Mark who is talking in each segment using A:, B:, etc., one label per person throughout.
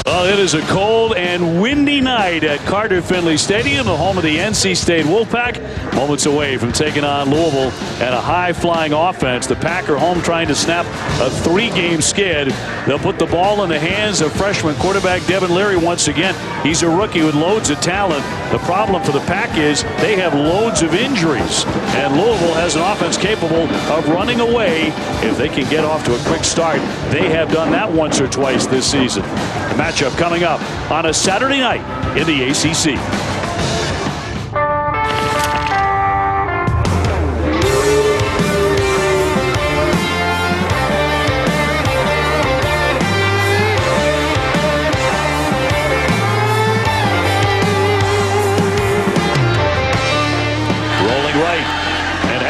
A: Well, it is a cold and windy night at Carter Finley Stadium, the home of the NC State Wolfpack. Moments away from taking on Louisville and a high-flying offense. The Pack are home trying to snap a 3-game skid. They'll put the ball in the hands of freshman quarterback Devin Leary once again. He's a rookie with loads of talent. The problem for the Pack is they have loads of injuries, and Louisville has an offense capable of running away if they can get off to a quick start. They have done that once or twice this season. The matchup coming up on a Saturday night in the ACC.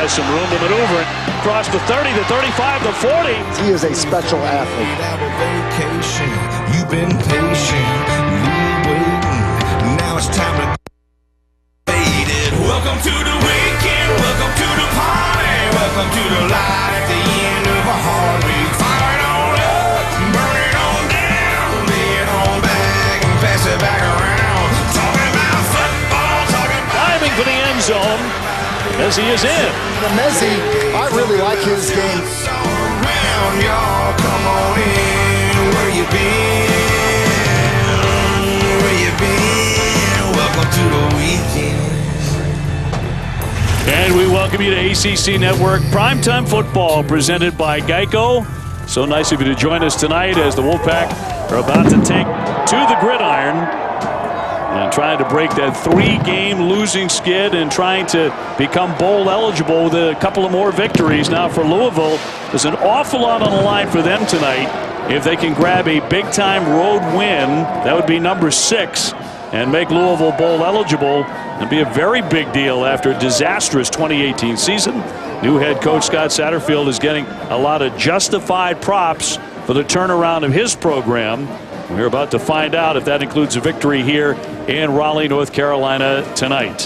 A: Some room to maneuver across the 30, the 35, the 40.
B: He is a special athlete.
C: Vacation, you've been patient, waiting. Now it's time to fade it. Welcome to the weekend, welcome to the party, welcome to the light at the end of a hard week. Fire it on up, burn it on down, lay it on back and pass it back around. Talking about football, talking about
A: diving for the end zone. As he is in.
B: Messi, I really like his game.
C: Around y'all, come on in. Where you been? Where you been? Welcome to the weekend.
A: And we welcome you to ACC Network Primetime Football presented by Geico. So nice of you to join us tonight as the Wolfpack are about to take to the gridiron. And trying to break that 3-game losing skid and trying to become bowl eligible with a couple of more victories. Now for Louisville, there's an awful lot on the line for them tonight. If they can grab a big-time road win, that would be number 6, and make Louisville bowl eligible. It'd be a very big deal after a disastrous 2018 season. New head coach Scott Satterfield is getting a lot of justified props for the turnaround of his program. We're about to find out if that includes a victory here in Raleigh, North Carolina tonight.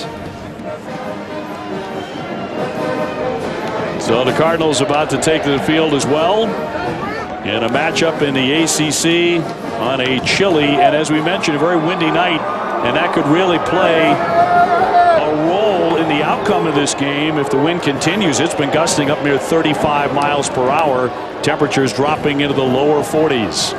A: So the Cardinals about to take to the field as well in a matchup in the ACC on a chilly and, as we mentioned, a very windy night, and that could really play a role in the outcome of this game if the wind continues. It's been gusting up near 35 miles per hour. Temperatures dropping into the lower 40s.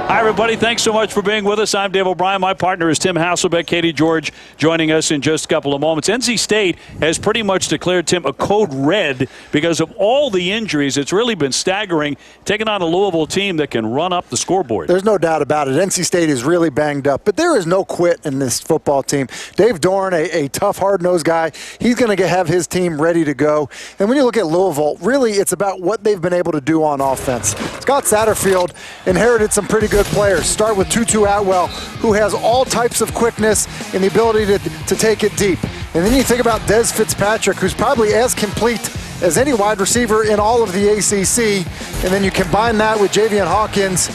A: Hi, everybody. Thanks so much for being with us. I'm Dave O'Brien. My partner is Tim Hasselbeck. Katie George joining us in just a couple of moments. NC State has pretty much declared, Tim, a code red because of all the injuries. It's really been staggering, taking on a Louisville team that can run up the scoreboard.
B: There's no doubt about it. NC State is really banged up, but there is no quit in this football team. Dave Doran, a tough, hard-nosed guy, he's going to have his team ready to go. And when you look at Louisville, really it's about what they've been able to do on offense. Scott Satterfield inherited some pretty good players. Start with Tutu Atwell, who has all types of quickness and the ability to take it deep. And then you think about Des Fitzpatrick, who's probably as complete as any wide receiver in all of the ACC. And then you combine that with Javian Hawkins,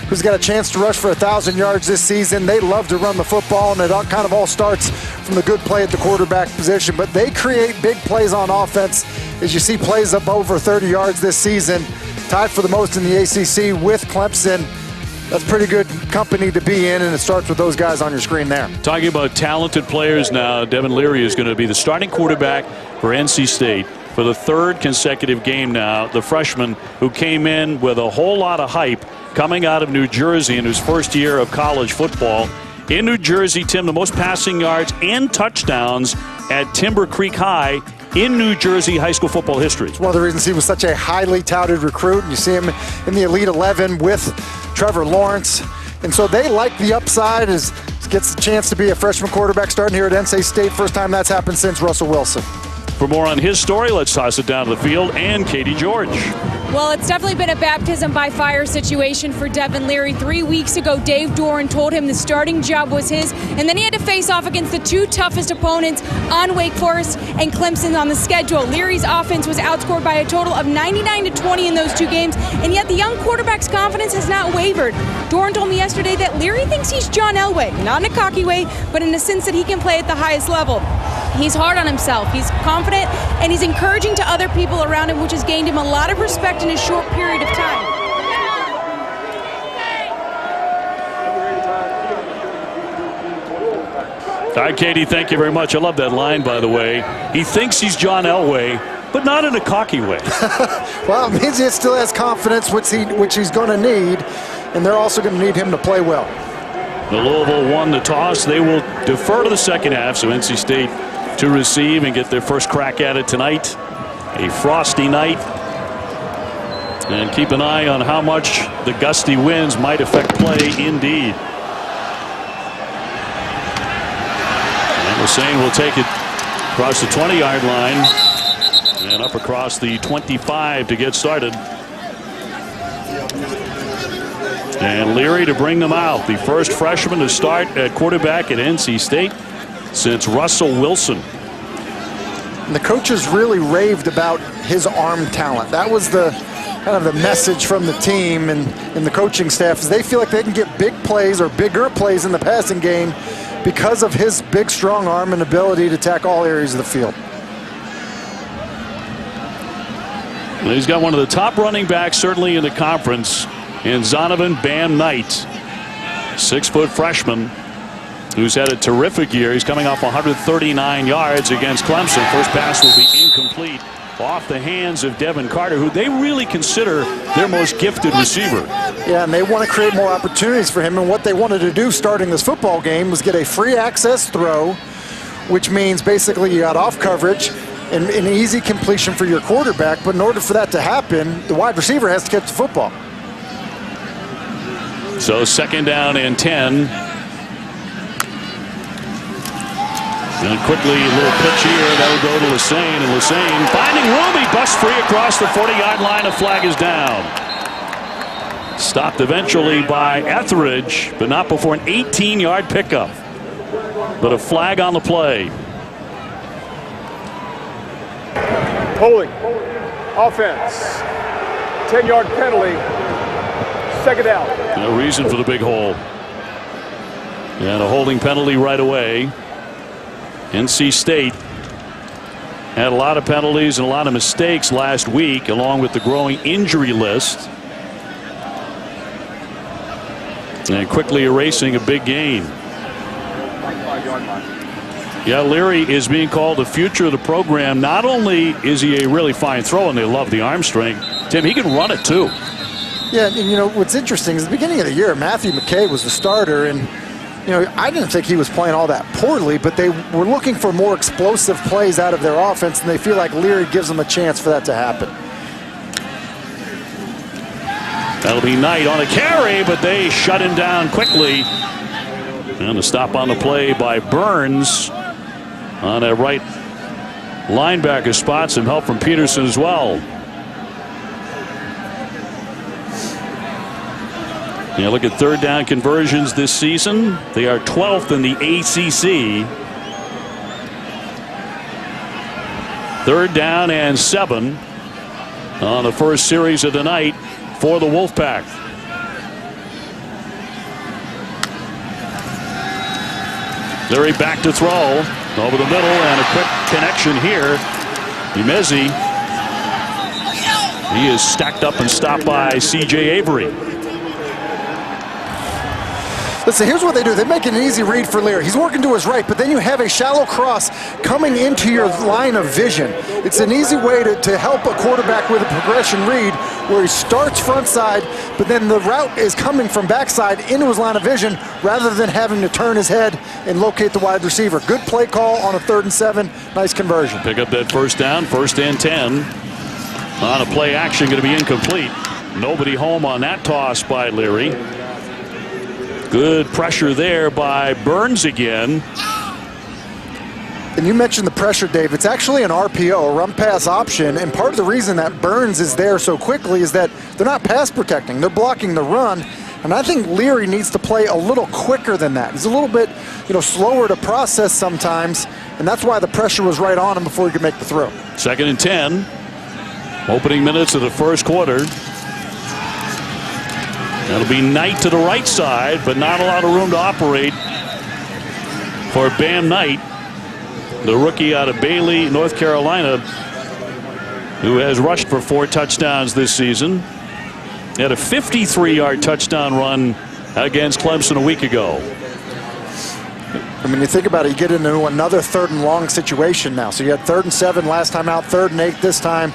B: who's got a chance to rush for 1,000 yards this season. They love to run the football, and it all kind of all starts from the good play at the quarterback position. But they create big plays on offense, as you see plays up over 30 yards this season, tied for the most in the ACC with Clemson. That's pretty good company to be in, and it starts with those guys on your screen there.
A: Talking about talented players now, Devin Leary is going to be the starting quarterback for NC State for the 3rd consecutive game now. The freshman who came in with a whole lot of hype coming out of New Jersey in his first year of college football. In New Jersey, Tim, the most passing yards and touchdowns at Timber Creek High in New Jersey high school football history.
B: It's one of the reasons he was such a highly touted recruit. You see him in the Elite 11 with Trevor Lawrence. And so they like the upside, as gets the chance to be a freshman quarterback starting here at NC State. First time that's happened since Russell Wilson.
A: For more on his story, let's toss it down to the field and Katie George.
D: Well, it's definitely been a baptism by fire situation for Devin Leary. 3 weeks ago, Dave Doran told him the starting job was his, and then he had to face off against the 2 toughest opponents on Wake Forest and Clemson on the schedule. Leary's offense was outscored by a total of 99-20 in those 2 games, and yet the young quarterback's confidence has not wavered. Doran told me yesterday that Leary thinks he's John Elway, not in a cocky way, but in a sense that he can play at the highest level. He's hard on himself. He's confident, and he's encouraging to other people around him, which has gained him a lot of respect in a short period of time.
A: All right, Katie, thank you very much. I love that line, by the way. He thinks he's John Elway, but not in a cocky way.
B: Well, it means he still has confidence, which he's going to need, and they're also going to need him to play well.
A: The Louisville won the toss. They will defer to the second half, so NC State to receive and get their first crack at it tonight. A frosty night. And keep an eye on how much the gusty winds might affect play indeed. And Hussein will take it across the 20-yard line and up across the 25 to get started. And Leary to bring them out. The first freshman to start at quarterback at NC State since Russell Wilson.
B: And the coaches really raved about his arm talent. That was the kind of the message from the team and the coaching staff, is they feel like they can get big plays or bigger plays in the passing game because of his big, strong arm and ability to attack all areas of the field.
A: Well, he's got one of the top running backs certainly in the conference in Zonovan Bam Knight, 6-foot freshman who's had a terrific year. He's coming off 139 yards against Clemson. First pass will be incomplete off the hands of Devin Carter, who they really consider their most gifted receiver.
B: Yeah, and they want to create more opportunities for him, and what they wanted to do starting this football game was get a free access throw, which means basically you got off coverage and an easy completion for your quarterback. But in order for that to happen, the wide receiver has to catch the football.
A: So second down and 10. And quickly, a little pitch here. That'll go to Lassane. And Lassane finding room. He busts free across the 40-yard line. A flag is down. Stopped eventually by Etheridge, but not before an 18-yard pickup. But a flag on the play.
E: Holding. Offense. 10-yard penalty. Second down.
A: No reason for the big hole. And a holding penalty right away. NC State had a lot of penalties and a lot of mistakes last week, along with the growing injury list. And quickly erasing a big gain. Yeah, Leary is being called the future of the program. Not only is he a really fine thrower, and they love the arm strength, Tim, he can run it too.
B: Yeah, and you know what's interesting is at the beginning of the year, Matthew McKay was the starter, and you know, I didn't think he was playing all that poorly, but they were looking for more explosive plays out of their offense, and they feel like Leary gives them a chance for that to happen.
A: That'll be Knight on a carry, but they shut him down quickly. And a stop on the play by Burns on a right linebacker spot. Some help from Peterson as well. Yeah, look at third down conversions this season. They are 12th in the ACC. Third down and 7 on the first series of the night for the Wolfpack. Leary back to throw over the middle, and a quick connection here. Umezi, he is stacked up and stopped by C.J. Avery.
B: Listen, here's what they do. They make an easy read for Leary. He's working to his right, but then you have a shallow cross coming into your line of vision. It's an easy way to help a quarterback with a progression read where he starts front side, but then the route is coming from backside into his line of vision rather than having to turn his head and locate the wide receiver. Good play call on a 3rd and 7. Nice conversion.
A: Pick up that first down, 1st and 10. On a play action, going to be incomplete. Nobody home on that toss by Leary. Good pressure there by Burns again.
B: And you mentioned the pressure, Dave. It's actually an RPO, a run pass option, and part of the reason that Burns is there so quickly is that they're not pass protecting. They're blocking the run, and I think Leary needs to play a little quicker than that. He's a little bit, slower to process sometimes, and that's why the pressure was right on him before he could make the throw.
A: 2nd and 10. Opening minutes of the first quarter. That'll be Knight to the right side, but not a lot of room to operate for Bam Knight, the rookie out of Bailey, North Carolina, who has rushed for 4 touchdowns this season. He had a 53-yard touchdown run against Clemson a week ago.
B: I mean, you think about it, you get into another 3rd and long situation now. So you had 3rd and 7 last time out, 3rd and 8 this time.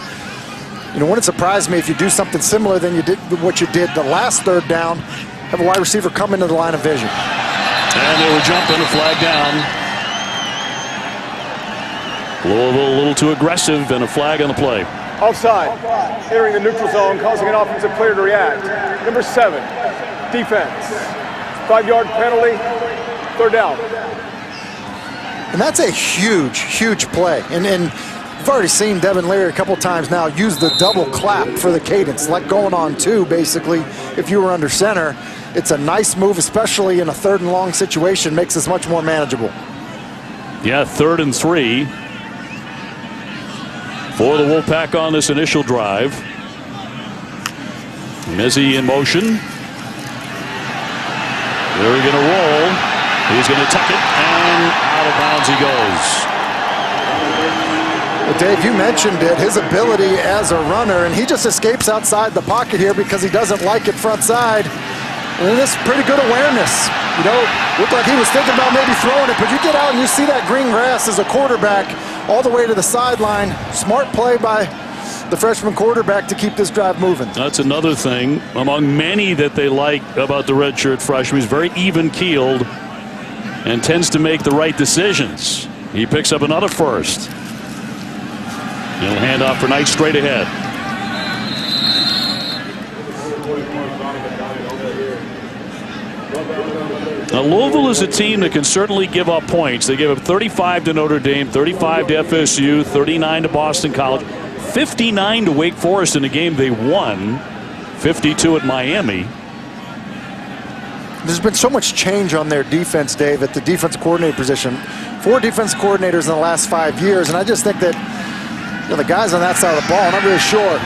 B: You know, wouldn't surprise me if you do something similar than you did what you did the last 3rd down, have a wide receiver come into the line of vision.
A: And they were jumping, a flag down. Louisville a little too aggressive, and a flag on the play.
E: Offside. Entering the neutral zone, causing an offensive player to react. Number 7, defense. 5-yard penalty, 3rd down.
B: And that's a huge, huge play. And you've already seen Devin Leary a couple times now use the double clap for the cadence, like going on 2, basically, if you were under center. It's a nice move, especially in a 3rd and long situation, makes this much more manageable.
A: Yeah, 3rd and 3 for the Wolfpack on this initial drive. Mizzy in motion. They're going to roll. He's going to tuck it, and out of bounds he goes.
B: Well, Dave, you mentioned it, his ability as a runner, and he just escapes outside the pocket here because he doesn't like it front side. And this is pretty good awareness. You know, looked like he was thinking about maybe throwing it, but you get out and you see that green grass as a quarterback all the way to the sideline. Smart play by the freshman quarterback to keep this drive moving.
A: That's another thing among many that they like about the redshirt freshman. He's very even-keeled and tends to make the right decisions. He picks up another first. He'll hand off for Knight straight ahead. Now, Louisville is a team that can certainly give up points. They gave up 35 to Notre Dame, 35 to FSU, 39 to Boston College, 59 to Wake Forest in a game they won, 52 at Miami.
B: There's been so much change on their defense, Dave, at the defense coordinator position. 4 defense coordinators in the last 5 years, and I just think that, you know, the guys on that side of the ball, I'm not really sure.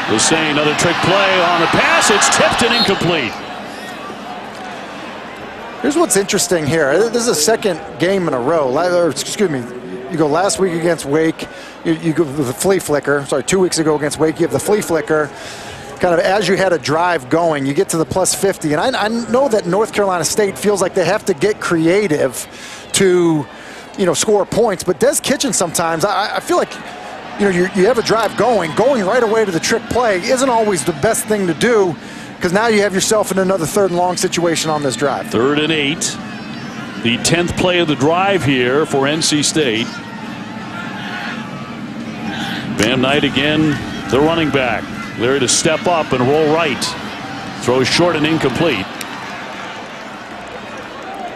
A: Hussein, another trick play on the pass. It's tipped and incomplete.
B: Here's what's interesting here. This is a 2nd game in a row. Or, excuse me, you go last week against Wake, you go with the flea flicker. Sorry, 2 weeks ago against Wake, you have the flea flicker. Kind of as you had a drive going, you get to the plus 50. And I know that North Carolina State feels like they have to get creative to, you know, score points. But Des Kitchen sometimes, I feel like, you know, you have a drive going right away to the trick play isn't always the best thing to do, because now you have yourself in another 3rd and long situation on this drive.
A: 3rd and 8. The 10th play of the drive here for NC State. Van Knight again, the running back. Leary to step up and roll right. Throws short and incomplete.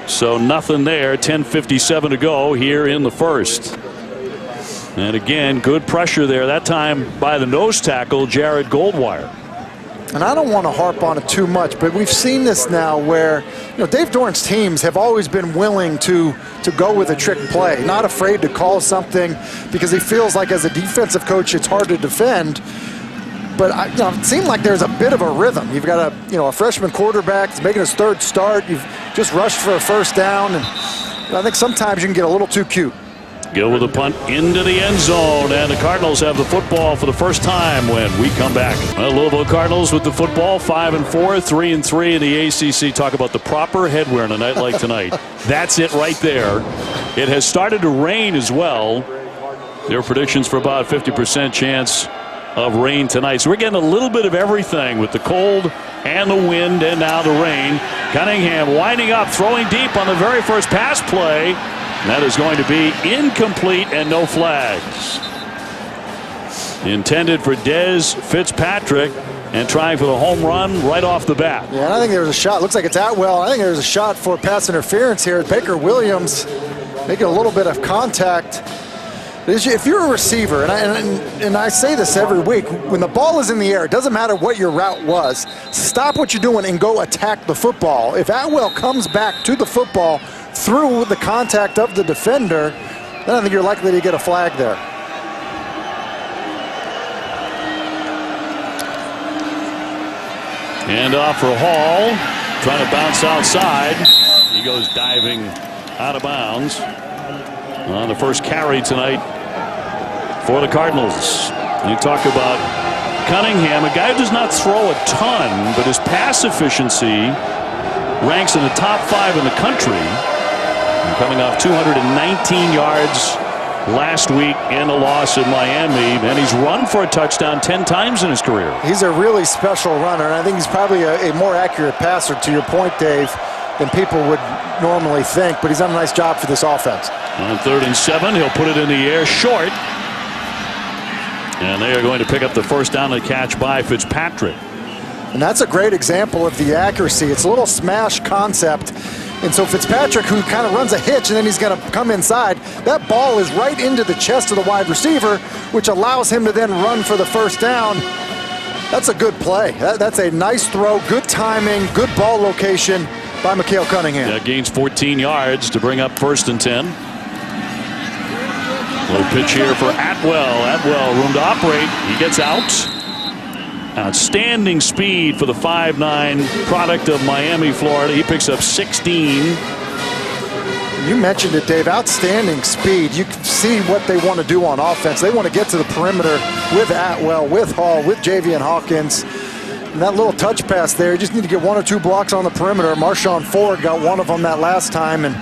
A: So nothing there. 10:57 to go here in the first. And again, good pressure there. That time by the nose tackle, Jared Goldwire.
B: And I don't want to harp on it too much, but we've seen this now where, you know, Dave Doran's teams have always been willing to go with a trick play, not afraid to call something, because he feels like as a defensive coach it's hard to defend. But you know, it seemed like there's a bit of a rhythm. You've got a freshman quarterback that's making his 3rd start. You've just rushed for a 1st down, and I think sometimes you can get a little too cute.
A: Go with a punt into the end zone, and the Cardinals have the football for the first time when we come back. Well, Louisville Cardinals with the football, 5-4, 3-3 in the ACC. Talk about the proper headwear on a night like tonight. That's it right there. It has started to rain as well. Their predictions for about 50% chance of rain tonight. So we're getting a little bit of everything with the cold and the wind and now the rain. Cunningham winding up, throwing deep on the very first pass play. That is going to be incomplete and no flags. Intended for Dez Fitzpatrick and trying for the home run right off the bat.
B: Yeah, and I think there's a shot. Looks like it's Atwell. I think there's a shot for pass interference here. Baker Williams making a little bit of contact. If you're a receiver, and I say this every week, when the ball is in the air, it doesn't matter what your route was. Stop what you're doing and go attack the football. If Atwell comes back to the football through the contact of the defender, then I think you're likely to get a flag there.
A: Hand off for Hall, trying to bounce outside. He goes diving out of bounds on the first carry tonight for the Cardinals. You talk about Cunningham, a guy who does not throw a ton, but his pass efficiency ranks in the top 5 in the country. coming off 219 yards last week in a loss in Miami, and he's run for a touchdown 10 times in his career.
B: He's a really special runner, and I think he's probably a more accurate passer, to your point, Dave, than people would normally think, but he's done a nice job for this offense.
A: On 3rd and 7, he'll put it in the air short, and they are going to pick up the first down and catch by Fitzpatrick.
B: And that's a great example of the accuracy. It's a little smash concept. And so Fitzpatrick, who kind of runs a hitch and then he's going to come inside, that ball is right into the chest of the wide receiver, which allows him to then run for the first down. That's a good play. That's a nice throw, good timing, good ball location by Mikael Cunningham.
A: That gains 14 yards to bring up 1st and 10. Little pitch here for Atwell. Atwell, room to operate. He gets out. Outstanding speed for the 5'9" product of Miami, Florida. He picks up 16.
B: You mentioned it, Dave. Outstanding speed. You can see what they want to do on offense. They want to get to the perimeter with Atwell, with Hall, with Javian Hawkins. And that little touch pass there, you just need to get 1 or 2 blocks on the perimeter. Marshawn Ford got one of them that last time, and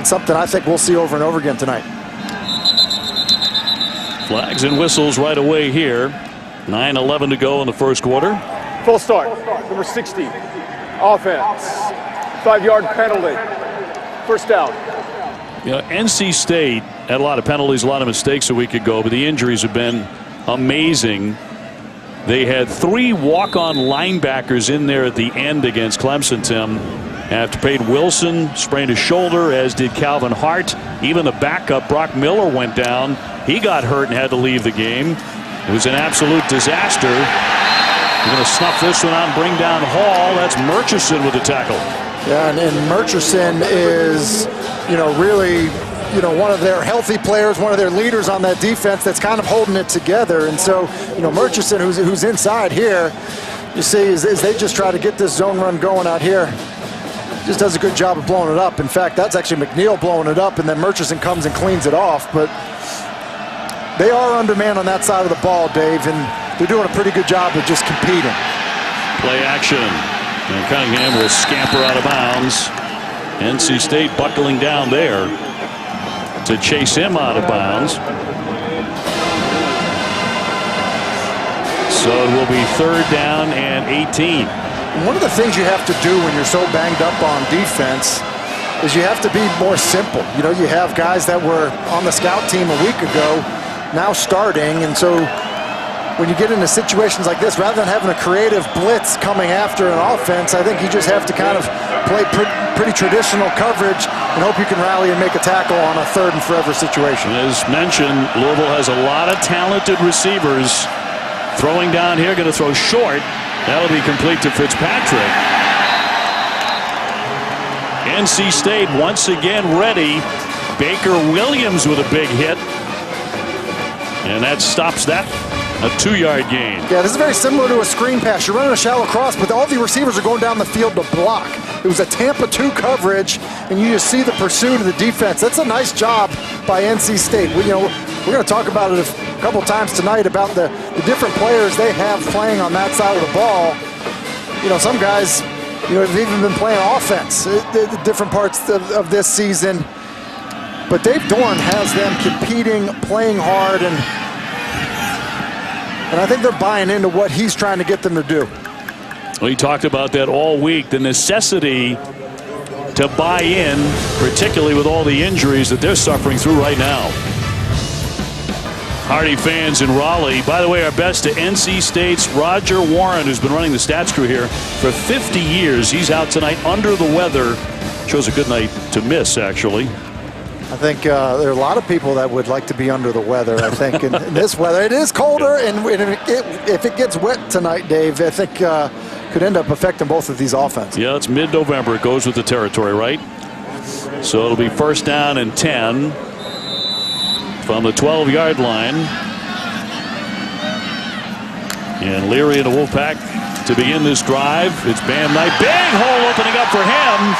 B: it's something I think we'll see over and over again tonight.
A: Flags and whistles right away here. 9:11 to go in the first quarter.
E: Full start. Number 60. Offense. 5-yard penalty. First down.
A: You know, NC State had a lot of penalties, a lot of mistakes a week ago, but the injuries have been amazing. They had 3 walk-on linebackers in there at the end against Clemson, Tim. After Peyton Wilson sprained his shoulder, as did Calvin Hart. Even the backup, Brock Miller, went down. He got hurt and had to leave the game. It was an absolute disaster. We're going to snuff this one out and bring down Hall. That's Murchison with the tackle.
B: Yeah, and Murchison is, really, one of their healthy players, one of their leaders on that defense that's kind of holding it together. And so, Murchison, who's inside here, you see, as they just try to get this zone run going out here, just does a good job of blowing it up. In fact, that's actually McNeil blowing it up, and then Murchison comes and cleans it off. But they are undermanned on that side of the ball, Dave, and they're doing a pretty good job of just competing.
A: Play action. And Cunningham will scamper out of bounds. NC State buckling down there to chase him out of bounds. So it will be 3rd down and 18.
B: One of the things you have to do when you're so banged up on defense is you have to be more simple. You have guys that were on the scout team a week ago now starting, and so when you get into situations like this, rather than having a creative blitz coming after an offense, I think you just have to kind of play pretty traditional coverage and hope you can rally and make a tackle on a 3rd and forever situation.
A: As mentioned, Louisville has a lot of talented receivers. Throwing down here, going to throw short. That'll be complete to Fitzpatrick. NC State once again ready. Baker Williams with a big hit. And that stops that. A 2-yard gain.
B: Yeah, this is very similar to a screen pass. You're running a shallow cross, but all the receivers are going down the field to block. It was a Tampa 2 coverage, and you just see the pursuit of the defense. That's a nice job by NC State. We're going to talk about it a couple times tonight about the different players they have playing on that side of the ball. Some guys, have even been playing offense at different parts of this season. But Dave Dorn has them competing, playing hard, and I think they're buying into what he's trying to get them to do.
A: Well, he talked about that all week, the necessity to buy in, particularly with all the injuries that they're suffering through right now. Hardy fans in Raleigh. By the way, our best to NC State's Roger Warren, who's been running the stats crew here for 50 years. He's out tonight under the weather. Chose a good night to miss, actually.
B: I think there are a lot of people that would like to be under the weather, I think, in this weather. It is colder, and if it gets wet tonight, Dave, I think could end up affecting both of these offenses.
A: Yeah, it's mid-November. It goes with the territory, right? So it'll be 1st down and 10 from the 12-yard line. And Leary and the Wolfpack to begin this drive. It's Bam Knight. Big hole opening up for him.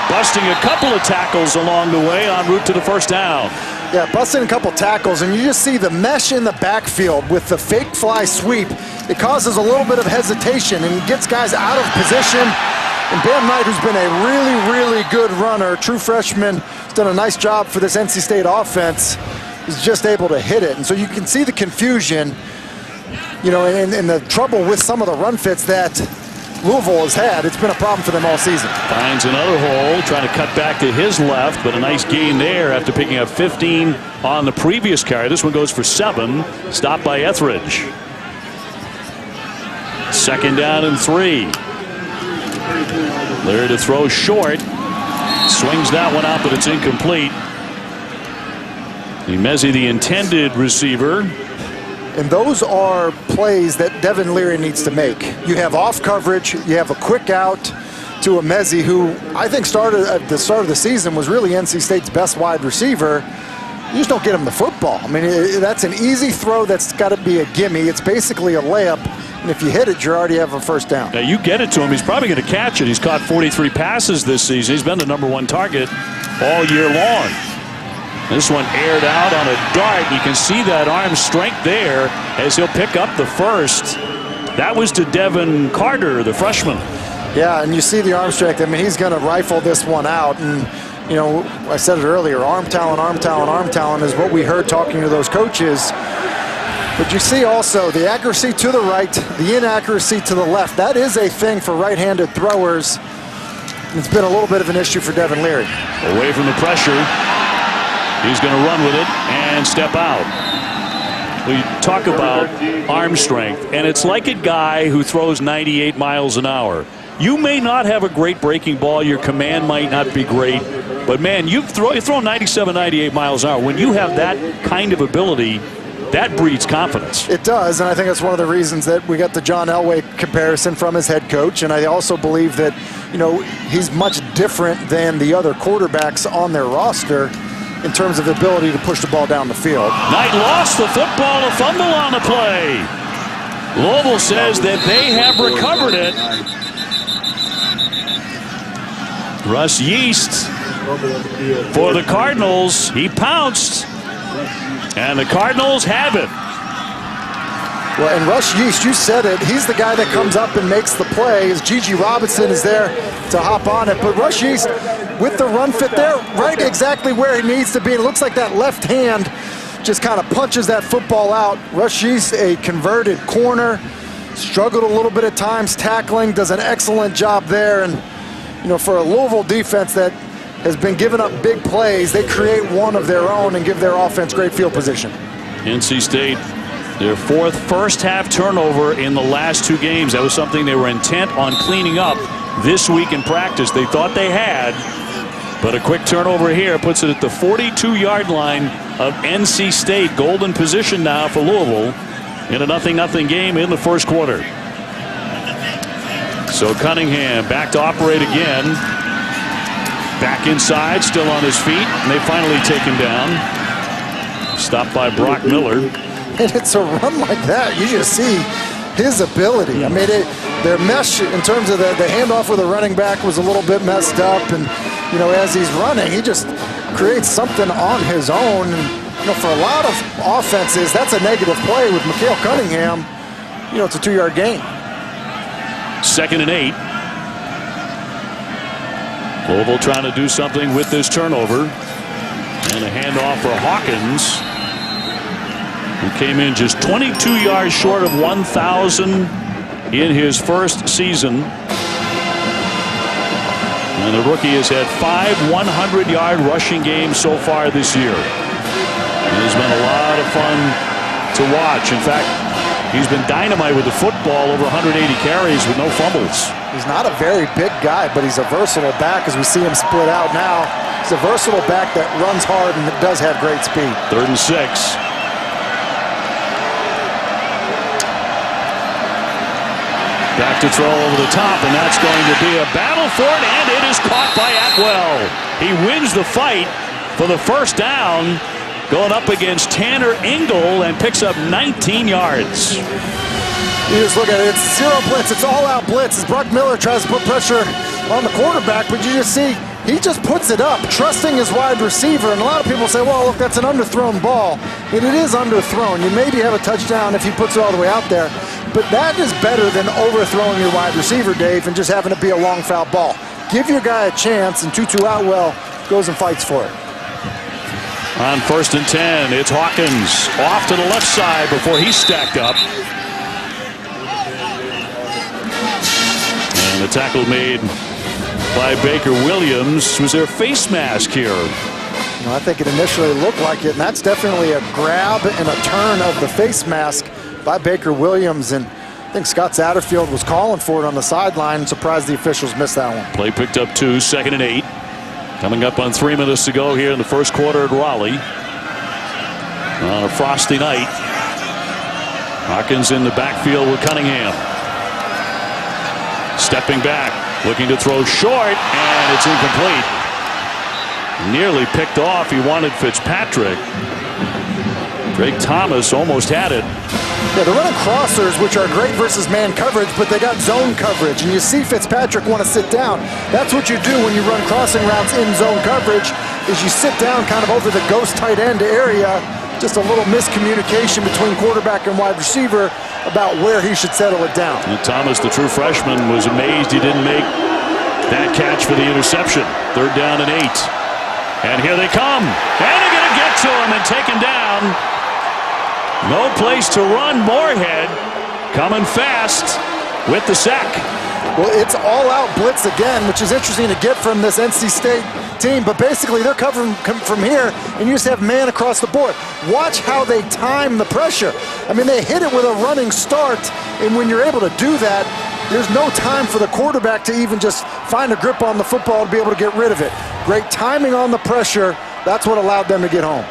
A: Busting a couple of tackles along the way en route to the first down.
B: Yeah, busting a couple tackles, and you just see the mesh in the backfield with the fake fly sweep. It causes a little bit of hesitation and gets guys out of position. And Bam Knight, who's been a really good runner, true freshman, has done a nice job for this NC State offense, is just able to hit it. And so you can see the confusion, you know, and the trouble with some of the run fits that Louisville has had. It's been a problem for them all season.
A: Finds another hole, trying to cut back to his left, but a nice gain there after picking up 15 on the previous carry. This one goes for 7, stopped by Etheridge. 2nd down and 3. Leary to throw short. Swings that one out, but it's incomplete. Emezi, the intended receiver.
B: And those are plays that Devin Leary needs to make. You have off coverage, you have a quick out to Emezi, who I think started at the start of the season was really NC State's best wide receiver. You just don't get him the football. I mean, that's an easy throw that's got to be a gimme. It's basically a layup, and if you hit it, you already have a first down.
A: Now you get it to him, he's probably going to catch it. He's caught 43 passes this season. He's been the #1 target all year long. This one aired out on a dart. You can see that arm strength there as he'll pick up the first. That was to Devin Carter, the freshman.
B: Yeah, and you see the arm strength. I mean, he's going to rifle this one out. And, you know, I said it earlier, arm talent is what we heard talking to those coaches. But you see also the accuracy to the right, the inaccuracy to the left. That is a thing for right-handed throwers. It's been a little bit of an issue for Devin Leary.
A: Away from the pressure. He's going to run with it and step out. We talk about arm strength, and it's like a guy who throws 98 miles an hour. You may not have a great breaking ball. Your command might not be great. But, man, you throw 97, 98 miles an hour. When you have that kind of ability, that breeds confidence.
B: It does, and I think that's one of the reasons that we got the John Elway comparison from his head coach. And I also believe that, you know, he's much different than the other quarterbacks on their roster in terms of the ability to push the ball down the field.
A: Knight lost the football, a fumble on the play. Louisville says that they have recovered it. Russ Yeast for the Cardinals. He pounced, and the Cardinals have it.
B: Well, and Russ Yeast, you said it, he's the guy that comes up and makes the play. As Gigi Robinson is there to hop on it. But Russ Yeast, with the run fit there, right exactly where he needs to be. It looks like that left hand just kind of punches that football out. Russ Yeast, a converted corner, struggled a little bit at times tackling, does an excellent job there. And, you know, for a Louisville defense that has been giving up big plays, they create one of their own and give their offense great field position.
A: NC State, their 4th first-half turnover in the last 2 games. That was something they were intent on cleaning up this week in practice. They thought they had, but a quick turnover here puts it at the 42-yard line of NC State. Golden position now for Louisville in a 0-0 game in the first quarter. So Cunningham back to operate again. Back inside, still on his feet, and they finally take him down. Stopped by Brock Miller.
B: And it's a run like that, you just see his ability. I mean, their mesh in terms of the handoff with the running back was a little bit messed up. And, you know, as he's running, he just creates something on his own. And, you know, for a lot of offenses, that's a negative play. With Mikhail Cunningham, you know, it's a 2-yard gain.
A: 2nd and 8. Louisville trying to do something with this turnover. And a handoff for Hawkins, who came in just 22 yards short of 1,000 in his first season. And the rookie has had 5 100-yard rushing games so far this year. And it's been a lot of fun to watch. In fact, he's been dynamite with the football, over 180 carries with no fumbles.
B: He's not a very big guy, but he's a versatile back as we see him split out now. He's a versatile back that runs hard and does have great speed.
A: 3rd and 6. Back to throw over the top, and that's going to be a battle for it, and it is caught by Atwell. He wins the fight for the first down, going up against Tanner Engel, and picks up 19 yards.
B: You just look at it, it's zero blitz, it's all-out blitz as Brock Miller tries to put pressure on the quarterback, but you just see he just puts it up, trusting his wide receiver. And a lot of people say, well, look, that's an underthrown ball. And it is underthrown. You maybe have a touchdown if he puts it all the way out there. but that is better than overthrowing your wide receiver, Dave, and just having it be a long foul ball. Give your guy a chance, and Tutu Atwell goes and fights for it.
A: On 1st and 10, it's Hawkins off to the left side before he's stacked up. And the tackle made by Baker Williams. Was there a face mask here?
B: Well, I think it initially looked like it, and that's definitely a grab and a turn of the face mask by Baker Williams. And I think Scott Satterfield was calling for it on the sideline, and surprised the officials missed that one.
A: Play picked up 2, 2nd and 8. Coming up on 3 minutes to go here in the first quarter at Raleigh. On a frosty night. Hawkins in the backfield with Cunningham. Stepping back, looking to throw short, and it's incomplete. Nearly picked off. He wanted Fitzpatrick. Greg Thomas almost had it.
B: Yeah, they're running crossers, which are great versus man coverage, but they got zone coverage. And you see Fitzpatrick want to sit down. That's what you do when you run crossing routes in zone coverage, is you sit down kind of over the ghost tight end area. Just a little miscommunication between quarterback and wide receiver about where he should settle it down.
A: And Thomas, the true freshman, was amazed he didn't make that catch for the interception. 3rd down and 8. And here they come. And they're going to get to him and take him down. No place to run. Moorhead coming fast with the sack.
B: Well, it's all-out blitz again, which is interesting to get from this NC State team. But basically, they're covering from here, and you just have man across the board. Watch how they time the pressure. I mean, they hit it with a running start, and when you're able to do that, there's no time for the quarterback to even just find a grip on the football to be able to get rid of it. Great timing on the pressure. That's what allowed them to get home.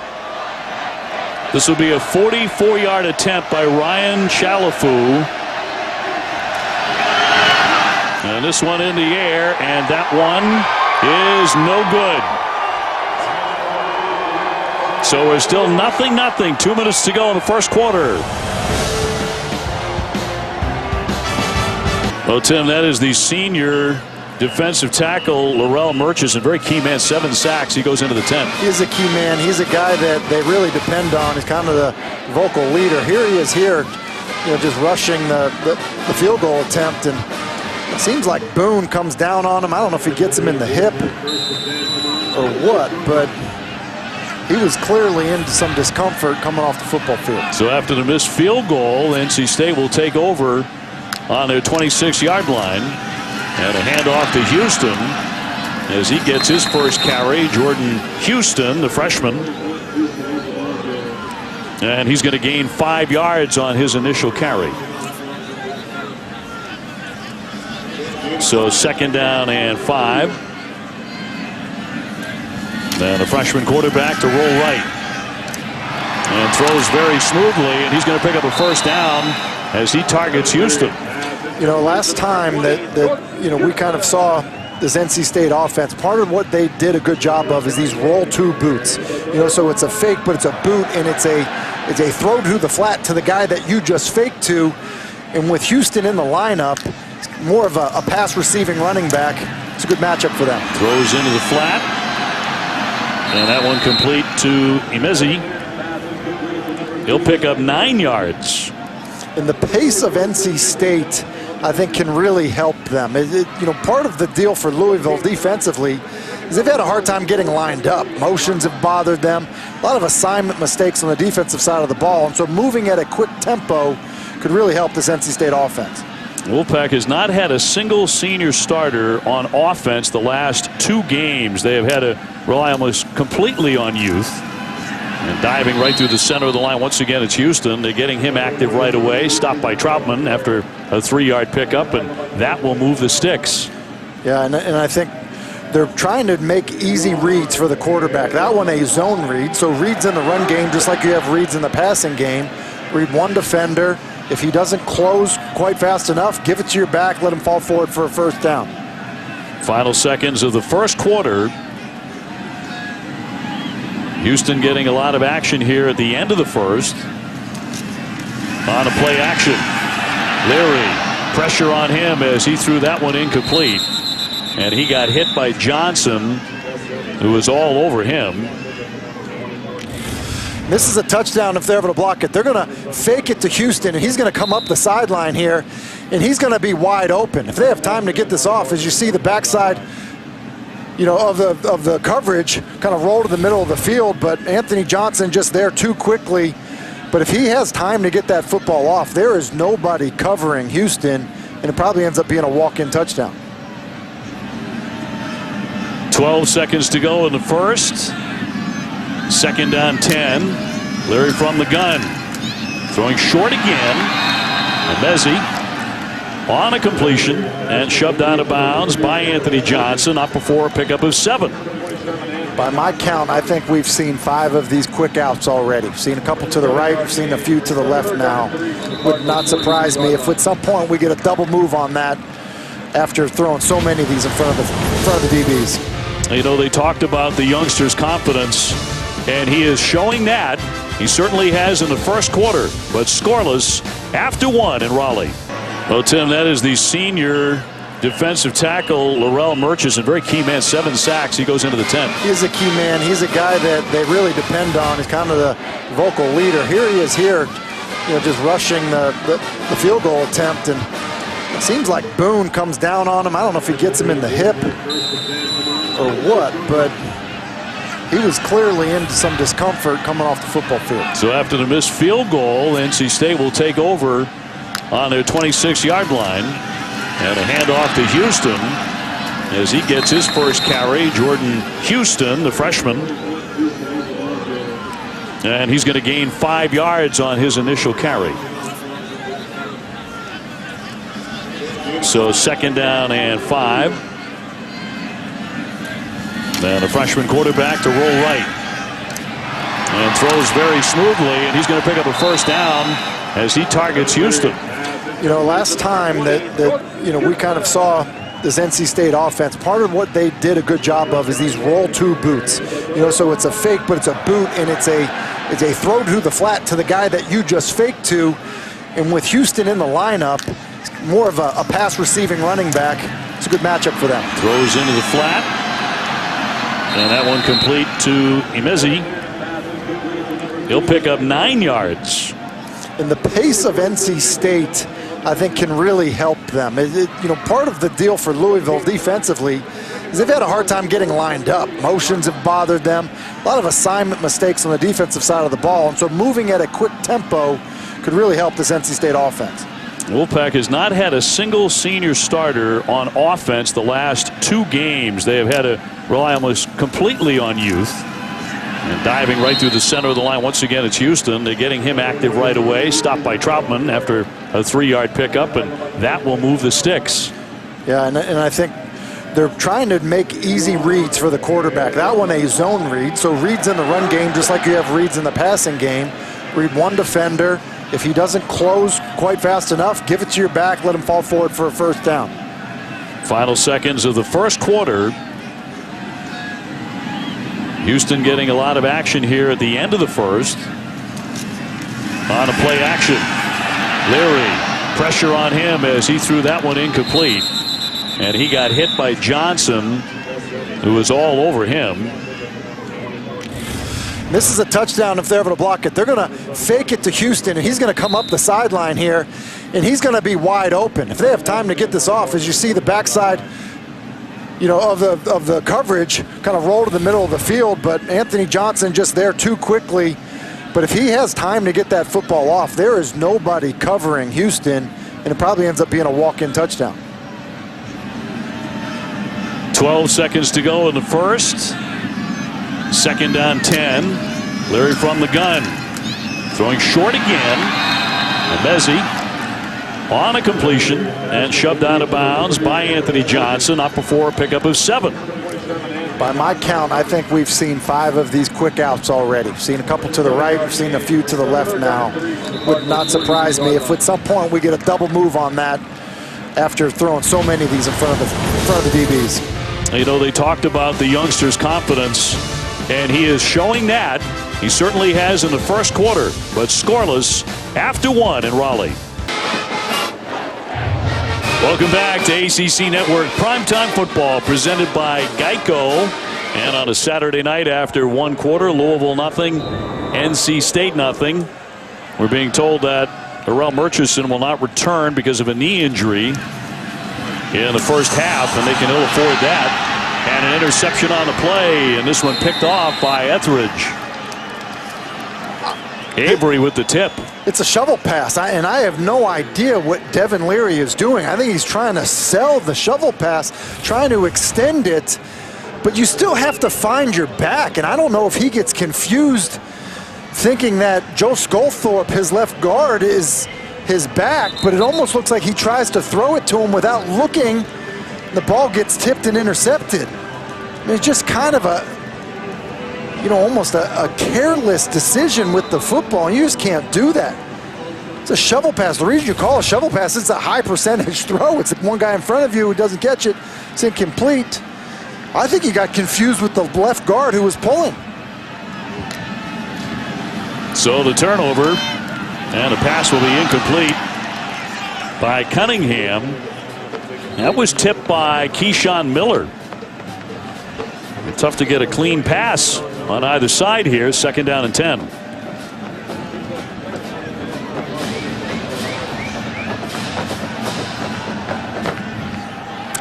A: This will be a 44-yard attempt by Ryan Chalafu. And this one in the air, and that one is no good. So we're still 0-0. 2 minutes to go in the first quarter. Well, Tim, that is the senior defensive tackle, Laurel Murchison, very key man, 7 sacks. He goes into the 10th.
B: He's a key man. He's a guy that they really depend on. He's kind of the vocal leader. Here he is here, just rushing the field goal attempt, and it seems like Boone comes down on him. I don't know if he gets him in the hip or what, but he was clearly into some discomfort coming off the football field.
A: So after the missed field goal, NC State will take over on their 26-yard line. And a handoff to Houston as he gets his first carry. Jordan Houston, the freshman. And he's going to gain 5 yards on his initial carry. So 2nd down and 5. And the freshman quarterback to roll right. And throws very smoothly, and he's going to pick up a 1st down as he targets Houston.
B: Last time that we kind of saw this NC State offense, part of what they did a good job of is these roll 2 boots. So it's a fake, but it's a boot, and it's a throw to the flat to the guy that you just faked to. And with Houston in the lineup, it's more of a pass receiving running back. It's a good matchup for them.
A: Throws into the flat, and that one complete to Emezi. He'll pick up 9 yards.
B: And the pace of NC State, I think, can really help them. Part of the deal for Louisville defensively is they've had a hard time getting lined up. Motions have bothered them. A lot of assignment mistakes on the defensive side of the ball. And so moving at a quick tempo could really help this NC State offense.
A: Wolfpack has not had a single senior starter on offense the last 2 games. They have had to rely almost completely on youth. And diving right through the center of the line, once again, it's Houston. They're getting him active right away. Stopped by Troutman after a 3-yard pickup, and that will move the sticks.
B: Yeah, and I think they're trying to make easy reads for the quarterback. That one a zone read, so reads in the run game just like you have reads in the passing game. Read one defender. If he doesn't close quite fast enough, give it to your back, let him fall forward for a 1st down.
A: Final seconds of the first quarter. Houston getting a lot of action here at the end of the first. On a play action. Leary, pressure on him as he threw that one incomplete. And he got hit by Johnson, who was all over him.
B: This is a touchdown if they're able to block it. They're going to fake it to Houston, and he's going to come up the sideline here, and he's going to be wide open. If they have time to get this off, as you see the backside, of the coverage kind of roll to the middle of the field, but Anthony Johnson just there too quickly. But if he has time to get that football off, there is nobody covering Houston, and it probably ends up being a walk-in touchdown.
A: 12 seconds to go in the first. Second down 10. Leary from the gun. Throwing short again. And Mezzi on a completion and shoved out of bounds by Anthony Johnson up before a pickup of 7.
B: By my count, I think we've seen 5 of these quick outs already. We've seen a couple to the right. We've seen a few to the left now. Would not surprise me if at some point we get a double move on that after throwing so many of these in front of the DBs.
A: They talked about the youngster's confidence, and he is showing that. He certainly has in the first quarter, but scoreless after 1 in Raleigh. Well, Tim, that is the senior defensive tackle, Laurel Murchison, very key man, 7 sacks. He goes into the 10th.
B: He's a key man. He's a guy that they really depend on. He's kind of the vocal leader. Here he is here, just rushing the field goal attempt, and it seems like Boone comes down on him. I don't know if he gets him in the hip or what, but he was clearly into some discomfort coming off the football field.
A: So after the missed field goal, NC State will take over on their 26-yard line, and a handoff to Houston as he gets his first carry. Jordan Houston, the freshman, and he's going to gain 5 yards on his initial carry. So second down and 5. And the freshman quarterback to roll right and throws very smoothly, and he's going to pick up a first down as he targets Houston.
B: Last time that we kind of saw this NC State offense, part of what they did a good job of is these roll two boots. So it's a fake, but it's a boot, and it's a throw to the flat to the guy that you just faked to. And with Houston in the lineup, more of a pass receiving running back. It's a good matchup for them.
A: Throws into the flat, and that one complete to Emezi. He'll pick up 9 yards.
B: And the pace of NC State, I think, can really help them. Part of the deal for Louisville defensively is they've had a hard time getting lined up. Motions have bothered them. A lot of assignment mistakes on the defensive side of the ball. And so moving at a quick tempo could really help this NC State offense.
A: Wolfpack has not had a single senior starter on offense the last 2 games. They have had to rely almost completely on youth. And diving right through the center of the line once again, it's Houston. They're getting him active right away. Stopped by Troutman after a 3-yard pickup, and that will move the sticks.
B: Yeah, and I think they're trying to make easy reads for the quarterback. That one a zone read, so reads in the run game just like you have reads in the passing game. Read one defender. If he doesn't close quite fast enough, give it to your back, let him fall forward for a first down.
A: Final seconds of the first quarter. Houston getting a lot of action here at the end of the first. On a play action. Leary, pressure on him as he threw that one incomplete. And he got hit by Johnson, who was all over him.
B: This is a touchdown if they're able to block it. They're going to fake it to Houston, and he's going to come up the sideline here, and he's going to be wide open. If they have time to get this off, as you see the backside of the coverage kind of roll to the middle of the field, but Anthony Johnson just there too quickly. But if he has time to get that football off, there is nobody covering Houston, and it probably ends up being a walk-in touchdown.
A: 12 seconds to go in the first. Second down 10. Leary from the gun. Throwing short again. And Mezzi on a completion and shoved out of bounds by Anthony Johnson up before a pickup of 7.
B: By my count, I think we've seen 5 of these quick outs already. We've seen a couple to the right. We've seen a few to the left now. Would not surprise me if at some point we get a double move on that after throwing so many of these in front of the DBs.
A: They talked about the youngster's confidence, and he is showing that. He certainly has in the first quarter, but scoreless after 1 in Raleigh. Welcome back to ACC Network Primetime Football, presented by Geico. And on a Saturday night after 1 quarter, Louisville 0, NC State nothing. We're being told that Darrell Murchison will not return because of a knee injury in the first half, and they can ill afford that. And an interception on the play, and this one picked off by Etheridge. Avery with the tip.
B: It's a shovel pass, and I have no idea what Devin Leary is doing. I think he's trying to sell the shovel pass, trying to extend it, but you still have to find your back, and I don't know if he gets confused thinking that Joe Sculthorpe, his left guard, is his back, but it almost looks like he tries to throw it to him without looking. The ball gets tipped and intercepted. I mean, it's just kind of a, almost a careless decision with the football. You just can't do that. It's a shovel pass. The reason you call a shovel pass, it's a high percentage throw. It's one guy in front of you who doesn't catch it. It's incomplete. I think he got confused with the left guard who was pulling.
A: So the turnover, and the pass will be incomplete by Cunningham. That was tipped by Keyshawn Miller. Tough to get a clean pass on either side here. 2nd down and 10.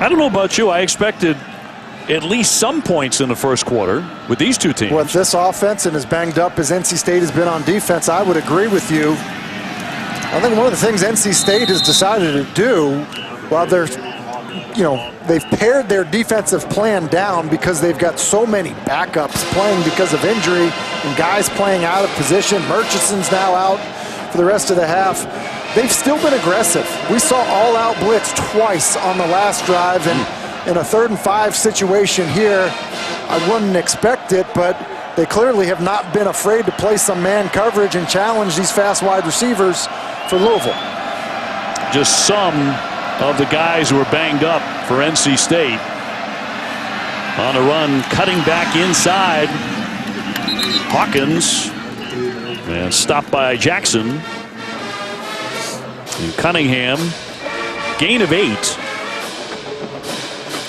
A: I don't know about you. I expected at least some points in the first quarter with these two teams.
B: With this offense and as banged up as NC State has been on defense, I would agree with you. I think one of the things NC State has decided to do, while they're they've pared their defensive plan down because they've got so many backups playing because of injury and guys playing out of position. Murchison's now out for the rest of the half. They've still been aggressive. We saw all-out blitz twice on the last drive, and in a 3rd and 5 situation here, I wouldn't expect it, but they clearly have not been afraid to play some man coverage and challenge these fast wide receivers for Louisville.
A: Just some of the guys who are banged up for NC State. On the run, cutting back inside. Hawkins, and stopped by Jackson. And Cunningham, gain of 8.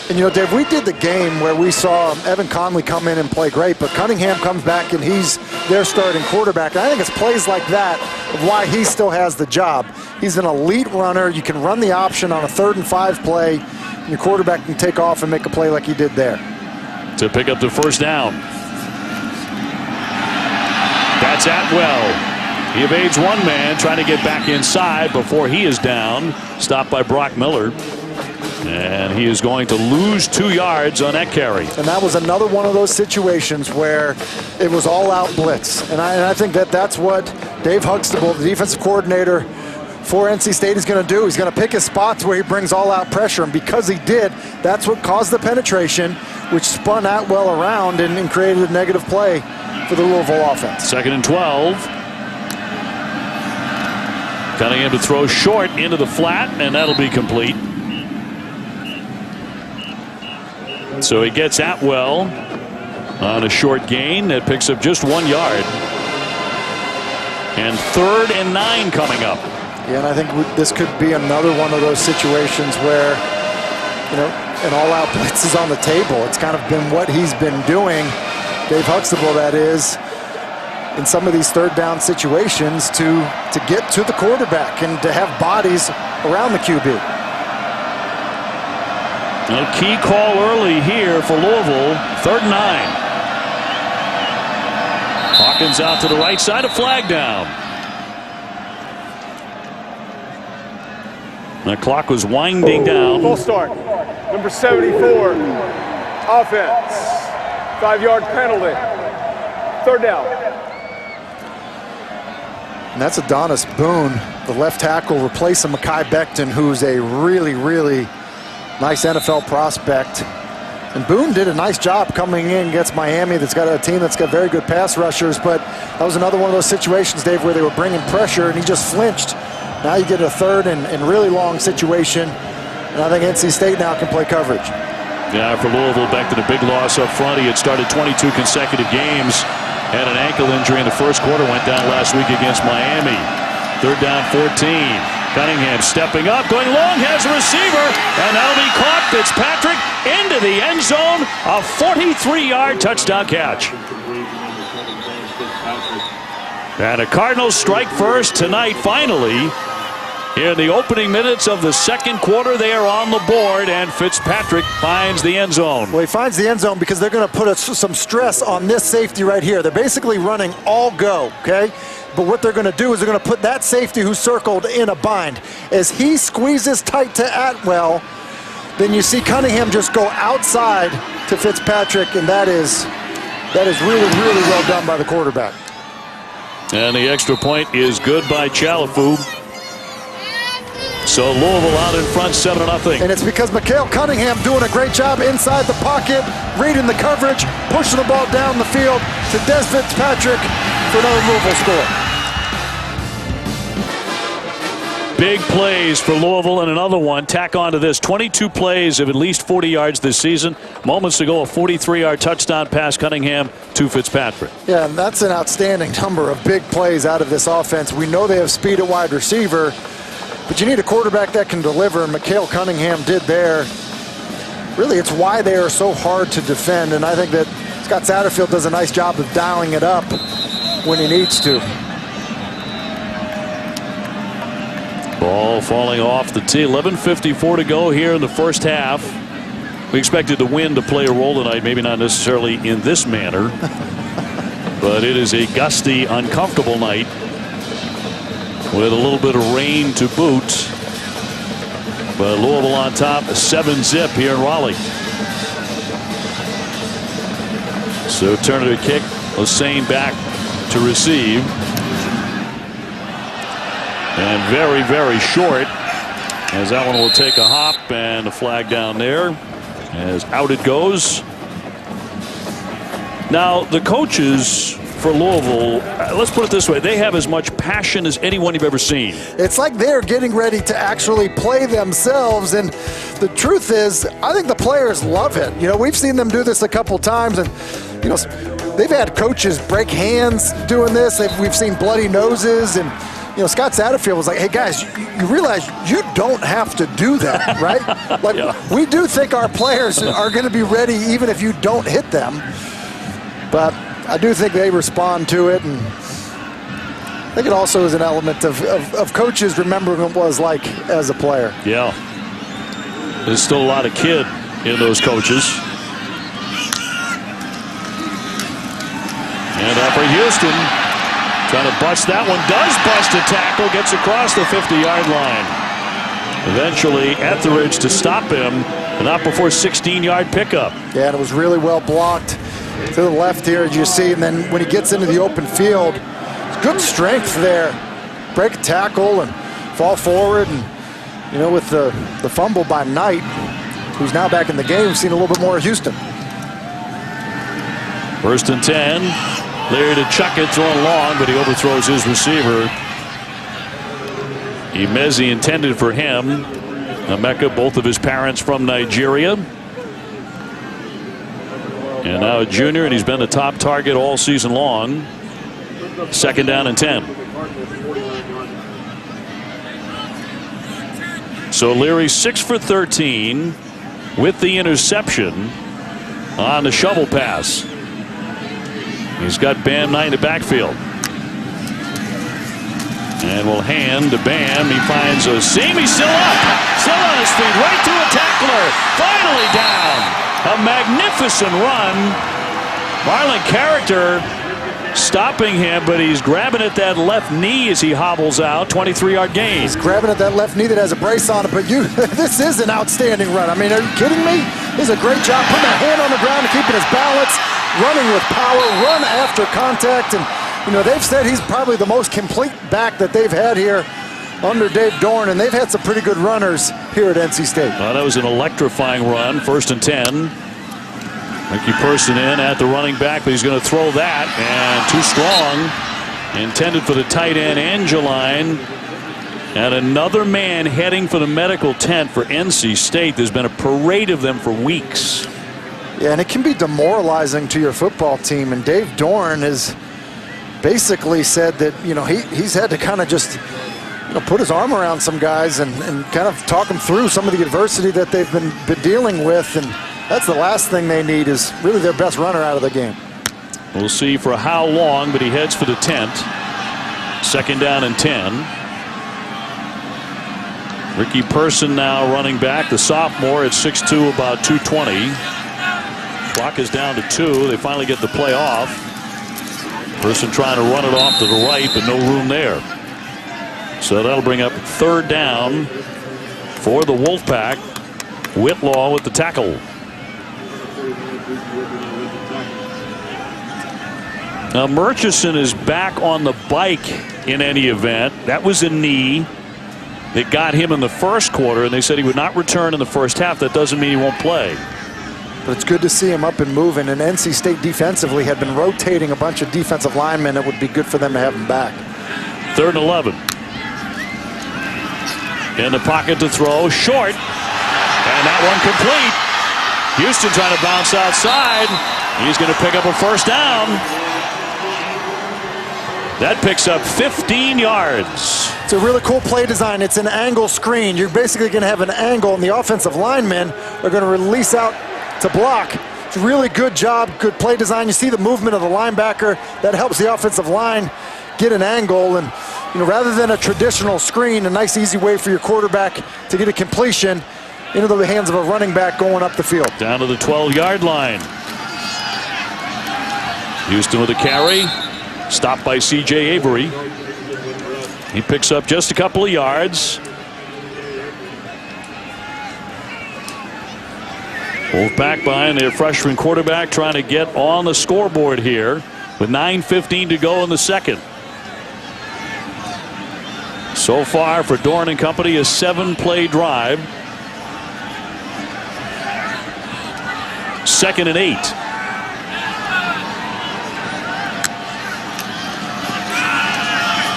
B: And Dave, we did the game where we saw Evan Conley come in and play great, but Cunningham comes back and he's their starting quarterback. And I think it's plays like that of why he still has the job. He's an elite runner. You can run the option on a 3rd and 5 play, and your quarterback can take off and make a play like he did there.
A: To pick up the 1st down. That's Atwell. He evades one man, trying to get back inside before he is down. Stopped by Brock Miller. And he is going to lose 2 yards on that carry.
B: And that was another one of those situations where it was all-out blitz. And I think that's what Dave Huxtable, the defensive coordinator for NC State, is going to do. He's going to pick his spots where he brings all-out pressure. And because he did, that's what caused the penetration, which spun Atwell around and created a negative play for the Louisville offense.
A: 2nd and 12. Cunningham to throw short into the flat, and that'll be complete. So he gets Atwell on a short gain that picks up just 1 yard. And 3rd and 9 coming up.
B: Yeah, and I think this could be another one of those situations where, an all-out blitz is on the table. It's kind of been what he's been doing, Dave Huxtable, that is, in some of these 3rd down situations to get to the quarterback and to have bodies around the QB.
A: A key call early here for Louisville. 3rd and 9. Hawkins out to the right side, a flag down. The clock was winding down.
E: Full start. Number 74, offense. 5-yard penalty. 3rd down.
B: And that's Adonis Boone, the left tackle, replacing Mekhi Becton, who's a really, really nice NFL prospect. And Boone did a nice job coming in against Miami, that's got a team that's got very good pass rushers, but that was another one of those situations, Dave, where they were bringing pressure and he just flinched. Now you get a 3rd and really long situation, and I think NC State now can play coverage.
A: Yeah, for Louisville, back to the big loss up front. He had started 22 consecutive games, had an ankle injury in the first quarter, went down last week against Miami. 3rd down 14. Cunningham stepping up, going long, has a receiver, and that'll be caught. Fitzpatrick into the end zone, a 43-yard touchdown catch. And the Cardinals strike first tonight, finally. In the opening minutes of the second quarter, they are on the board, and Fitzpatrick finds the end zone.
B: Well, he finds the end zone because they're going to put some stress on this safety right here. They're basically running all go, okay? But what they're going to do is they're going to put that safety who's circled in a bind. As he squeezes tight to Atwell, then you see Cunningham just go outside to Fitzpatrick, and that is really, really well done by the quarterback.
A: And the extra point is good by Chalafu. So Louisville out in front, 7-0.
B: And it's because Mikael Cunningham doing a great job inside the pocket, reading the coverage, pushing the ball down the field to Des Fitzpatrick for another Louisville score.
A: Big plays for Louisville, and another one. Tack on to this. 22 plays of at least 40 yards this season. Moments ago, a 43-yard touchdown pass, Cunningham to Fitzpatrick.
B: Yeah, and that's an outstanding number of big plays out of this offense. We know they have speed at wide receiver, but you need a quarterback that can deliver, and Mikael Cunningham did there. Really, it's why they are so hard to defend, and I think that Scott Satterfield does a nice job of dialing it up when he needs to.
A: Ball falling off the tee. 11:54 to go here in the first half. We expected the wind to play a role tonight, maybe not necessarily in this manner, but it is a gusty, uncomfortable night with a little bit of rain to boot. But Louisville on top, 7-zip here in Raleigh. So turn to kick, Hossein back to receive. And very, very short, as that one will take a hop, and a flag down there as out it goes. Now the coaches for Louisville, let's put it this way, they have as much passion as anyone you've ever seen.
B: It's like they're getting ready to actually play themselves, and the truth is, I think the players love it. You know, we've seen them do this a couple times, and you know, they've had coaches break hands doing this. We've seen bloody noses, and you know, Scott Satterfield was like, hey guys, you realize you don't have to do that, right? Like,
A: yeah.
B: We do think our players are going to be ready even if you don't hit them. But I do think they respond to it, and I think it also is an element of coaches remembering what it was like as a player.
A: Yeah. There's still a lot of kid in those coaches. And up for Houston. Trying to bust that one. Does bust a tackle. Gets across the 50-yard line. Eventually Etheridge to stop him. Not before 16-yard pickup.
B: Yeah, and it was really well blocked to the left here, as you see. And then when he gets into the open field, good strength there. Break a tackle and fall forward. And, you know, with the fumble by Knight, who's now back in the game, we've seen a little bit more of Houston.
A: 1st and 10. There to chuck it, throwing long, but he overthrows his receiver. Imezi intended for him. Emeka, both of his parents from Nigeria. And now a junior, and he's been the top target all season long. 2nd down and 10. So Leary 6 for 13 with the interception on the shovel pass. He's got Bam Knight in the backfield. And will hand to Bam. He finds Osim. He's still up. Still on his feet. Right to a tackler. Finally down. A magnificent run. Marlon Character stopping him, but he's grabbing at that left knee as he hobbles out. 23-yard gain.
B: He's grabbing at that left knee that has a brace on it, but this is an outstanding run. I mean, are you kidding me? This is a great job putting a hand on the ground and keeping his balance, running with power, run after contact, and you know, they've said he's probably the most complete back that they've had here under Dave Dorn, and they've had some pretty good runners here at NC State.
A: That was an electrifying run. 1st and 10. Ricky Person in at the running back, but he's going to throw that, and too strong. Intended for the tight end, Angeline. And another man heading for the medical tent for NC State. There's been a parade of them for weeks.
B: Yeah, and it can be demoralizing to your football team, and Dave Dorn has basically said that, you know, he's had to kind of just, you know, put his arm around some guys and kind of talk them through some of the adversity that they've been dealing with, and that's the last thing they need, is really their best runner out of the game.
A: We'll see for how long, but he heads for the tent. Second down and 10. Ricky Person now running back, the sophomore at 6'2", about 220. Clock is down to 2. They finally get the play off. Person trying to run it off to the right, but no room there. So that'll bring up third down for the Wolfpack. Whitlaw with the tackle. Now Murchison is back on the bike in any event. That was a knee that got him in the first quarter, and they said he would not return in the first half. That doesn't mean he won't play.
B: But it's good to see him up and moving. And NC State defensively had been rotating a bunch of defensive linemen. It would be good for them to have him back.
A: 3rd and 11. In the pocket to throw, short, and that one complete. Houston trying to bounce outside. He's going to pick up a first down. That picks up 15 yards.
B: It's a really cool play design. It's an angle screen. You're basically going to have an angle, and the offensive linemen are going to release out to block. It's a really good job, good play design. You see the movement of the linebacker. That helps the offensive line get an angle. And rather than a traditional screen, a nice easy way for your quarterback to get a completion into the hands of a running back going up the field.
A: Down to the 12-yard line. Houston with a carry. Stopped by C.J. Avery. He picks up just a couple of yards. Wolfpack behind their freshman quarterback trying to get on the scoreboard here with 9:15 to go in the second. So far for Dorn and company, a 7-play drive. 2nd and 8.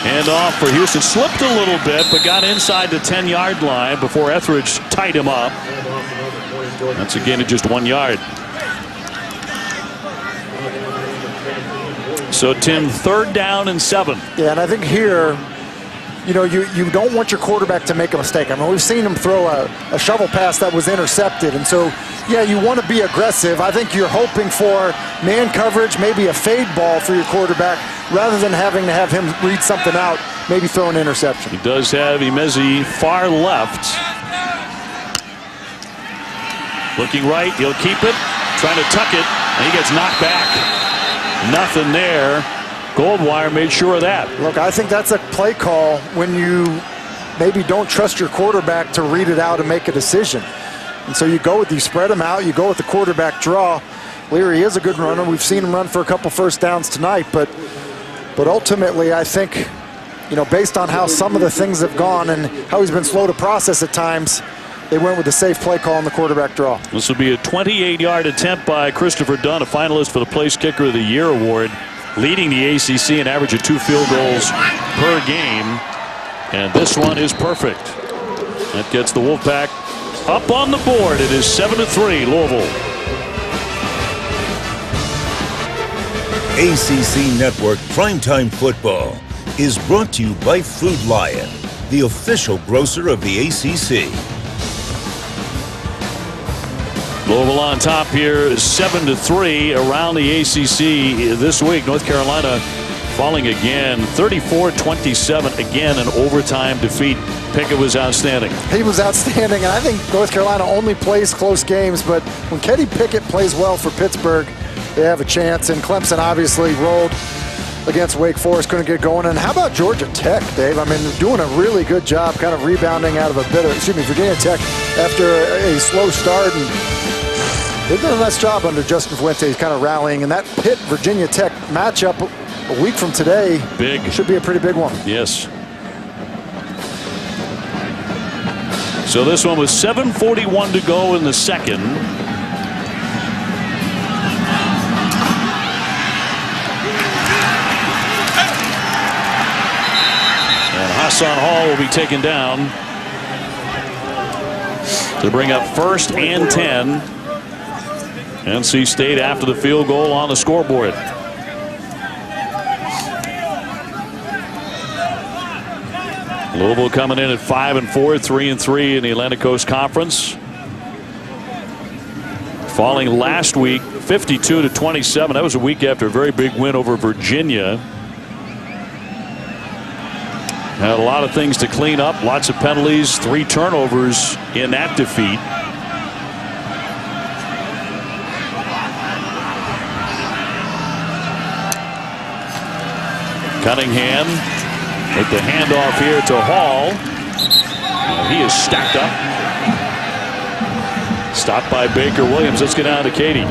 A: Hand off for Houston. Slipped a little bit, but got inside the 10-yard line before Etheridge tied him up. That's a gain of just 1 yard. So, Tim, 3rd down and 7.
B: Yeah, and I think here, you don't want your quarterback to make a mistake. I mean, we've seen him throw a shovel pass that was intercepted. And so, yeah, you want to be aggressive. I think you're hoping for man coverage, maybe a fade ball for your quarterback, rather than having to have him read something out, maybe throw an interception.
A: He does have Imezi far left. Looking right, he'll keep it, trying to tuck it, and he gets knocked back. Nothing there. Goldwire made sure of that.
B: Look, I think that's a play call when you maybe don't trust your quarterback to read it out and make a decision. And so you go with you spread them out, you go with the quarterback draw. Leary is a good runner. We've seen him run for a couple first downs tonight, but ultimately I think, based on how some of the things have gone and how he's been slow to process at times, they went with the safe play call on the quarterback draw.
A: This will be a 28-yard attempt by Christopher Dunn, a finalist for the Place Kicker of the Year award, leading the ACC an average of 2 field goals per game. And this one is perfect. That gets the Wolfpack up on the board. It is 7-3 Louisville.
F: ACC Network Primetime Football is brought to you by Food Lion, the official grocer of the ACC.
A: Louisville on top here, 7-3 around the ACC this week. North Carolina falling again, 34-27, again an overtime defeat. Pickett was outstanding.
B: He was outstanding, and I think North Carolina only plays close games, but when Kenny Pickett plays well for Pittsburgh, they have a chance. And Clemson obviously rolled against Wake Forest, couldn't get going. And how about Georgia Tech, Dave? I mean, they're doing a really good job kind of rebounding out of Virginia Tech after a slow start. And they've done a nice job under Justin Fuentes kind of rallying. And that Pitt-Virginia Tech matchup a week from today should be a pretty big one.
A: Yes. So this one was 7:41 to go in the second. And Hassan Hall will be taken down to bring up 1st and 10. NC State after the field goal on the scoreboard. Louisville coming in at 5-4, 3-3 in the Atlantic Coast Conference. Falling last week 52-27. That was a week after a very big win over Virginia. Had a lot of things to clean up, lots of penalties, 3 turnovers in that defeat. Cunningham with the handoff here to Hall. And he is stacked up. Stopped by Baker Williams. Let's get down to Katie.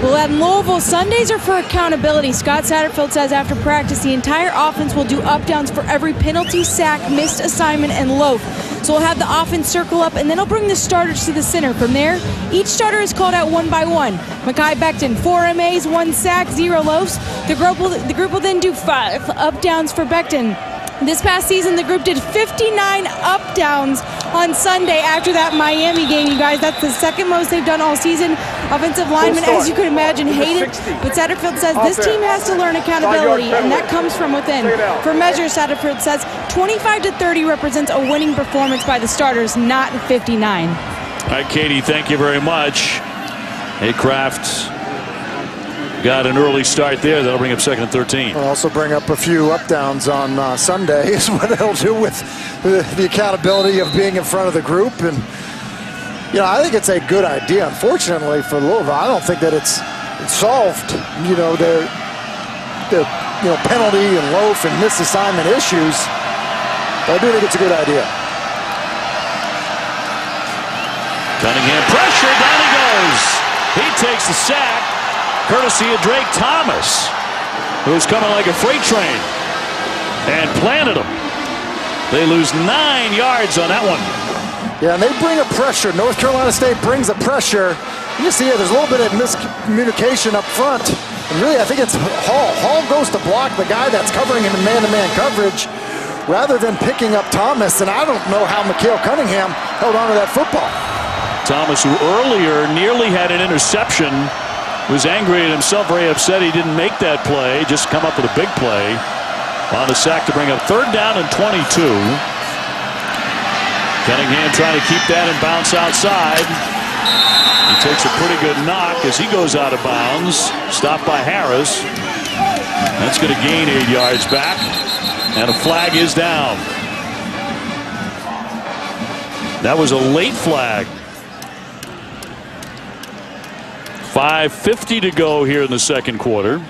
D: Well, at Louisville, Sundays are for accountability. Scott Satterfield says after practice, the entire offense will do up-downs for every penalty, sack, missed assignment, and loaf. So we'll have the offense circle up, and then he'll bring the starters to the center. From there, each starter is called out one by one. Mekhi Becton, 4 MAs, 1 sack, 0 loafs. The group will then do 5 up-downs for Becton. This past season, the group did 59 up-downs on Sunday after that Miami game, you guys. That's the second most they've done all season. Offensive linemen, as you could imagine, hate it. But Satterfield says this team has to learn accountability, and that comes from within. For measure, Satterfield says 25 to 30 represents a winning performance by the starters, not 59.
A: All right, Katie, thank you very much. Hey, Kraft got an early start there. That'll bring up 2nd and 13.
B: We'll also bring up a few up-downs on Sunday is what it'll do with the accountability of being in front of the group. And, you know, I think it's a good idea. Unfortunately for Louisville, I don't think that it's solved, you know, the penalty and loaf and misassignment issues. But I do think it's a good idea.
A: Cunningham pressure, down he goes. He takes the sack, courtesy of Drake Thomas, who's coming like a freight train, and planted him. They lose 9 yards on that one.
B: Yeah, and they bring a pressure. North Carolina State brings a pressure. You see here, there's a little bit of miscommunication up front. And really, I think it's Hall. Hall goes to block the guy that's covering him in man-to-man coverage rather than picking up Thomas. And I don't know how Mikael Cunningham held on to that football.
A: Thomas, who earlier nearly had an interception, was angry at himself, very upset he didn't make that play, just come up with a big play on the sack to bring up 3rd down and 22. Cunningham trying to keep that and bounce outside. He takes a pretty good knock as he goes out of bounds. Stopped by Harris. That's going to gain 8 yards back, and a flag is down. That was a late flag. 5:50 to go here in the second quarter.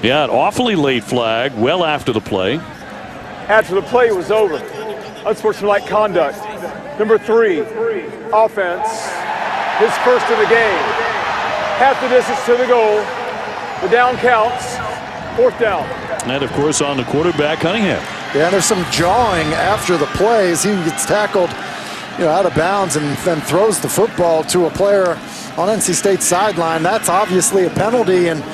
A: Yeah, an awfully late flag, well after the play.
E: After the play was over, unsportsmanlike conduct. Number 3, offense, his first of the game. Half the distance to the goal. The down counts. 4th down.
A: And of course on the quarterback, Cunningham.
B: Yeah, there's some jawing after the plays. He gets tackled, you know, out of bounds and then throws the football to a player on NC State's sideline. That's obviously a penalty. And,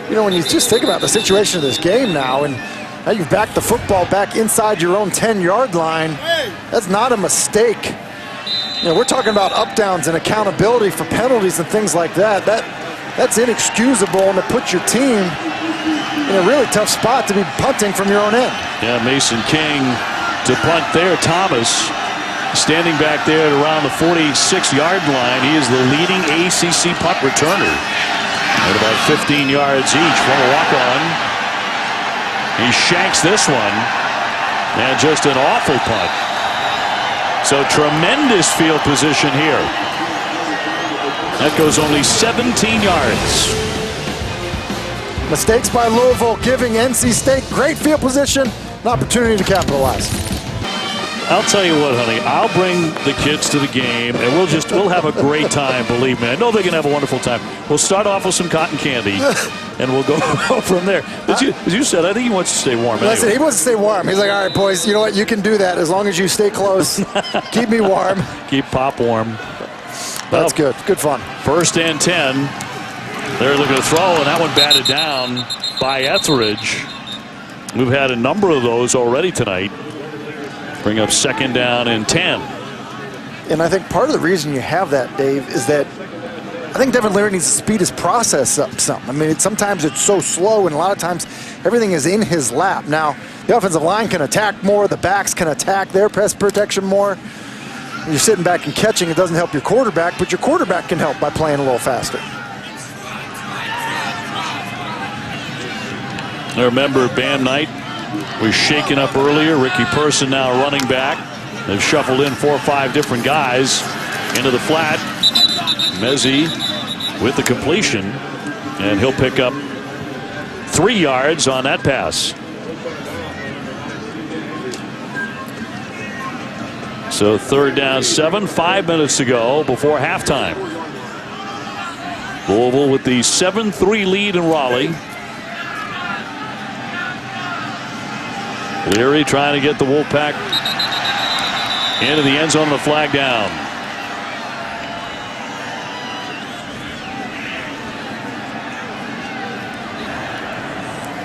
B: you know, when you just think about the situation of this game now, and now you've backed the football back inside your own 10-yard line, that's not a mistake. You know, we're talking about up-downs and accountability for penalties and things like that. That's inexcusable, and it puts your team in a really tough spot to be punting from your own end.
A: Yeah, Mason King to punt there. Thomas standing back there at around the 46-yard line. He is the leading ACC punt returner at about 15 yards each from a walk-on. He shanks this one, and just an awful punt. So tremendous field position here. That goes only 17 yards.
B: Mistakes by Louisville giving NC State great field position, an opportunity to capitalize.
A: I'll tell you what, honey, I'll bring the kids to the game, and we'll have a great time, believe me. I know they're going to have a wonderful time. We'll start off with some cotton candy, and we'll go from there. As you said, I think he wants to stay warm.
B: Anyway. Listen, he wants to stay warm. He's like, all right, boys, you know what? You can do that as long as you stay close. Keep me warm.
A: Keep Pop warm.
B: That's good. Good fun.
A: 1st and 10. They're looking to throw, and that one batted down by Etheridge. We've had a number of those already tonight. Bring up 2nd down and 10.
B: And I think part of the reason you have that, Dave, is that I think Devin Leary needs to speed his process up some. I mean, sometimes it's so slow, and a lot of times everything is in his lap. Now, the offensive line can attack more. The backs can attack their press protection more. When you're sitting back and catching, it doesn't help your quarterback, but your quarterback can help by playing a little faster.
A: I remember Bam Knight was shaken up earlier. Ricky Person now running back. They've shuffled in 4 or 5 different guys into the flat. Mezzi with the completion, and he'll pick up 3 yards on that pass. So 3rd down 7, 5 minutes to go before halftime. Louisville with the 7-3 lead in Raleigh. Leary trying to get the Wolfpack into the end zone on the flag down.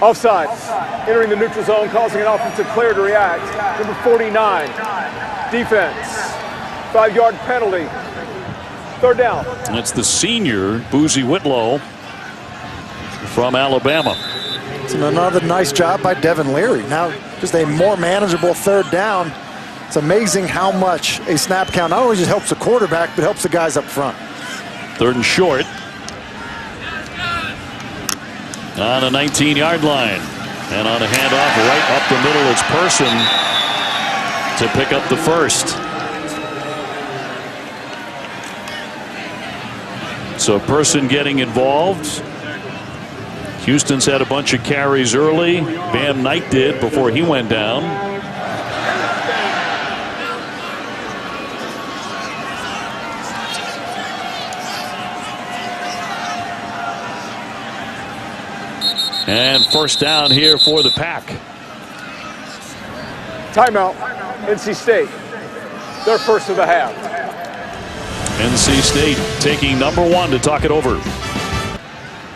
E: Offside. Entering the neutral zone, causing an offensive player to react. Number 49. Defense. 5-yard penalty. 3rd down.
A: That's the senior, Boozy Whitlow from Alabama.
B: It's another nice job by Devin Leary. Now just a more manageable 3rd down. It's amazing how much a snap count not only just helps the quarterback, but helps the guys up front.
A: 3rd and short. On the 19-yard line. And on a handoff right up the middle, it's Person to pick up the first. So Person getting involved. Houston's had a bunch of carries early. Bam Knight did before he went down. And 1st down here for the Pack.
E: Timeout. NC State. Their first of the half.
A: NC State taking number 1 to talk it over.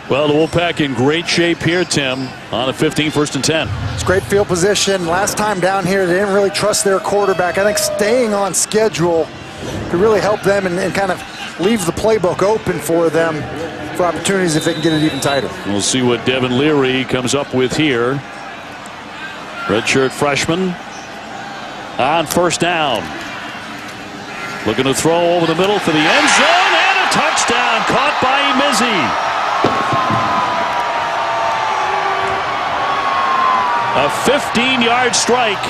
A: Well, the Wolfpack in great shape here, Tim, on a 15, 1st and 10.
B: It's great field position. Last time down here, they didn't really trust their quarterback. I think staying on schedule could really help them and kind of leave the playbook open for them for opportunities if they can get it even tighter.
A: We'll see what Devin Leary comes up with here. Redshirt freshman on 1st down. Looking to throw over the middle for the end zone, and a touchdown caught by Mezzi. A 15-yard strike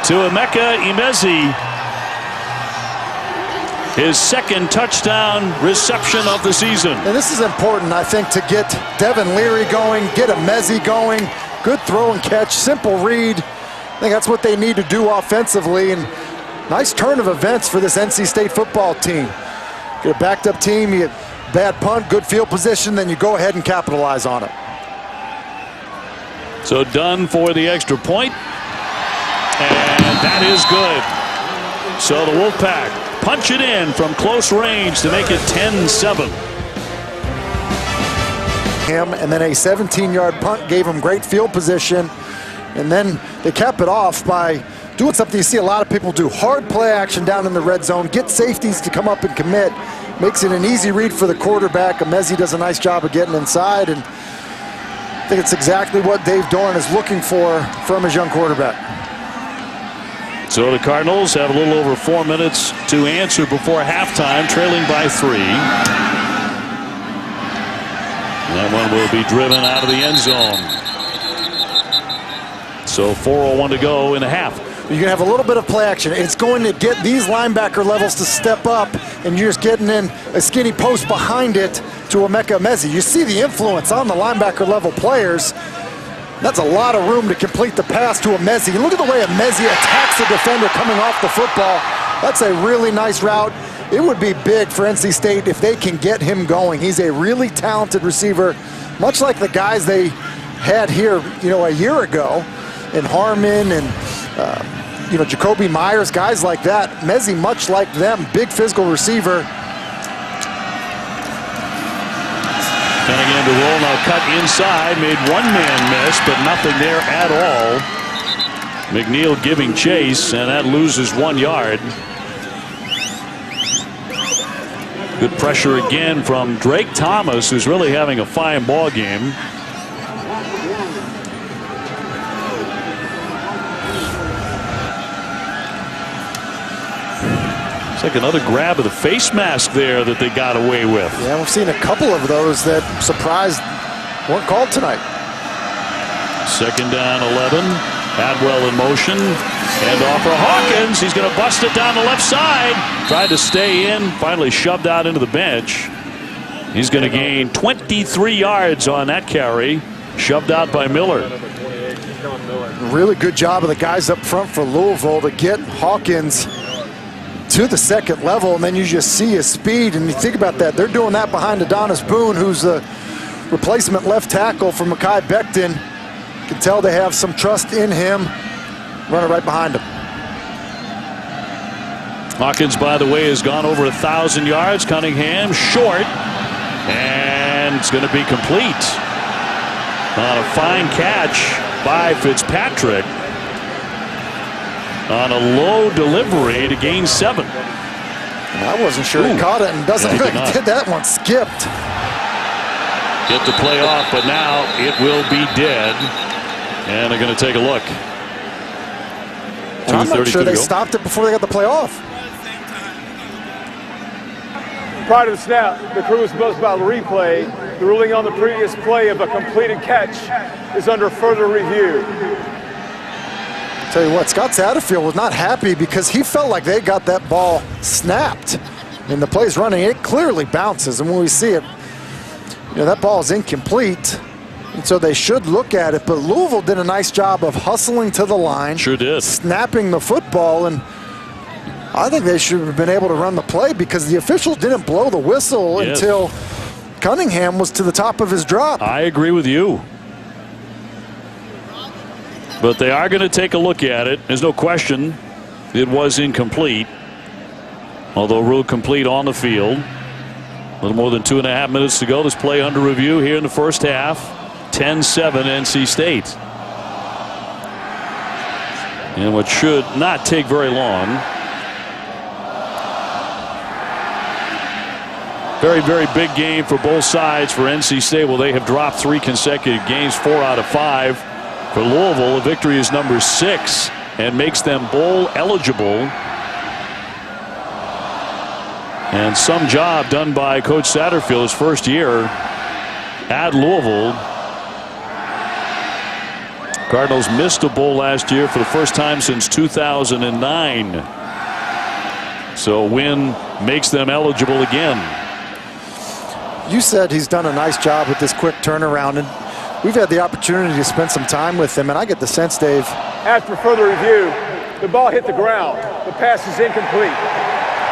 A: to Emeka Imezi. His 2nd touchdown reception of the season.
B: And this is important, I think, to get Devin Leary going, get Imezi going. Good throw and catch, simple read. I think that's what they need to do offensively. And nice turn of events for this NC State football team. Get a backed up team, you get bad punt, good field position, then you go ahead and capitalize on it.
A: So done for the extra point. And that is good. So the Wolfpack punch it in from close range to make it 10-7.
B: And then a 17-yard punt gave him great field position. And then they cap it off by doing something you see a lot of people do. Hard play action down in the red zone. Get safeties to come up and commit. Makes it an easy read for the quarterback. Imezi does a nice job of getting inside. And I think it's exactly what Dave Doran is looking for from his young quarterback.
A: So the Cardinals have a little over 4 minutes to answer before halftime, trailing by 3. That one will be driven out of the end zone. So 4:01 to go in the half.
B: You're going to have a little bit of play action. It's going to get these linebacker levels to step up, and you're just getting in a skinny post behind it to Emeka Imezi. You see the influence on the linebacker level players. That's a lot of room to complete the pass to Imezi. Look at the way Imezi attacks the defender coming off the football. That's a really nice route. It would be big for NC State if they can get him going. He's a really talented receiver, much like the guys they had here, a year ago, in Harmon and Jacoby Myers, guys like that. Imezi, much like them, big physical receiver.
A: Cunningham to roll, now cut inside, made one man miss, but nothing there at all. McNeil giving chase, and that loses 1 yard. Good pressure again from Drake Thomas, who's really having a fine ball game. It's like another grab of the face mask there that they got away with.
B: Yeah, we've seen a couple of those that surprised weren't called tonight.
A: Second down, 11. Adwell in motion. And off for Hawkins. He's going to bust it down the left side. Tried to stay in. Finally shoved out into the bench. He's going to gain 23 yards on that carry. Shoved out by Miller.
B: Really good job of the guys up front for Louisville to get Hawkins to the second level, and then you just see his speed. And you think about that, they're doing that behind Adonis Boone, who's the replacement left tackle for Mekhi Becton. You can tell they have some trust in him. Running right behind him.
A: Hawkins, by the way, has gone over 1,000 yards. Cunningham short, and it's going to be complete on a fine catch by Fitzpatrick on a low delivery to gain 7.
B: I wasn't sure he caught it, and doesn't look like he did. That one skipped.
A: Get the play off, but now it will be dead, and they're going to take a look.
B: I'm not sure they stopped it before they got the play off.
E: Prior to the snap, the crew was buzzed about the replay. The ruling on the previous play of a completed catch is under further review.
B: Tell you what, Scott Satterfield was not happy because he felt like they got that ball snapped. And the play's running, it clearly bounces. And when we see it, you know, that ball is incomplete. And so they should look at it. But Louisville did a nice job of hustling to the line.
A: Sure did.
B: Snapping the football. And I think they should have been able to run the play because the officials didn't blow the whistle until Cunningham was to the top of his drop.
A: I agree with you. But they are going to take a look at it. There's no question it was incomplete. Although ruled complete on the field. A little more than 2.5 minutes to go. This play under review here in the first half. 10-7 NC State. And what should not take very long. Very, very big game for both sides for NC State. Well, they have dropped 3 consecutive games, 4 out of 5. For Louisville, the victory is number 6 and makes them bowl eligible. And some job done by Coach Satterfield his first year at Louisville. Cardinals missed a bowl last year for the first time since 2009. So a win makes them eligible again.
B: You said he's done a nice job with this quick turnaround, and we've had the opportunity to spend some time with him, and I get the sense, Dave.
E: After further review, the ball hit the ground. The pass is incomplete.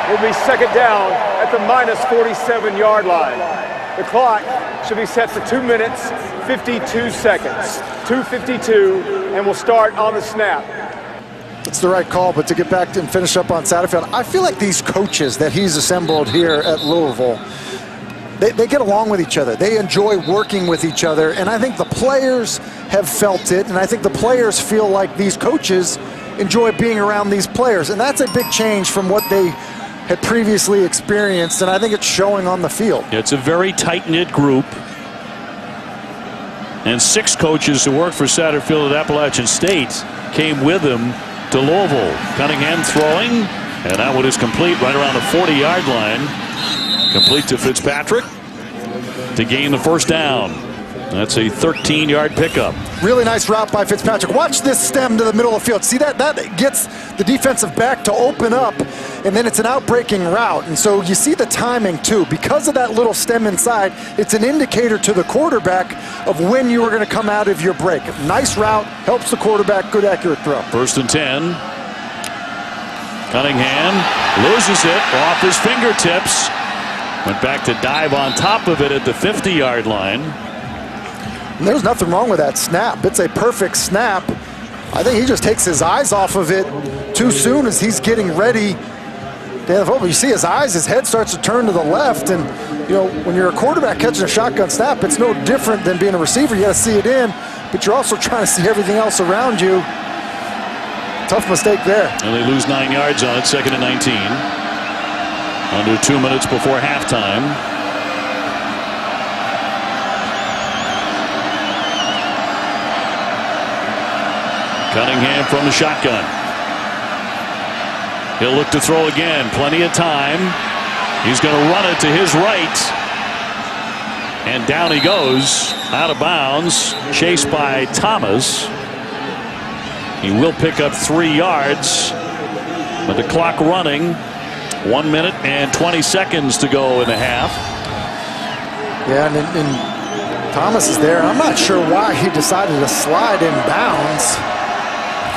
E: It will be second down at the minus 47-yard line. The clock should be set for 2 minutes, 52 seconds. 2:52, and we'll start on the snap.
B: It's the right call, but to get back and finish up on Satterfield, I feel like these coaches that he's assembled here at Louisville, they get along with each other. They enjoy working with each other, and I think the players have felt it, and I think the players feel like these coaches enjoy being around these players, and that's a big change from what they had previously experienced, and I think it's showing on the field.
A: It's a very tight-knit group, and 6 coaches who worked for Satterfield at Appalachian State came with him to Louisville. Cunningham throwing, and that one is complete right around the 40-yard line. Complete to Fitzpatrick to gain the first down. That's a 13-yard pickup.
B: Really nice route by Fitzpatrick. Watch this stem to the middle of the field. See that? That gets the defensive back to open up, and then it's an out-breaking route. And so you see the timing, too. Because of that little stem inside, it's an indicator to the quarterback of when you are going to come out of your break. Nice route, helps the quarterback, good accurate throw.
A: 1st and 10. Cunningham loses it off his fingertips. Went back to dive on top of it at the 50-yard line.
B: And there's nothing wrong with that snap. It's a perfect snap. I think he just takes his eyes off of it too soon as he's getting ready. You see his eyes, his head starts to turn to the left. And, you know, when you're a quarterback catching a shotgun snap, it's no different than being a receiver. You got to see it in, but you're also trying to see everything else around you. Tough mistake there.
A: And they lose 9 yards on it, 2nd and 19. Under 2 minutes before halftime. Cunningham from the shotgun. He'll look to throw again. Plenty of time. He's going to run it to his right. And down he goes, out of bounds, chased by Thomas. He will pick up 3 yards with the clock running. 1 minute and 20 seconds to go in the half.
B: Yeah, and Thomas is there. I'm not sure why he decided to slide in bounds,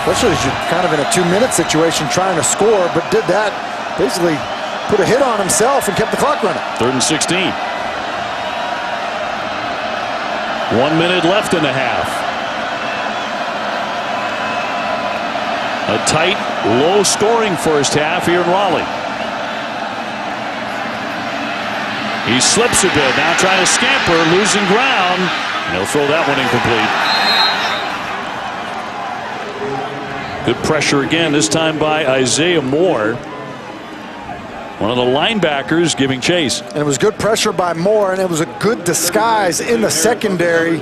B: especially as you're kind of in a 2-minute situation trying to score, but did that, basically put a hit on himself and kept the clock running.
A: 3rd and 16. 1 minute left in the half. A tight, low-scoring first half here in Raleigh. He slips a bit, now trying to scamper, losing ground. And he'll throw that one incomplete. Good pressure again, this time by Isaiah Moore. One of the linebackers giving chase.
B: And it was good pressure by Moore, and it was a good disguise in the secondary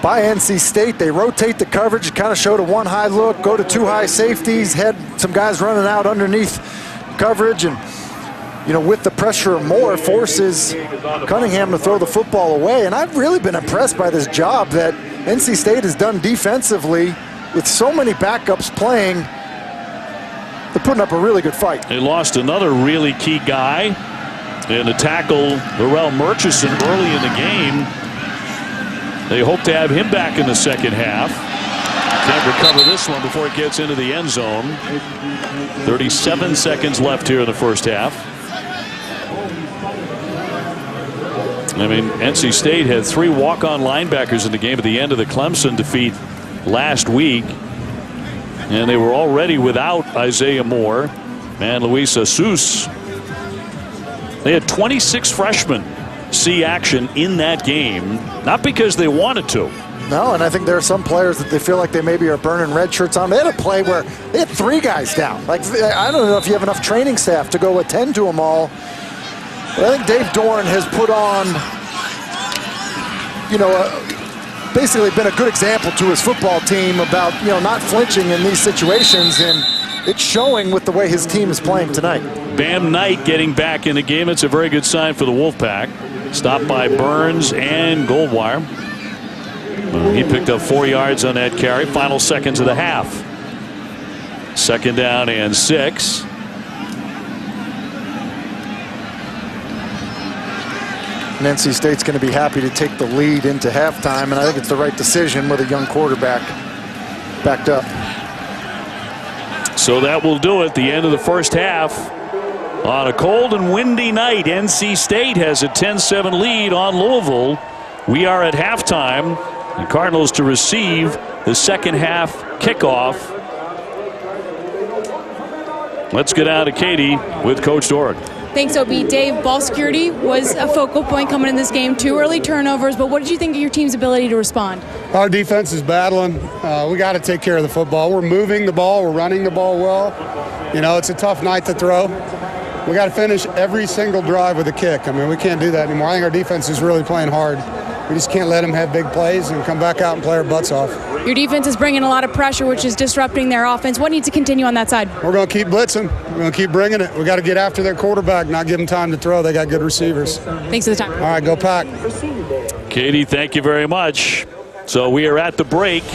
B: by NC State. They rotate the coverage, kind of showed a 1 high look, go to 2 high safeties, had some guys running out underneath coverage, and you know, with the pressure of Moore, forces Cunningham to throw the football away. And I've really been impressed by this job that NC State has done defensively with so many backups playing. They're putting up a really good fight.
A: They lost another really key guy in the tackle, Laurel Murchison, early in the game. They hope to have him back in the second half. Can't recover this one before it gets into the end zone. 37 seconds left here in the first half. I mean, NC State had 3 walk-on linebackers in the game at the end of the Clemson defeat last week. And they were already without Isaiah Moore and Luis Jesus. They had 26 freshmen see action in that game, not because they wanted to.
B: No, and I think there are some players that they feel like they maybe are burning red shirts on. They had a play where they had 3 guys down. Like, I don't know if you have enough training staff to go attend to them all. But I think Dave Doran has put on, you know, basically been a good example to his football team about, you know, not flinching in these situations, and it's showing with the way his team is playing tonight.
A: Bam Knight getting back in the game. It's a very good sign for the Wolfpack. Stopped by Burns and Goldwire. He picked up 4 yards on that carry. Final seconds of the half. 2nd down and 6.
B: And NC State's going to be happy to take the lead into halftime, and I think it's the right decision with a young quarterback backed up.
A: So that will do it. The end of the first half. On a cold and windy night, NC State has a 10-7 lead on Louisville. We are at halftime. The Cardinals to receive the second half kickoff. Let's get out to Katie with Coach Doran.
D: Thanks, OB. Dave, ball security was a focal point coming in this game. 2 early turnovers, but what did you think of your team's ability to respond?
G: Our defense is battling. We got to take care of the football. We're moving the ball. We're running the ball well. You know, it's a tough night to throw. We got to finish every single drive with a kick. I mean, we can't do that anymore. I think our defense is really playing hard. We just can't let them have big plays and come back out and play our butts off.
D: Your defense is bringing a lot of pressure, which is disrupting their offense. What needs to continue on that side?
G: We're going to keep blitzing. We're going to keep bringing it. We got to get after their quarterback, not give them time to throw. They got good receivers.
D: Thanks for the time.
G: All right, go Pack.
A: Katie, thank you very much. So we are at the break.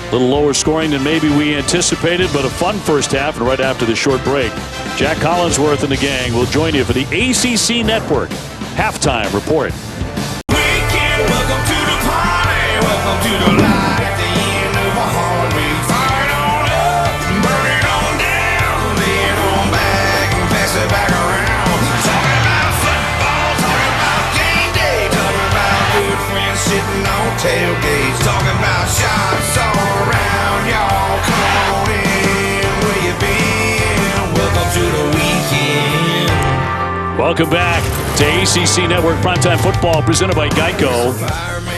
A: A little lower scoring than maybe we anticipated, but a fun first half. And right after the short break, Jack Collinsworth and the gang will join you for the ACC Network Halftime Report.
C: Welcome to the party, welcome to the light at the end of a heartbeat. Fire it on up, burn it on down, then on back and pass it back around. Talking about football, talking about game day, talking about good friends sitting on tailgates, talking about shots all around, y'all. Come on in, where you been? Welcome to the weekend.
A: Welcome back to ACC Network Primetime Football presented by Geico.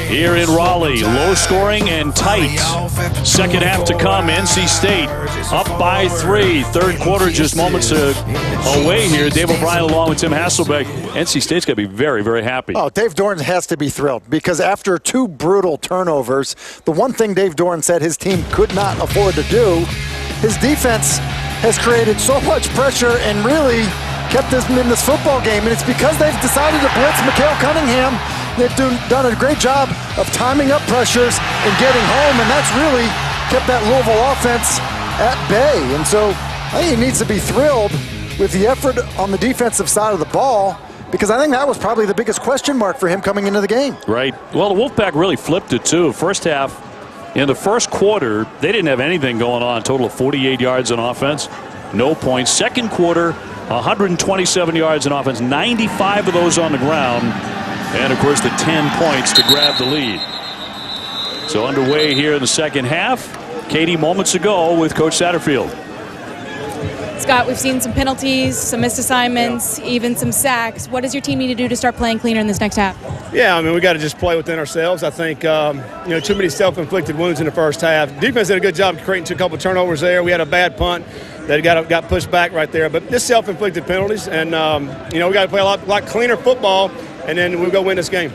A: Here in Raleigh, low scoring and tight. Second half to come. NC State up by 3. Third quarter just moments away here. Dave O'Brien along with Tim Hasselbeck. NC State's going to be very, very happy.
B: Oh, Dave Doran has to be thrilled because after 2 brutal turnovers, the one thing Dave Doran said his team could not afford to do, his defense has created so much pressure and really kept them in this football game, and it's because they've decided to blitz Mikael Cunningham. They've done a great job of timing up pressures and getting home, and that's really kept that Louisville offense at bay. And so I think he needs to be thrilled with the effort on the defensive side of the ball, because I think that was probably the biggest question mark for him coming into the game.
A: Right. Well, the Wolfpack really flipped it, too. First half, in the first quarter, they didn't have anything going on. Total of 48 yards on offense, no points. Second quarter, 127 yards in offense, 95 of those on the ground. And, of course, the 10 points to grab the lead. So underway here in the second half. Katie, moments ago with Coach Satterfield.
D: Scott, we've seen some penalties, some missed assignments, even some sacks. What does your team need to do to start playing cleaner in this next half?
H: Yeah, I mean, we got to just play within ourselves. I think, too many self-inflicted wounds in the first half. Defense did a good job creating a couple turnovers there. We had a bad punt that got pushed back right there. But just self-inflicted penalties. And, we got to play a lot cleaner football, and then we'll go win this game.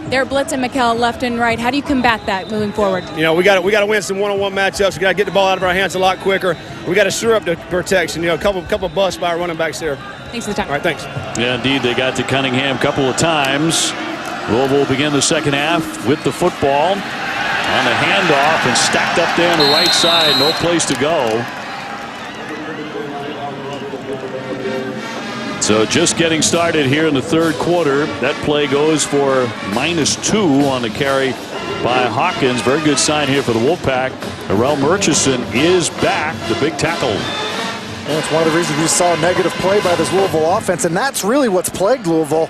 D: They're blitzing Mikael left and right. How do you combat that moving forward?
H: We got to win some one-on-one matchups. We got to get the ball out of our hands a lot quicker. We got to shore up the protection. A couple busts by our running backs there.
D: Thanks for the time.
H: All right, thanks.
A: Yeah, indeed, they got to Cunningham a couple of times. Louisville will begin the second half with the football on the handoff and stacked up there on the right side. No place to go. So just getting started here in the third quarter. That play goes for -2 on the carry by Hawkins. Very good sign here for the Wolfpack. Arrell Murchison is back, the big tackle.
B: And it's one of the reasons we saw a negative play by this Louisville offense, and that's really what's plagued Louisville,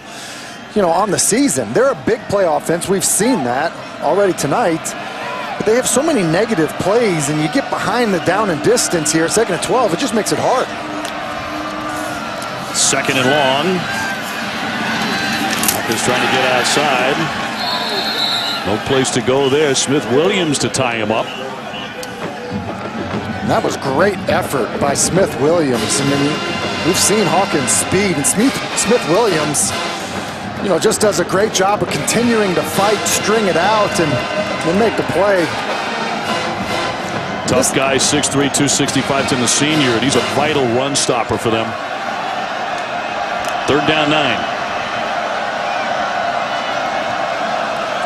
B: on the season. They're a big play offense. We've seen that already tonight. But they have so many negative plays, and you get behind the down and distance here, 2nd and 12, it just makes it hard.
A: Second and long. Hawkins trying to get outside. No place to go there. Smith Williams to tie him up.
B: And that was great effort by Smith Williams. I mean, we've seen Hawkins' speed, and Smith Williams, just does a great job of continuing to fight, string it out, and make the play.
A: Tough guy, 6'3", 265, the senior, and he's a vital run stopper for them. 3rd down 9.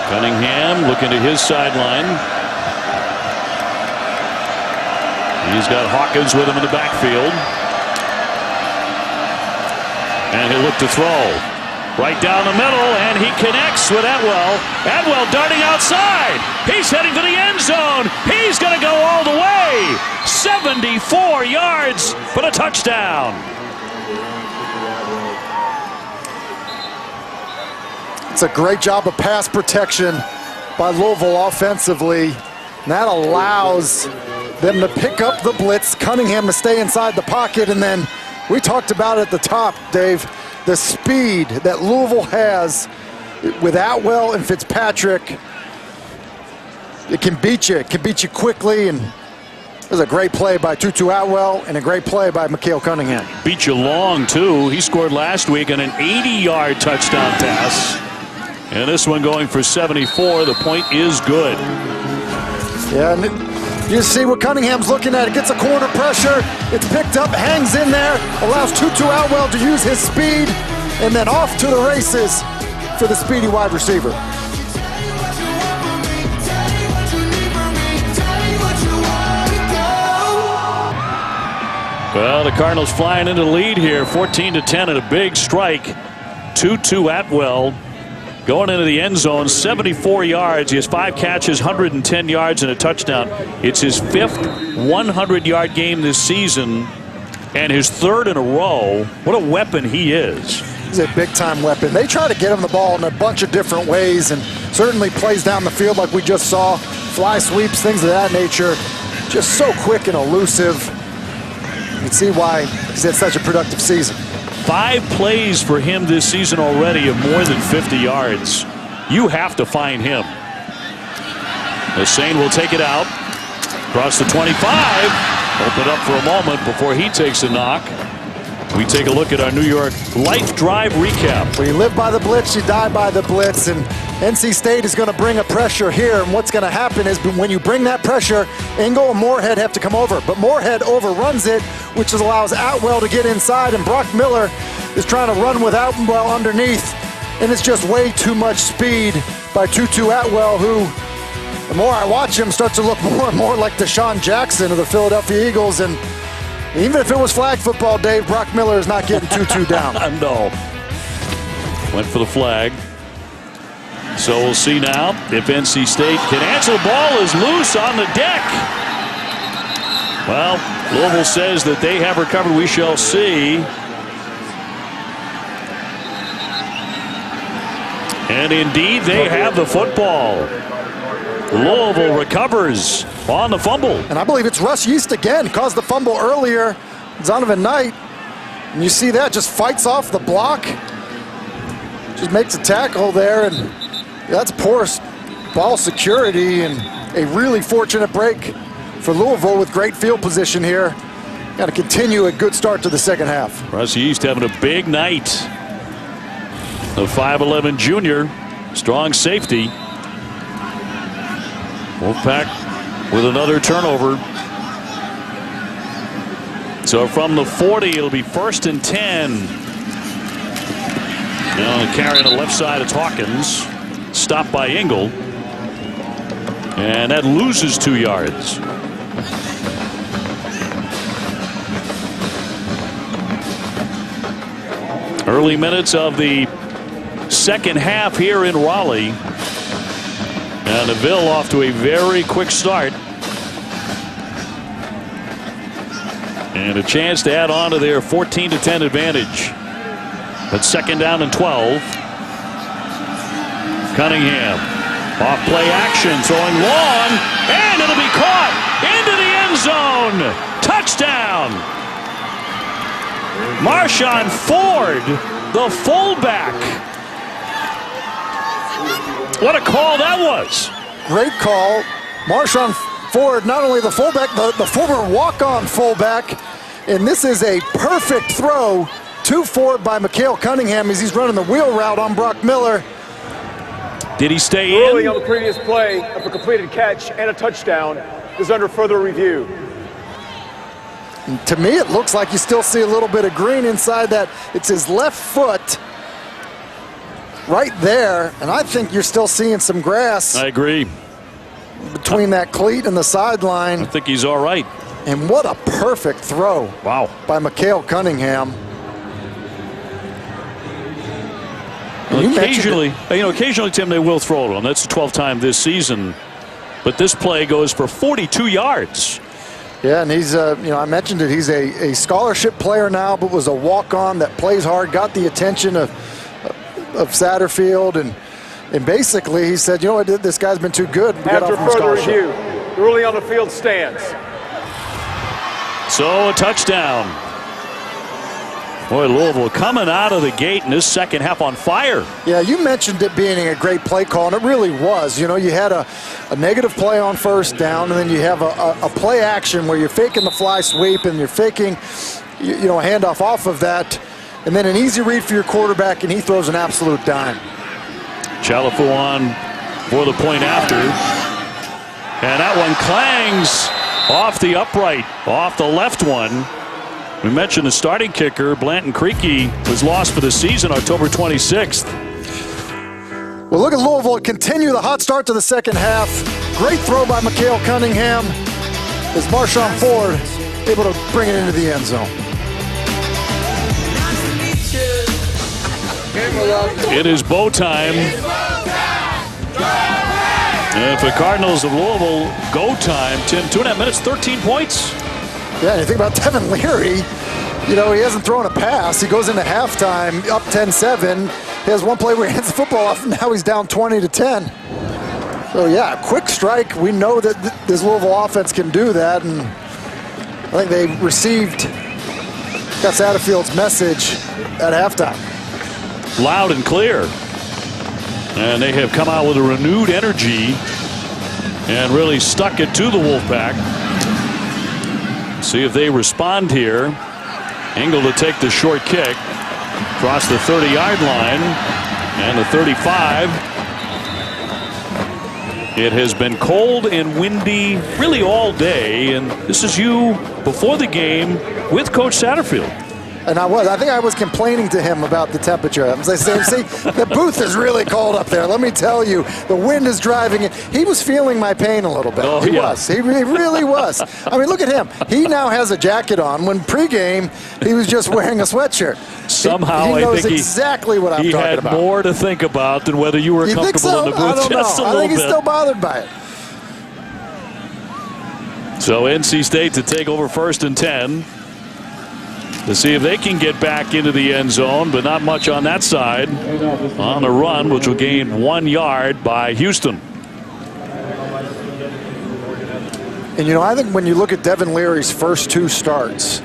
A: Cunningham looking to his sideline. He's got Hawkins with him in the backfield. And he'll look to throw. Right down the middle, and he connects with Atwell. Atwell darting outside. He's heading for the end zone. He's going to go all the way. 74 yards for the touchdown.
B: It's a great job of pass protection by Louisville offensively. And that allows them to pick up the blitz, Cunningham to stay inside the pocket, and then we talked about it at the top, Dave, the speed that Louisville has with Atwell and Fitzpatrick. It can beat you. It can beat you quickly, and it was a great play by Tutu Atwell and a great play by Mikael Cunningham.
A: Beat you long, too. He scored last week on an 80-yard touchdown pass. And this one going for 74. The point is good.
B: Yeah, and you see what Cunningham's looking at. It gets a corner pressure. It's picked up, hangs in there, allows Tutu Atwell to use his speed, and then off to the races for the speedy wide receiver.
A: Well, the Cardinals flying into the lead here, 14-10, and a big strike. Tutu Atwell going into the end zone, 74 yards. He has 5 catches, 110 yards, and a touchdown. It's his 5th 100-yard game this season and his 3rd in a row. What a weapon he is.
B: He's a big-time weapon. They try to get him the ball in a bunch of different ways, and certainly plays down the field like we just saw, fly sweeps, things of that nature. Just so quick and elusive. You can see why he's had such a productive season.
A: 5 plays for him this season already of more than 50 yards. You have to find him. Hussein will take it out. Across the 25. Open up for a moment before he takes a knock. We take a look at our New York Life Drive recap.
B: When you live by the blitz, you die by the blitz, and NC State is going to bring a pressure here, and what's going to happen is when you bring that pressure, Engel and Moorhead have to come over, but Moorhead overruns it, which allows Atwell to get inside, and Brock Miller is trying to run with Atwell underneath, and it's just way too much speed by Tutu Atwell, who, the more I watch him, starts to look more and more like Deshaun Jackson of the Philadelphia Eagles. And even if it was flag football, Dave, Brock Miller is not getting Tutu down.
A: No. Went for the flag. So we'll see now if NC State can answer. The ball is loose on the deck. Well, Louisville says that they have recovered. We shall see. And indeed, they have the football. Louisville recovers on the fumble.
B: And I believe it's Russ Yeast again. Caused the fumble earlier. Zonovan Knight. And you see that, just fights off the block. Just makes a tackle there. And that's poor ball security and a really fortunate break for Louisville with great field position here. Got to continue a good start to the second half.
A: Russ Yeast having a big night. The 5'11" junior, strong safety. Wolfpack with another turnover. So from the 40, it'll be 1st and 10. Now carrying the left side, it's Hawkins. Stopped by Engel. And that loses 2 yards. Early minutes of the second half here in Raleigh. And Neville off to a very quick start. And a chance to add on to their 14-10 advantage. But 2nd down and 12. Cunningham off play action, throwing long, and it'll be caught into the end zone. Touchdown. Marshawn Ford, the fullback. What a call that was.
B: Great call. Marshawn Ford, not only the fullback, the former walk-on fullback. And this is a perfect throw to Ford by Mikhail Cunningham as he's running the wheel route on Brock Miller.
A: Did he stay in?
E: Ruling on the previous play of a completed catch and a touchdown is under further review.
B: And to me, it looks like you still see a little bit of green inside that. It's his left foot right there, and I think you're still seeing some grass.
A: I agree.
B: Between that cleat and the sideline.
A: I think he's all right.
B: And what a perfect throw.
A: Wow.
B: By Mikhail Cunningham.
A: Occasionally, occasionally, Tim, they will throw it on. That's the 12th time this season. But this play goes for 42 yards.
B: Yeah, and he's, I mentioned it, he's a scholarship player now, but was a walk-on that plays hard, got the attention of Satterfield, and basically he said, you know what, this guy's been too good.
E: After further review, the ruling on the field stands.
A: So a touchdown. Boy, Louisville coming out of the gate in this second half on fire.
B: Yeah, you mentioned it being a great play call, and it really was. You know, you had a negative play on 1st down, and then you have a play action where you're faking the fly sweep and you're faking, a handoff off of that, and then an easy read for your quarterback, and he throws an absolute dime.
A: Chalafu on for the point after. And that one clangs off the upright, off the left one. We mentioned the starting kicker, Blanton Creaky, was lost for the season October 26th.
B: Well, look at Louisville continue the hot start to the second half. Great throw by Mikhail Cunningham as Marshawn Ford able to bring it into the end zone.
A: It is bow time. And for Cardinals of Louisville, go time. Tim, 2.5 minutes, 13 points.
B: Yeah, and you think about Devin Leary, he hasn't thrown a pass. He goes into halftime up 10-7. He has one play where he hands the football off, and now he's down 20-10. So, yeah, quick strike. We know that this Louisville offense can do that, and I think they received Gus Satterfield's message at halftime.
A: Loud and clear. And they have come out with a renewed energy and really stuck it to the Wolfpack. See if they respond here. Engel to take the short kick. Across the 30-yard line. And the 35. It has been cold and windy really all day. And this is you before the game with Coach Satterfield.
B: And I think I was complaining to him about the temperature. I was saying, see, the booth is really cold up there. Let me tell you, the wind is driving it. He was feeling my pain a little bit.
A: Oh,
B: he
A: yeah.
B: was. He really was. I mean, look at him. He now has a jacket on. When pregame, he was just wearing a sweatshirt.
A: Somehow,
B: he knows
A: I think
B: exactly what I'm
A: he
B: talking
A: had
B: about.
A: more to think about than whether you were
B: You think
A: comfortable
B: so?
A: in the
B: I
A: booth
B: don't
A: just a
B: know. I
A: little
B: think he's
A: bit.
B: still bothered by it.
A: So NC State to take over 1st and 10 to see if they can get back into the end zone, but not much on that side. On the run, which will gain 1 yard by Houston.
B: And, you know, I think when you look at Devin Leary's first 2 starts,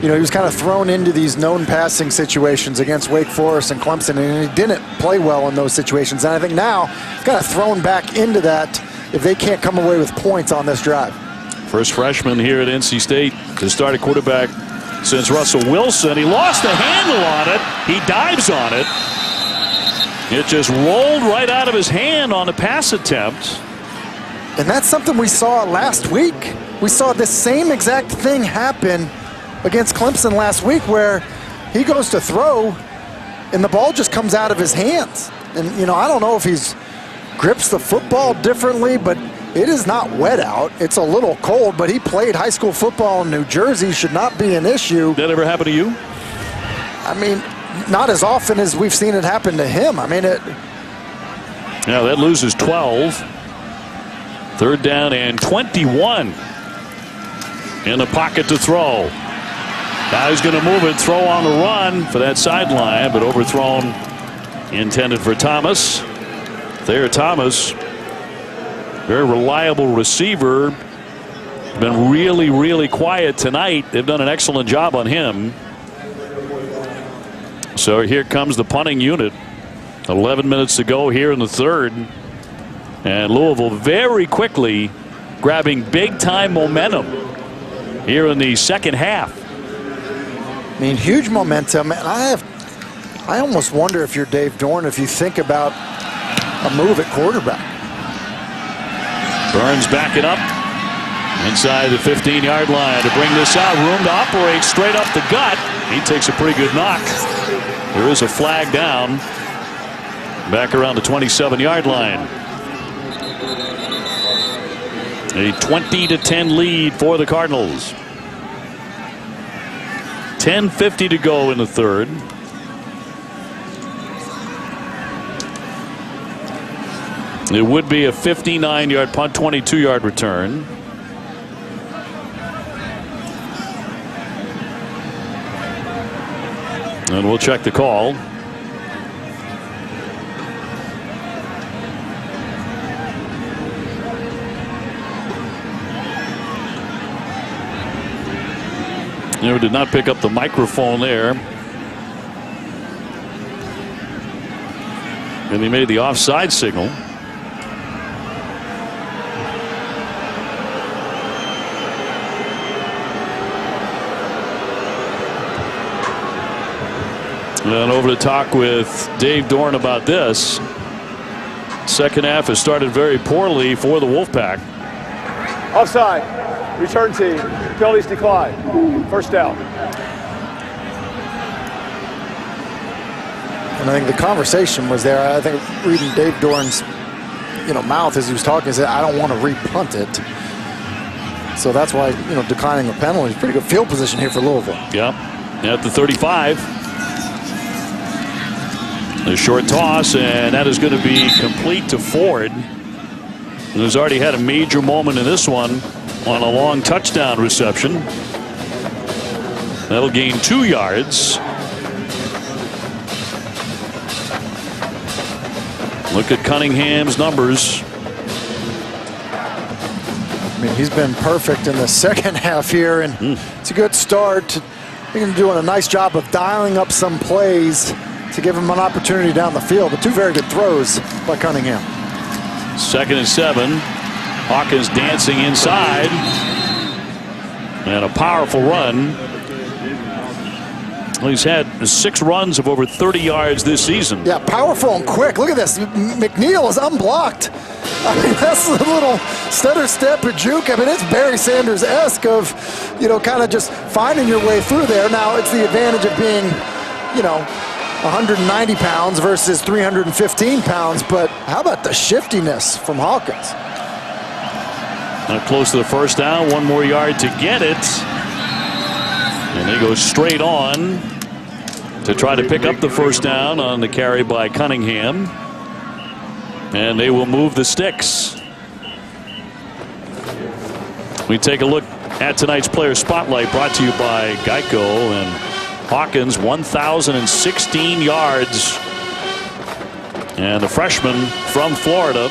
B: you know, he was kind of thrown into these known passing situations against Wake Forest and Clemson, and he didn't play well in those situations. And I think now he's kind of thrown back into that if they can't come away with points on this drive.
A: First freshman here at NC State to start a quarterback since Russell Wilson. He lost the handle on it. He dives on it. It just rolled right out of his hand on the pass attempt.
B: And that's something we saw last week. We saw this same exact thing happen against Clemson last week, where he goes to throw and the ball just comes out of his hands. And, you know, I don't know if he's grips the football differently, but it is not wet out. It's a little cold, but he played high school football in New Jersey. Should not be an issue.
A: That ever happen to you?
B: I mean, not as often as we've seen it happen to him. I mean,
A: Yeah, that loses 12. 3rd down and 21. In the pocket to throw. Now he's going to move it, throw on the run for that sideline, but overthrown, intended for Thomas. There, Thomas, very reliable receiver. Been really, really quiet tonight. They've done an excellent job on him. So here comes the punting unit. 11 minutes to go here in the 3rd. And Louisville very quickly grabbing big-time momentum here in the 2nd half.
B: I mean, huge momentum. And I almost wonder if you're Dave Dorn, if you think about a move at quarterback.
A: Burns backing up inside the 15-yard line to bring this out. Room to operate straight up the gut. He takes a pretty good knock. There is a flag down back around the 27-yard line. A 20-10 lead for the Cardinals. 10:50 to go in the 3rd. It would be a 59-yard punt, 22-yard return. And we'll check the call. You know, did not pick up the microphone there. And he made the offside signal. And over to talk with Dave Dorn about this. 2nd half has started very poorly for the Wolfpack.
E: Offside. Return team. Penalties decline. 1st down.
B: And I think the conversation was there. I think reading Dave Dorn's, mouth as he was talking, he said, I don't want to re-punt it. So that's why, declining a penalty is pretty good field position here for Louisville.
A: Yep. At the 35. A short toss, and that is going to be complete to Ford, who's already had a major moment in this one on a long touchdown reception. That'll gain 2 yards. Look at Cunningham's numbers.
B: I mean, he's been perfect in the 2nd half here, and it's a good start. He's doing a nice job of dialing up some plays to give him an opportunity down the field, but 2 very good throws by Cunningham.
A: 2nd and 7. Hawkins dancing inside. And a powerful run. Well, he's had 6 runs of over 30 yards this season.
B: Yeah, powerful and quick. Look at this. McNeil is unblocked. I mean, that's a little stutter step or juke. I mean, it's Barry Sanders-esque of, kind of just finding your way through there. Now, it's the advantage of being, 190 pounds versus 315 pounds. But how about the shiftiness from Hawkins?
A: Close to the first down. 1 more yard to get it. And they go straight on to try to pick up the first down on the carry by Cunningham. And they will move the sticks. We take a look at tonight's player spotlight, brought to you by Geico. And Hawkins, 1,016 yards. And the freshman from Florida,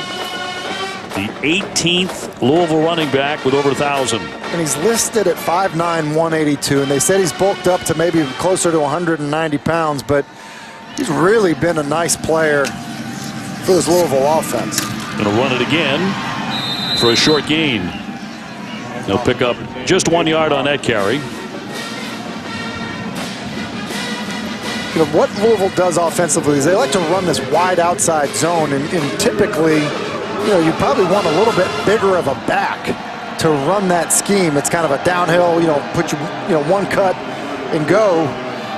A: the 18th Louisville running back with over 1,000.
B: And he's listed at 5'9", 182, and they said he's bulked up to maybe closer to 190 pounds, but he's really been a nice player for this Louisville offense.
A: Going to run it again for a short gain. They'll pick up just 1 yard on that carry.
B: What Louisville does offensively is they like to run this wide outside zone, and typically, you probably want a little bit bigger of a back to run that scheme. It's kind of a downhill, put you, one cut and go.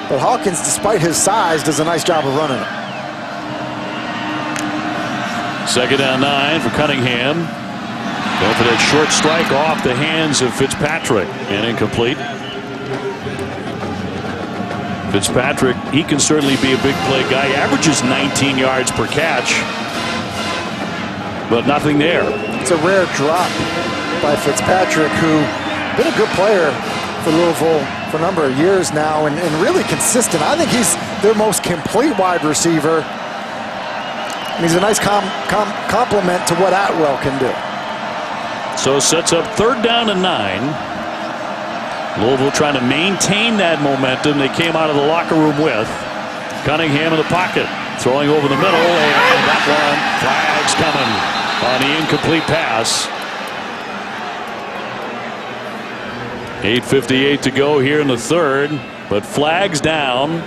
B: But Hawkins, despite his size, does a nice job of running it.
A: 2nd down 9 for Cunningham. Going for that short strike off the hands of Fitzpatrick, and incomplete. Fitzpatrick, he can certainly be a big play guy. Averages 19 yards per catch, but nothing there.
B: It's a rare drop by Fitzpatrick, who been a good player for Louisville for a number of years now, and really consistent. I think he's their most complete wide receiver. And he's a nice complement to what Atwell can do.
A: So sets up 3rd down and 9. Louisville trying to maintain that momentum they came out of the locker room with. Cunningham in the pocket, throwing over the middle, and that one, flags coming on the incomplete pass. 8:58 to go here in the 3rd, but flags down.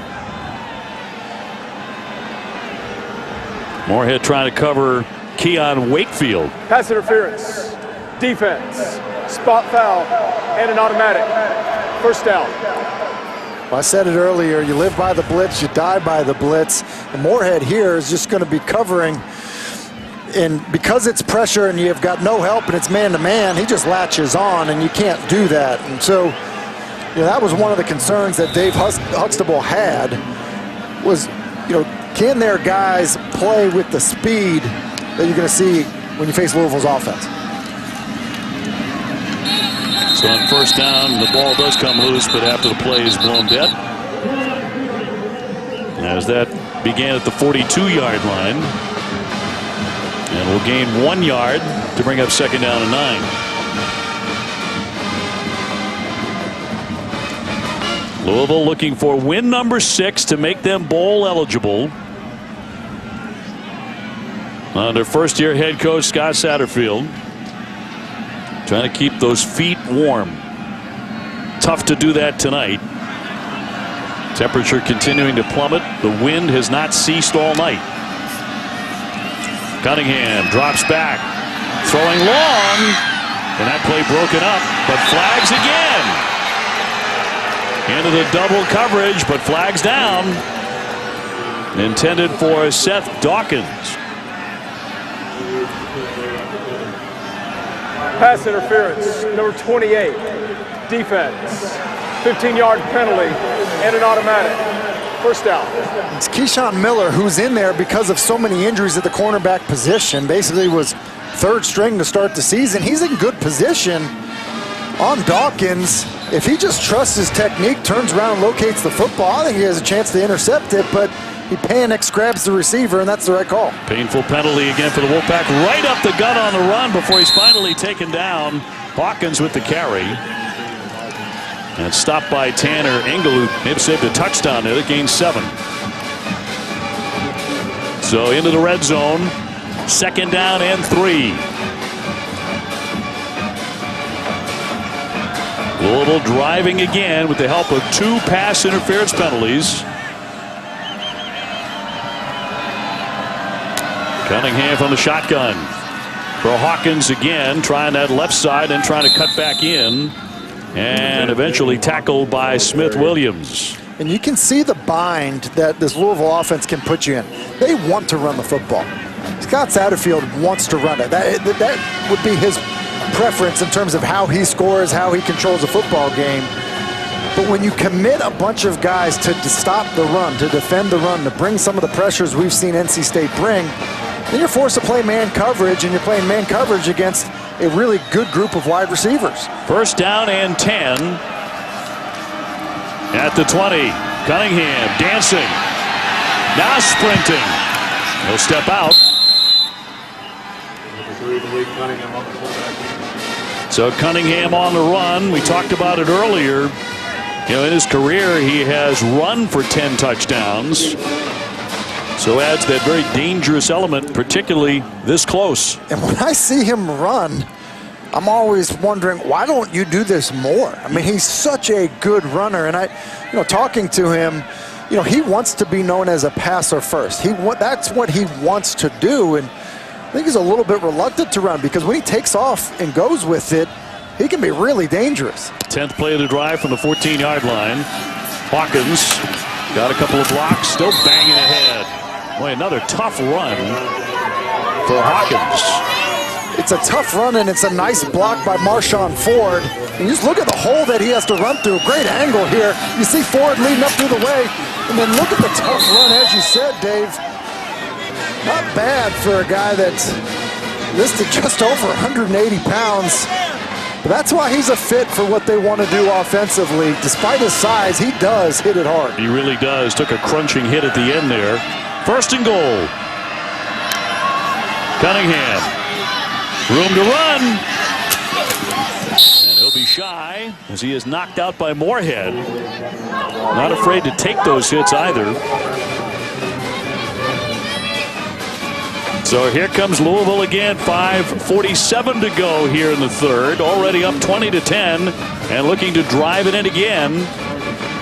A: Moorhead trying to cover Keon Wakefield.
E: Pass interference, defense, spot foul, and an automatic. First down.
B: Well, I said it earlier, you live by the blitz, you die by the blitz. And Moorhead here is just going to be covering, and because it's pressure and you've got no help and it's man-to-man, he just latches on, and you can't do that. And so, that was one of the concerns that Dave Huxtable had was, can their guys play with the speed that you're going to see when you face Louisville's offense?
A: So on 1st down, the ball does come loose, but after the play is blown dead. As that began at the 42-yard line. And will gain 1 yard to bring up 2nd down and 9. Louisville looking for win number 6 to make them bowl eligible. Under first-year head coach Scott Satterfield, trying to keep those feet warm. Tough to do that tonight. Temperature continuing to plummet. The wind has not ceased all night. Cunningham drops back, throwing long, and that play broken up, but flags again. Into the double coverage, but flags down. Intended for Seth Dawkins.
E: Pass interference, number 28, defense, 15-yard penalty, and an automatic. First down.
B: It's Keyshawn Miller who's in there because of so many injuries at the cornerback position. Basically was 3rd string to start the season. He's in good position on Dawkins. If he just trusts his technique, turns around and locates the football, I think he has a chance to intercept it, but he panics, grabs the receiver, and that's the right call.
A: Painful penalty again for the Wolfpack. Right up the gut on the run before he's finally taken down. Hawkins with the carry. And stopped by Tanner Engel, who maybe saved a touchdown there. They gained 7. So into the red zone. 2nd down and 3. Louisville driving again with the help of 2 pass interference penalties. Cunningham from the shotgun. For Hawkins again, trying that left side and trying to cut back in. And eventually tackled by Smith Williams.
B: And you can see the bind that this Louisville offense can put you in. They want to run the football. Scott Satterfield wants to run it. That would be his preference in terms of how he scores, how he controls a football game. But when you commit a bunch of guys to stop the run, to defend the run, to bring some of the pressures we've seen NC State bring, then you're forced to play man coverage, and you're playing man coverage against a really good group of wide receivers.
A: First down and 10 at the 20. Cunningham dancing, now sprinting. He'll step out. So Cunningham on the run. We talked about it earlier. You know, in his career, he has run for 10 touchdowns. So adds that very dangerous element, particularly this close.
B: And when I see him run, I'm always wondering, why don't you do this more? I mean, he's such a good runner. And talking to him, he wants to be known as a passer first. That's what he wants to do. And I think he's a little bit reluctant to run because when he takes off and goes with it, he can be really dangerous.
A: 10th play of the drive from the 14-yard line. Hawkins got a couple of blocks, still banging ahead. Boy, another tough run for Hawkins.
B: It's a tough run, and it's a nice block by Marshawn Ford. And you just look at the hole that he has to run through. Great angle here. You see Ford leading up through the way, and then look at the tough run, as you said, Dave. Not bad for a guy that's listed just over 180 pounds. But that's why he's a fit for what they want to do offensively. Despite his size, he does hit it hard.
A: He really does. Took a crunching hit at the end there. First and goal. Cunningham. Room to run. And he'll be shy as he is knocked out by Moorhead. Not afraid to take those hits either. So here comes Louisville again. 5:47 to go here in the third. Already up 20-10 and looking to drive it in again.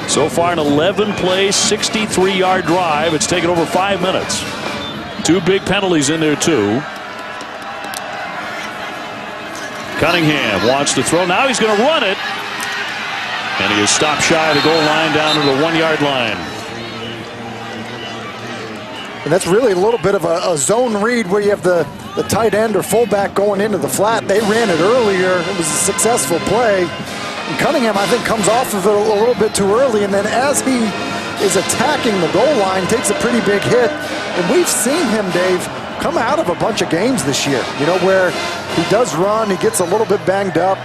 A: So far an 11-play, 63-yard drive. It's taken over 5 minutes. 2 big penalties in there too. Cunningham wants to throw. Now he's going to run it. And he is stopped shy of the goal line down to the 1-yard line.
B: And that's really a little bit of a zone read where you have the tight end or fullback going into the flat. They ran it earlier. It was a successful play. And Cunningham, I think, comes off of it a little bit too early. And then as he is attacking the goal line, takes a pretty big hit. And we've seen him, Dave, come out of a bunch of games this year, where he does run, he gets a little bit banged up.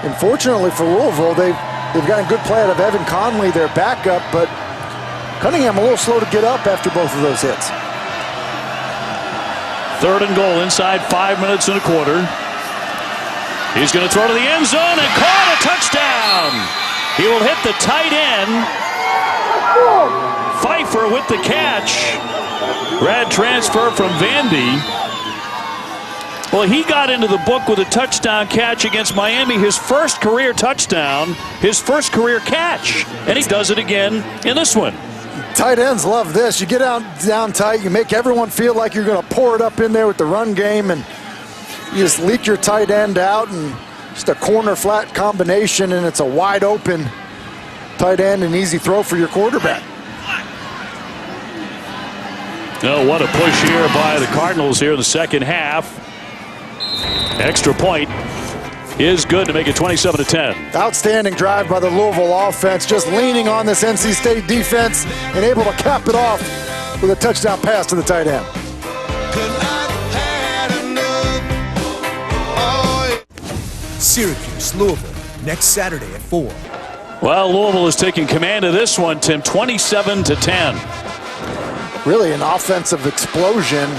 B: And fortunately for Louisville, they've got a good play out of Evan Conley, their backup, but Cunningham a little slow to get up after both of those hits.
A: Third and goal inside 5 minutes and a quarter. He's going to throw to the end zone and caught a touchdown. He will hit the tight end. Pfeiffer with the catch. Grad transfer from Vandy. Well, he got into the book with a touchdown catch against Miami. His first career touchdown, his first career catch. And he does it again in this one.
B: Tight ends love this. You get down tight, you make everyone feel like you're going to pour it up in there with the run game, and you just leak your tight end out, and just a corner flat combination, and it's a wide open tight end, and easy throw for your quarterback.
A: Oh, what a push here by the Cardinals here in the second half. Extra point is good to make it 27-10.
B: Outstanding drive by the Louisville offense, just leaning on this NC State defense and able to cap it off with a touchdown pass to the tight end.
I: Syracuse, Louisville, next Saturday at 4.
A: Well, Louisville is taking command of this one, Tim, 27-10.
B: Really an offensive explosion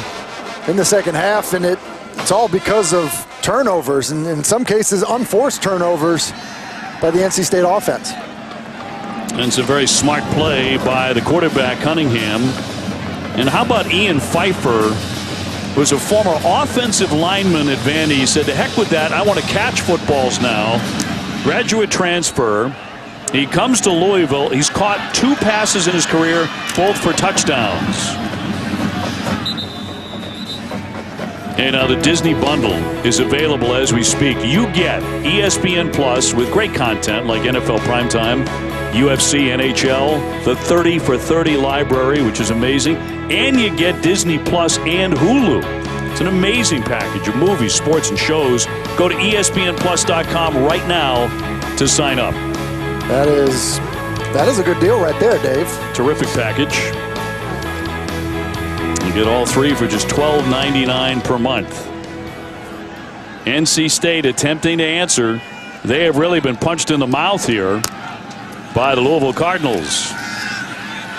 B: in the second half, and it's all because of turnovers, and in some cases unforced turnovers by the NC State offense.
A: And it's a very smart play by the quarterback, Cunningham. And how about Ian Pfeiffer, who's a former offensive lineman at Vandy? He said, to heck with that, I want to catch footballs now. graduate transfer. He comes to Louisville. He's caught 2 passes in his career, both for touchdowns. And now the Disney bundle is available as we speak. You get ESPN Plus with great content like NFL Primetime, UFC, NHL, the 30 for 30 library, which is amazing. And you get Disney Plus and Hulu. It's an amazing package of movies, sports, and shows. Go to ESPNplus.com right now to sign up.
B: That is a good deal right there, Dave.
A: Terrific package. You get all 3 for just $12.99 per month. NC State attempting to answer. They have really been punched in the mouth here by the Louisville Cardinals.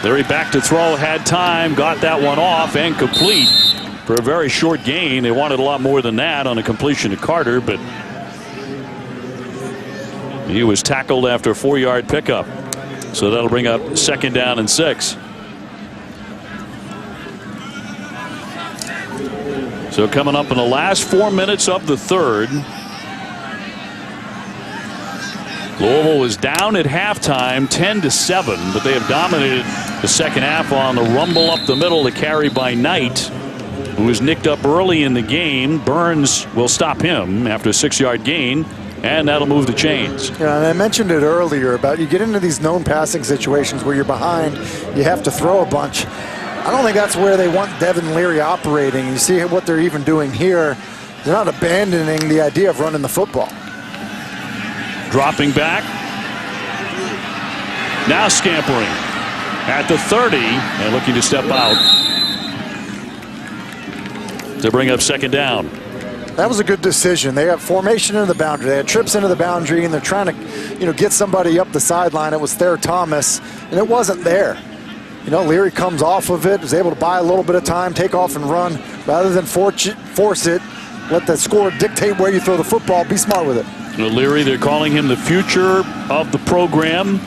A: Larry back to throw, had time, got that one off and complete for a very short gain. They wanted a lot more than that on a completion to Carter, but he was tackled after a 4-yard pickup. So that'll bring up 2nd down and 6. So coming up in the last 4 minutes of the 3rd. Louisville was down at halftime 10-7, but they have dominated the second half on the rumble up the middle, the carry by Knight, who was nicked up early in the game. Burns will stop him after a 6-yard gain, and that'll move the chains.
B: Yeah, and I mentioned it earlier about you get into these known passing situations where you're behind, you have to throw a bunch. I don't think that's where they want Devin Leary operating. You see what they're even doing here. They're not abandoning the idea of running the football.
A: Dropping back. Now scampering at the 30 and looking to step out to bring up 2nd down.
B: That was a good decision. They have formation into the boundary. They had trips into the boundary, and they're trying to, get somebody up the sideline. It was Thayer Thomas, and it wasn't there. Leary comes off of it, is able to buy a little bit of time, take off and run, rather than force it. Let the score dictate where you throw the football. Be smart with it.
A: Leary, they're calling him the future of the program.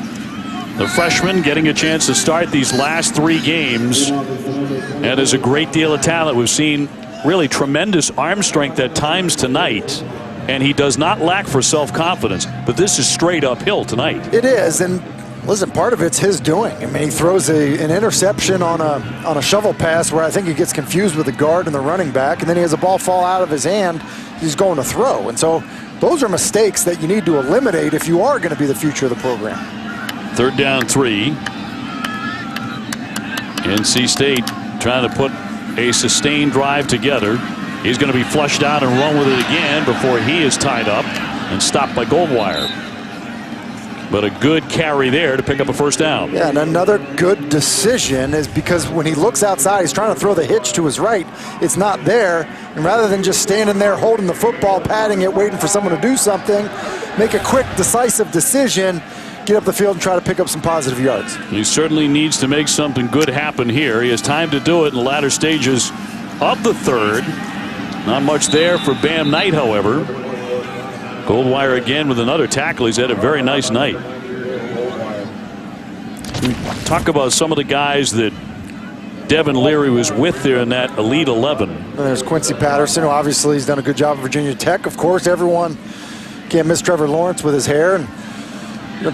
A: The freshman getting a chance to start these last 3 games. And there's a great deal of talent. We've seen really tremendous arm strength at times tonight. And he does not lack for self-confidence. But this is straight uphill tonight.
B: It is. And listen, part of it's his doing. I mean, he throws an interception on a shovel pass where I think he gets confused with the guard and the running back. And then he has a ball fall out of his hand. He's going to throw. And so those are mistakes that you need to eliminate if you are going to be the future of the program.
A: 3rd down 3. NC State trying to put a sustained drive together. He's going to be flushed out and run with it again before he is tied up and stopped by Goldwire. But a good carry there to pick up a 1st down.
B: Yeah, and another good decision is because when he looks outside, he's trying to throw the hitch to his right. It's not there. And rather than just standing there holding the football, patting it, waiting for someone to do something, make a quick, decisive decision, get up the field and try to pick up some positive yards.
A: He certainly needs to make something good happen here. He has time to do it in the latter stages of the 3rd. Not much there for Bam Knight, however. Goldwire again with another tackle. He's had a very nice night. Talk about some of the guys that Devin Leary was with there in that Elite 11.
B: And there's Quincy Patterson, who obviously has done a good job at Virginia Tech. Of course, everyone can't miss Trevor Lawrence with his hair. And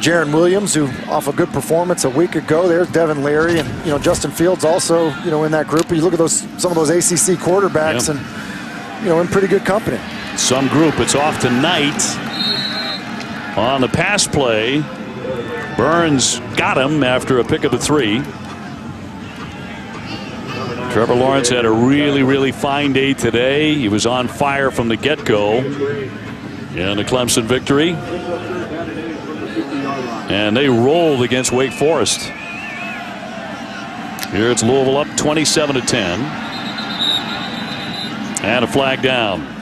B: Jaron Williams, who off a good performance a week ago. There's Devin Leary, and Justin Fields also in that group. You look at some of those ACC quarterbacks, and in pretty good company.
A: Some group. It's off tonight on the pass play. Burns got him after a pickup of 3. Trevor Lawrence had a really fine day today. He was on fire from the get-go in the Clemson victory. And they rolled against Wake Forest. Here it's Louisville up 27-10. And a flag down.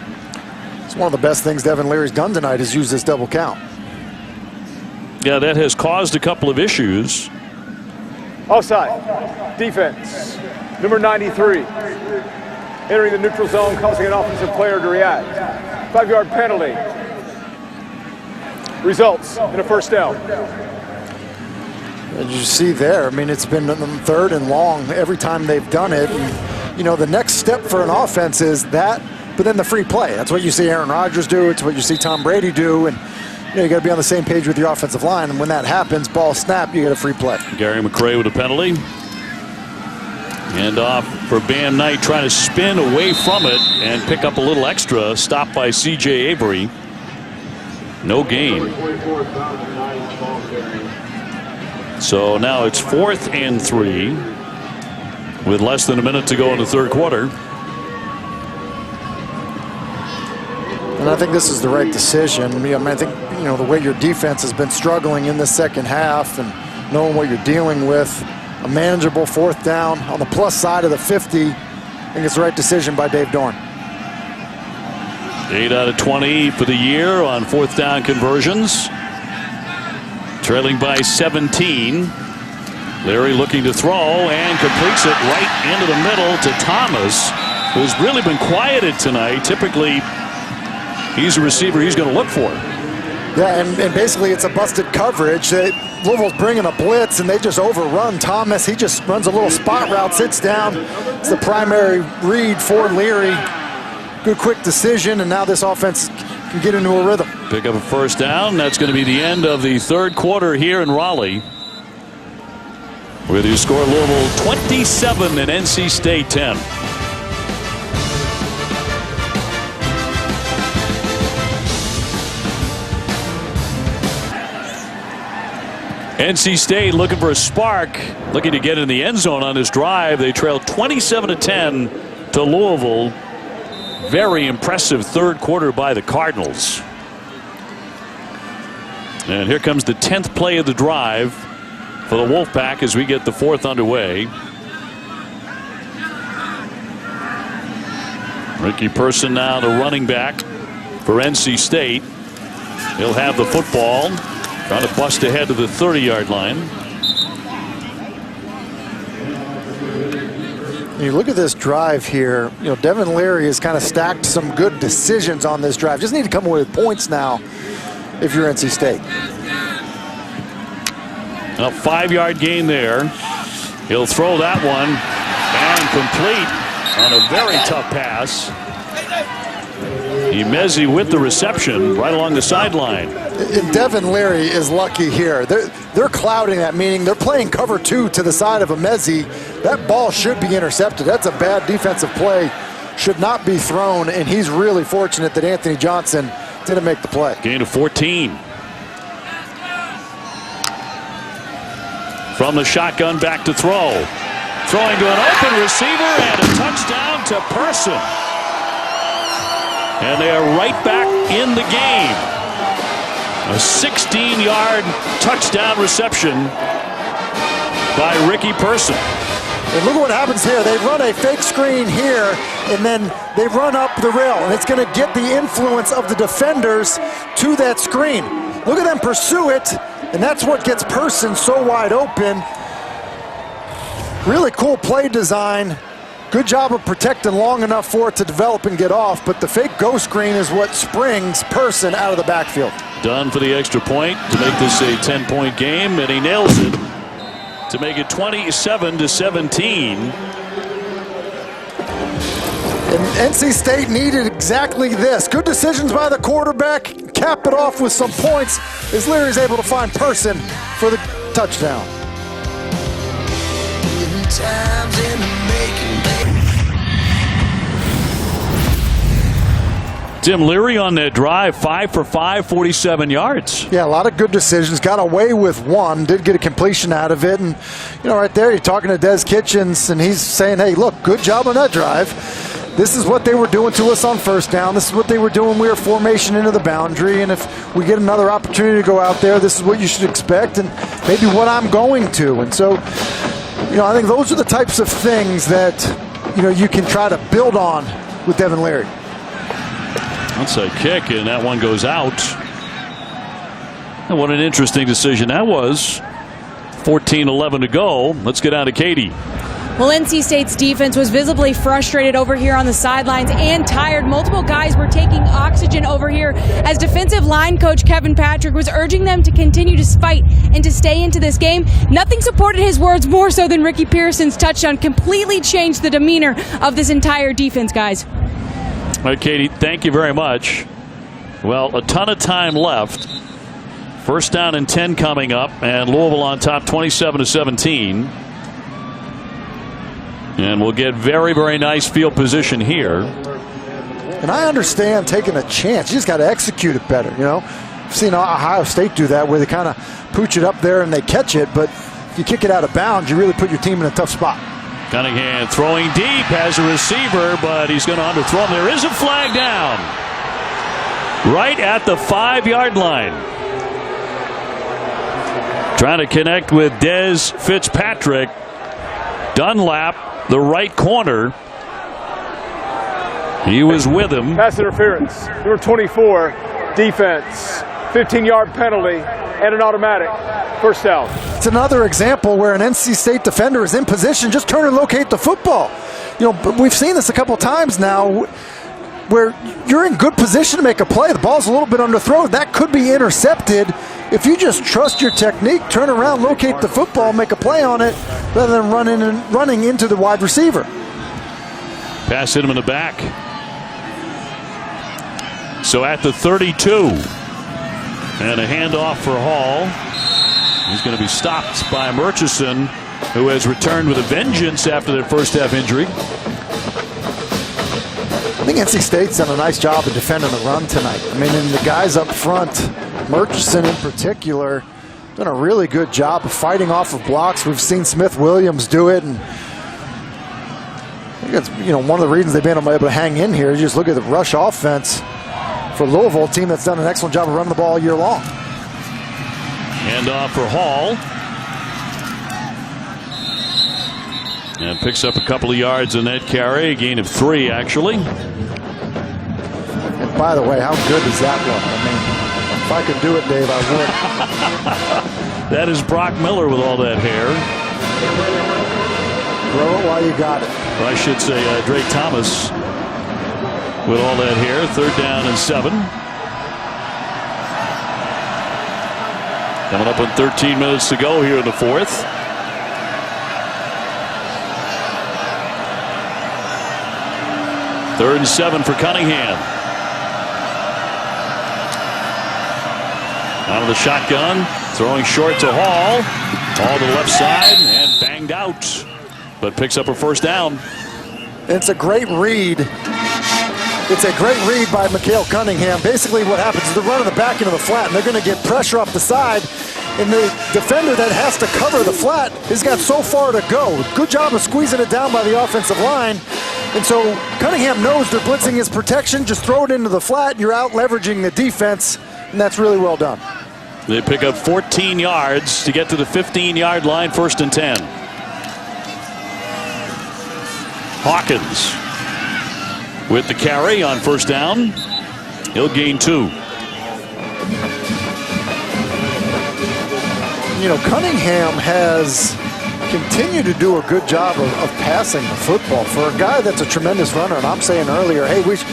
B: It's one of the best things Devin Leary's done tonight is use this double count.
A: Yeah, that has caused a couple of issues.
E: Offside. Defense. Number 93. Entering the neutral zone, causing an offensive player to react. 5-yard penalty. Results in a 1st down.
B: As you see there, I mean, it's been 3rd and long every time they've done it. And, the next step for an offense is that, but then the free play. That's what you see Aaron Rodgers do. It's what you see Tom Brady do. And you got to be on the same page with your offensive line. And when that happens, ball snap, you get a free play.
A: Gary McCray with a penalty. Hand off for Bam Knight, trying to spin away from it and pick up a little extra. Stopped by C.J. Avery. No gain. So now it's 4th and 3 with less than a minute to go in the third quarter.
B: And I think this is the right decision. I mean, I think, the way your defense has been struggling in the second half and knowing what you're dealing with, a manageable 4th down on the plus side of the 50, I think it's the right decision by Dave Dorn.
A: 8 out of 20 for the year on 4th down conversions. Trailing by 17. Leary looking to throw and completes it right into the middle to Thomas, who's really been quieted tonight. Typically, he's a receiver he's going to look for.
B: Yeah, and basically it's a busted coverage. Louisville's bringing a blitz, and they just overrun Thomas. He just runs a little spot route, sits down. It's the primary read for Leary. Good quick decision, and now this offense can get into a rhythm.
A: Pick up a 1st down. That's going to be the end of the third quarter here in Raleigh, where you score Louisville 27 and NC State 10. NC State looking for a spark, looking to get in the end zone on this drive. They trail 27-10 to Louisville. Very impressive third quarter by the Cardinals. And here comes the 10th play of the drive for the Wolfpack as we get the 4th underway. Ricky Person now the running back for NC State. He'll have the football. Trying to bust ahead to the 30-yard line.
B: You look at this drive here, Devin Leary has kind of stacked some good decisions on this drive. Just need to come away with points now if you're NC State.
A: A 5-yard gain there. He'll throw that one and complete on a very tough pass. Imezi with the reception right along the sideline.
B: And Devin Leary is lucky here. They're clouding that, meaning they're playing cover 2 to the side of Imezi. That ball should be intercepted. That's a bad defensive play. Should not be thrown, and he's really fortunate that Anthony Johnson didn't make the play.
A: Gain of 14. From the shotgun back to throw. Throwing to an open receiver and a touchdown to Person. And they are right back in the game. A 16-yard touchdown reception by Ricky Person.
B: And look at what happens here. They run a fake screen here, and then they run up the rail, and it's going to get the influence of the defenders to that screen. Look at them pursue it, and that's what gets Person so wide open. Really cool play design. Good job of protecting long enough for it to develop and get off, but the fake go screen is what springs Person out of the backfield.
A: Done for the extra point to make this a 10-point game, and he nails it to make it 27-17.
B: And NC State needed exactly this. Good decisions by the quarterback. Cap it off with some points as Leary's able to find Person for the touchdown.
A: Tim Leary on that drive, 5 for 5, 47 yards.
B: Yeah, a lot of good decisions. Got away with one. Did get a completion out of it. And, right there, you're talking to Des Kitchens, and he's saying, hey, look, good job on that drive. This is what they were doing to us on 1st down. This is what they were doing. We were formation into the boundary. And if we get another opportunity to go out there, this is what you should expect and maybe what I'm going to. And so, I think those are the types of things that, you can try to build on with Devin Leary.
A: That's a kick, and that one goes out. And what an interesting decision that was. 14-11 to go. Let's get out of Katie.
D: Well, NC State's defense was visibly frustrated over here on the sidelines and tired. Multiple guys were taking oxygen over here as defensive line coach Kevin Patrick was urging them to continue to fight and to stay into this game. Nothing supported his words more so than Ricky Pearson's touchdown completely changed the demeanor of this entire defense, guys.
A: All right, Katie, thank you very much. Well, a ton of time left. First down and 10 coming up, and Louisville on top 27-17. And we'll get very, very nice field position here.
B: And I understand taking a chance. You just got to execute it better, you know. I've seen Ohio State do that where they kind of pooch it up there and they catch it, but if you kick it out of bounds, you really put your team in a tough spot.
A: Cunningham throwing deep, has a receiver, but he's going to underthrow him. There is a flag down right at the 5-yard line. Trying to connect with Dez Fitzpatrick. Dunlap, the right corner. He was with him.
E: Pass interference. Number 24, defense. 15-yard penalty and an automatic. First down.
B: It's another example where an NC State defender is in position. Just turn and locate the football. You know, we've seen this a couple times now where you're in good position to make a play. The ball's a little bit underthrown. That could be intercepted. If you just trust your technique, turn around, locate the football, make a play on it, rather than running into the wide receiver.
A: Pass hit him in the back. So at the 32. And a handoff for Hall. He's going to be stopped by Murchison, who has returned with a vengeance after their first half injury.
B: I think NC State's done a nice job of defending the run tonight. I mean, and the guys up front, Murchison in particular, done a really good job of fighting off of blocks. We've seen Smith Williams do it, and I think that's, you know, one of the reasons they've been able to hang in here. You just look at the rush offense for Louisville, a team that's done an excellent job of running the ball all year long.
A: Handoff for Hall. And picks up a couple of yards in that carry, a gain of 3 actually.
B: And by the way, how good does that look? I mean, if I could do it, Dave, I would.
A: That is Brock Miller with all that hair.
B: Throw it while you got it.
A: Or I should say Drake Thomas with all that hair. 3rd down and 7. Coming up on 13 minutes to go here in the 4th. Third and 7 for Cunningham. Out of the shotgun, throwing short to Hall. Hall to the left side and banged out, but picks up a first down.
B: It's a great read. It's a great read by Mikael Cunningham. Basically what happens is they're running the back into the flat, and they're going to get pressure off the side. And the defender that has to cover the flat has got so far to go. Good job of squeezing it down by the offensive line. And so Cunningham knows they're blitzing his protection. Just throw it into the flat. You're out leveraging the defense, and that's really well done.
A: They pick up 14 yards to get to the 15-yard line, 1st and 10. Hawkins with the carry on first down. He'll gain 2.
B: You know, Cunningham has continued to do a good job of passing the football. For a guy that's a tremendous runner, and I'm saying earlier, hey, we'd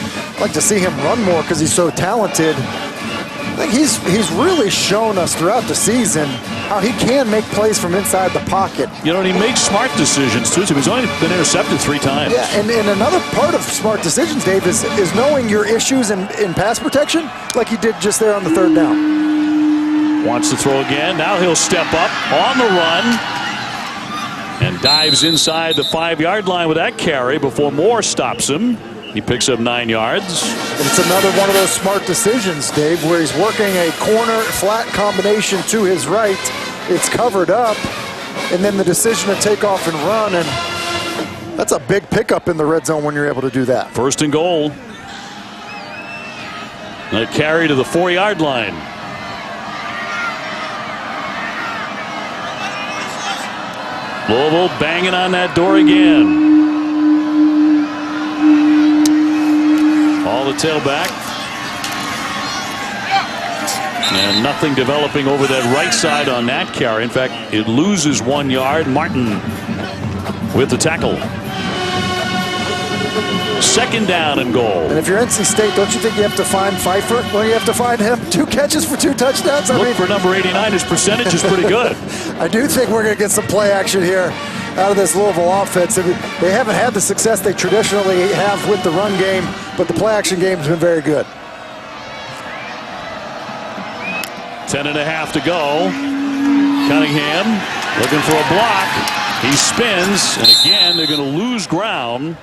B: like to see him run more because he's so talented. I think he's really shown us throughout the season how he can make plays from inside the pocket.
A: You know, and he makes smart decisions, too. So he's only been intercepted 3 times.
B: Yeah, and another part of smart decisions, Dave, is knowing your issues in pass protection, like he did just there on the 3rd down.
A: Wants to throw again. Now he'll step up on the run and dives inside the 5-yard line with that carry before Moore stops him. He picks up 9 yards.
B: And it's another one of those smart decisions, Dave, where he's working a corner flat combination to his right. It's covered up, and then the decision to take off and run, and that's a big pickup in the red zone when you're able to do that.
A: 1st and goal. That carry to the 4-yard line. Louisville banging on that door again. All the tailback. And nothing developing over that right side on that carry. In fact, it loses 1 yard. Martin with the tackle. 2nd down and goal.
B: And if you're NC State, don't you think you have to find Pfeiffer? Well, you have to find him. 2 catches for 2 touchdowns.
A: Look for number 89. His percentage is pretty good.
B: I do think we're going to get some play action here out of this Louisville offense. They haven't had the success they traditionally have with the run game, but the play action game has been very good.
A: 10.5 to go. Cunningham looking for a block. He spins, and again they're going to lose ground.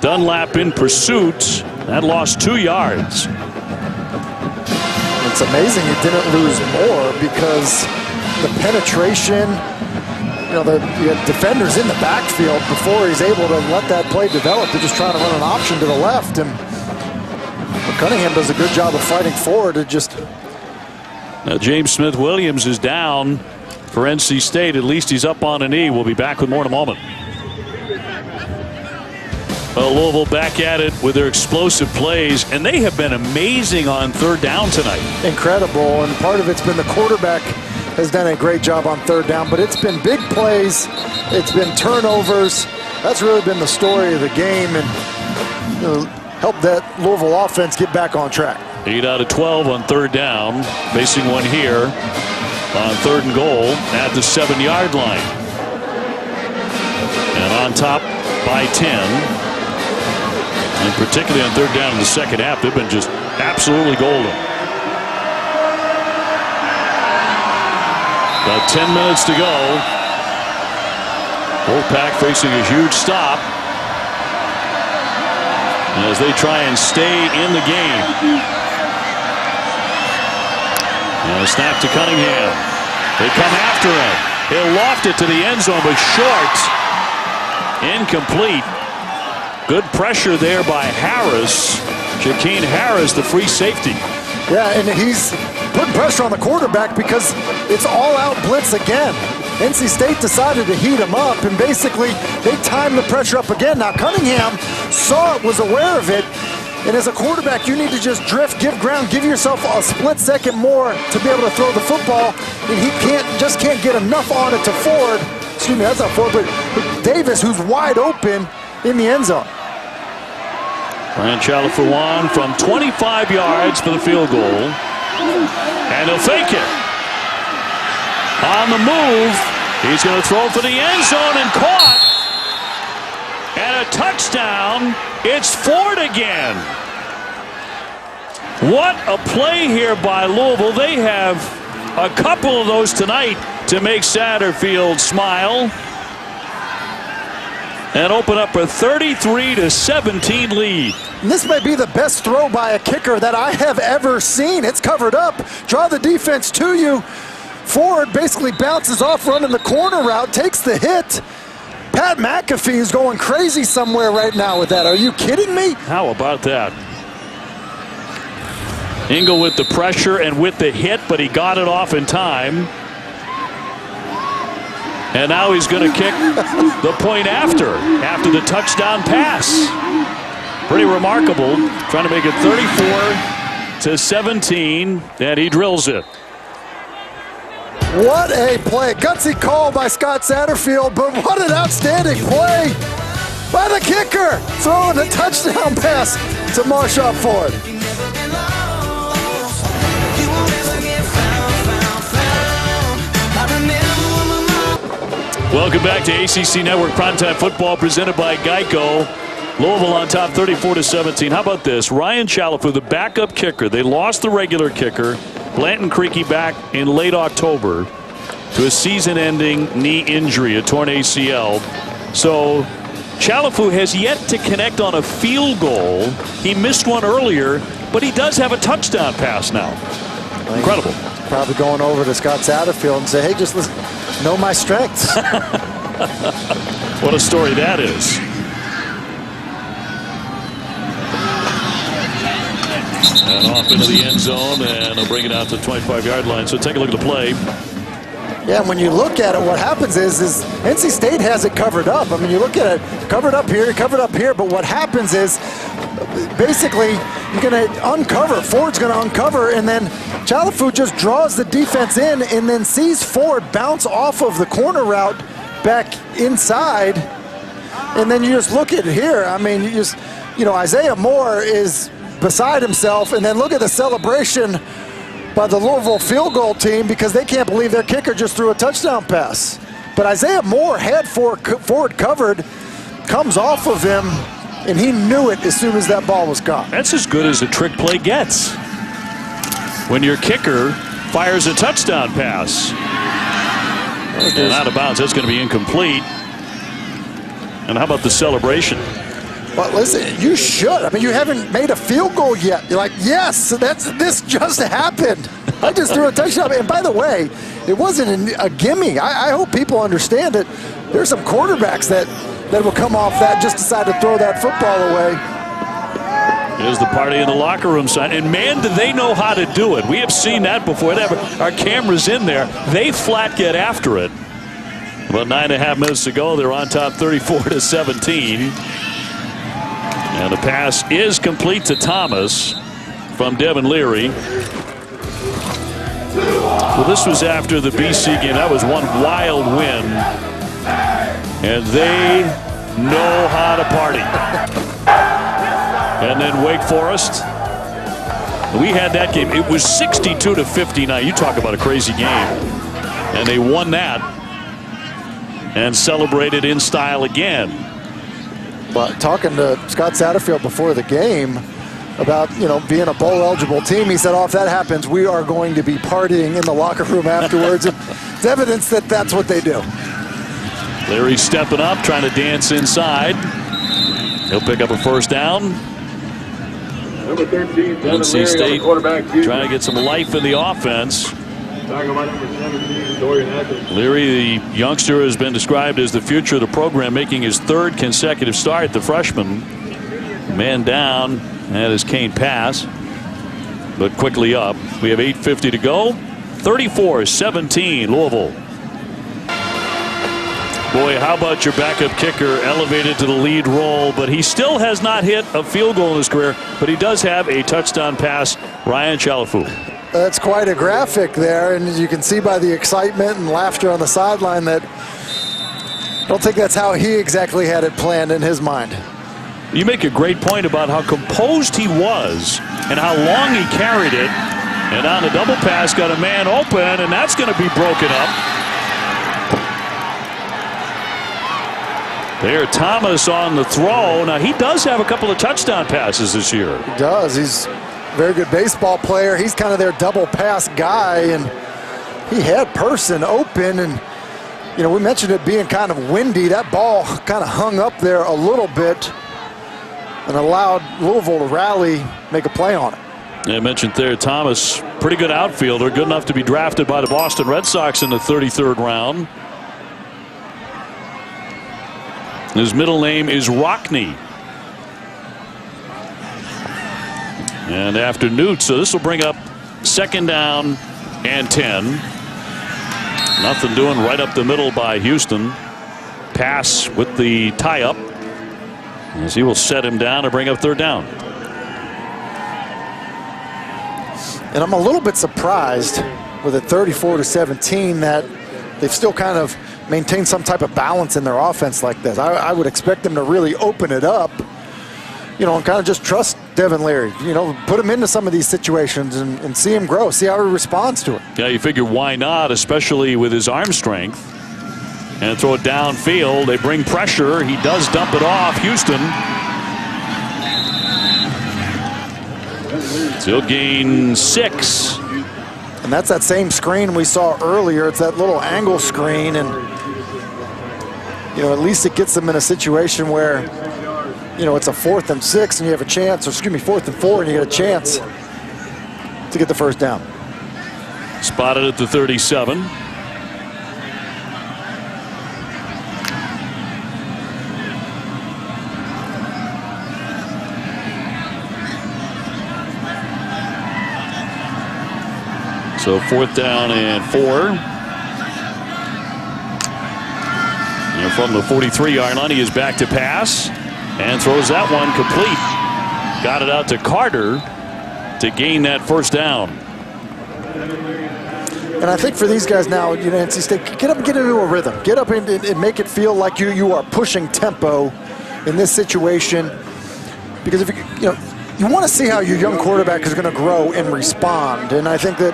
A: Dunlap in pursuit. That lost 2 yards.
B: It's amazing he didn't lose more because the penetration, the defenders in the backfield before he's able to let that play develop. They're just trying to run an option to the left, and Cunningham does a good job of fighting forward.
A: Now James Smith-Williams is down for NC State. At least he's up on a knee. We'll be back with more in a moment. Well, Louisville back at it with their explosive plays, and they have been amazing on third down tonight.
B: Incredible, and part of it's been the quarterback has done a great job on third down, but it's been big plays, it's been turnovers. That's really been the story of the game, and helped that Louisville offense get back on track.
A: 8 out of 12 on third down, facing one here on 3rd and goal at the 7-yard line. And on top by 10. And particularly on third down in the second half, they've been just absolutely golden. About 10 minutes to go. Wolfpack facing a huge stop as they try and stay in the game. And a snap to Cunningham. They come after him. He'll loft it to the end zone, but short. Incomplete. Good pressure there by Harris. Shaquille Harris, the free safety.
B: Yeah, and he's putting pressure on the quarterback because it's all-out blitz again. NC State decided to heat him up, and basically they timed the pressure up again. Now Cunningham saw it, was aware of it, and as a quarterback, you need to just drift, give ground, give yourself a split second more to be able to throw the football, and he just can't get enough on it to Ford. Excuse me, that's not Ford, but Davis, who's wide open in the end zone.
A: Ryan Chalafuan from 25 yards for the field goal. And he'll fake it. On the move, he's going to throw for the end zone and caught. And a touchdown. It's Ford again. What a play here by Louisville. They have a couple of those tonight to make Satterfield smile and open up a 33-17 lead.
B: And this may be the best throw by a kicker that I have ever seen. It's covered up. Draw the defense to you. Ford basically bounces off running the corner route, takes the hit. Pat McAfee is going crazy somewhere right now with that. Are you kidding me?
A: How about that? Ingle with the pressure and with the hit, but he got it off in time. And now he's going to kick the point after the touchdown pass. Pretty remarkable. Trying to make it 34-17, and he drills it.
B: What a play. Gutsy call by Scott Satterfield, but what an outstanding play by the kicker. Throwing a touchdown pass to Marshawn Ford.
A: Welcome back to ACC Network Primetime Football presented by Geico. Louisville on top 34-17. How about this? Ryan Chalafu, the backup kicker. They lost the regular kicker, Blanton Creaky, back in late October to a season-ending knee injury, a torn ACL. So Chalafu has yet to connect on a field goal. He missed one earlier, but he does have a touchdown pass now. Incredible.
B: Probably going over to Scott Satterfield and say, hey, just listen, know my strengths.
A: What a story that is. And off into the end zone, and they'll bring it out to the 25-yard line. So take a look at the play.
B: Yeah, when you look at it, what happens is NC State has it covered up. I mean, you look at it, covered up here, but what happens is basically you're going to uncover. Ford's going to uncover, and then Chalafu just draws the defense in and then sees Ford bounce off of the corner route back inside. And then you just look at it here. I mean, Isaiah Moore is beside himself, and then look at the celebration by the Louisville field goal team because they can't believe their kicker just threw a touchdown pass. But Isaiah Moore had Ford covered, comes off of him, and he knew it as soon as that ball was caught.
A: That's as good as a trick play gets. When your kicker fires a touchdown pass. And out of bounds. That's going to be incomplete. And how about the celebration?
B: Well, listen, you should. I mean, you haven't made a field goal yet. You're like, yes, this just happened. I just threw a touchdown. And by the way, it wasn't a gimme. I hope people understand it. There's some quarterbacks that will come off that, just decide to throw that football away.
A: There's the party in the locker room side. And, man, do they know how to do it. We have seen that before. Our camera's in there. They flat get after it. About 9.5 minutes to go. They're on top 34-17. And the pass is complete to Thomas from Devin Leary. Well, this was after the BC game. That was one wild win. And they know how to party. And then Wake Forest. We had that game. It was 62-59. You talk about a crazy game. And they won that and celebrated in style again.
B: But talking to Scott Satterfield before the game about, being a bowl eligible team, he said, if that happens, we are going to be partying in the locker room afterwards. It's evidence that that's what they do.
A: Leary stepping up, trying to dance inside. He'll pick up a first down.
E: Number 13,
A: NC State trying to get some life in the offense. Leary, the youngster, has been described as the future of the program, making his third consecutive start. The freshman, man down, and his cane pass, but quickly up. We have 8:50 to go. 34-17, Louisville. Boy, how about your backup kicker elevated to the lead role, but he still has not hit a field goal in his career, but he does have a touchdown pass. Ryan Chalafu.
B: That's quite a graphic there, and as you can see by the excitement and laughter on the sideline that I don't think that's how he exactly had it planned in his mind.
A: You make a great point about how composed he was and how long he carried it. And on the double pass, got a man open, and that's going to be broken up. There, Thomas on the throw. Now, he does have a couple of touchdown passes this year.
B: He does. He's a very good baseball player. He's kind of their double pass guy, and he had Person open, and we mentioned it being kind of windy. That ball kind of hung up there a little bit and allowed Louisville to rally, make a play on it.
A: I mentioned there, Thomas, pretty good outfielder, good enough to be drafted by the Boston Red Sox in the 33rd round. His middle name is Rockney. And after Newt, so this will bring up second down and 10. Nothing doing right up the middle by Houston. Pass with the tie-up, as he will set him down and bring up third down.
B: And I'm a little bit surprised with a 34-17 that they've still kind of maintained some type of balance in their offense like this. I would expect them to really open it up, and kind of just trust Devin Leary. Put him into some of these situations and see him grow, see how he responds to it.
A: Yeah, you figure why not, especially with his arm strength. And throw it downfield. They bring pressure. He does dump it off. Houston. Still gain 6.
B: And that's that same screen we saw earlier. It's that little angle screen, and at least it gets them in a situation where it's a 4th and 6 and you have a chance, or 4th and 4 and you get a chance to get the first down.
A: Spotted at the 37. So 4th down and 4. And from the 43-yard line, he is back to pass and throws that one complete. Got it out to Carter to gain that first down.
B: And I think for these guys now, NC State, get up and get into a rhythm. Get up and make it feel like you are pushing tempo in this situation. Because if you want to see how your young quarterback is going to grow and respond. And I think that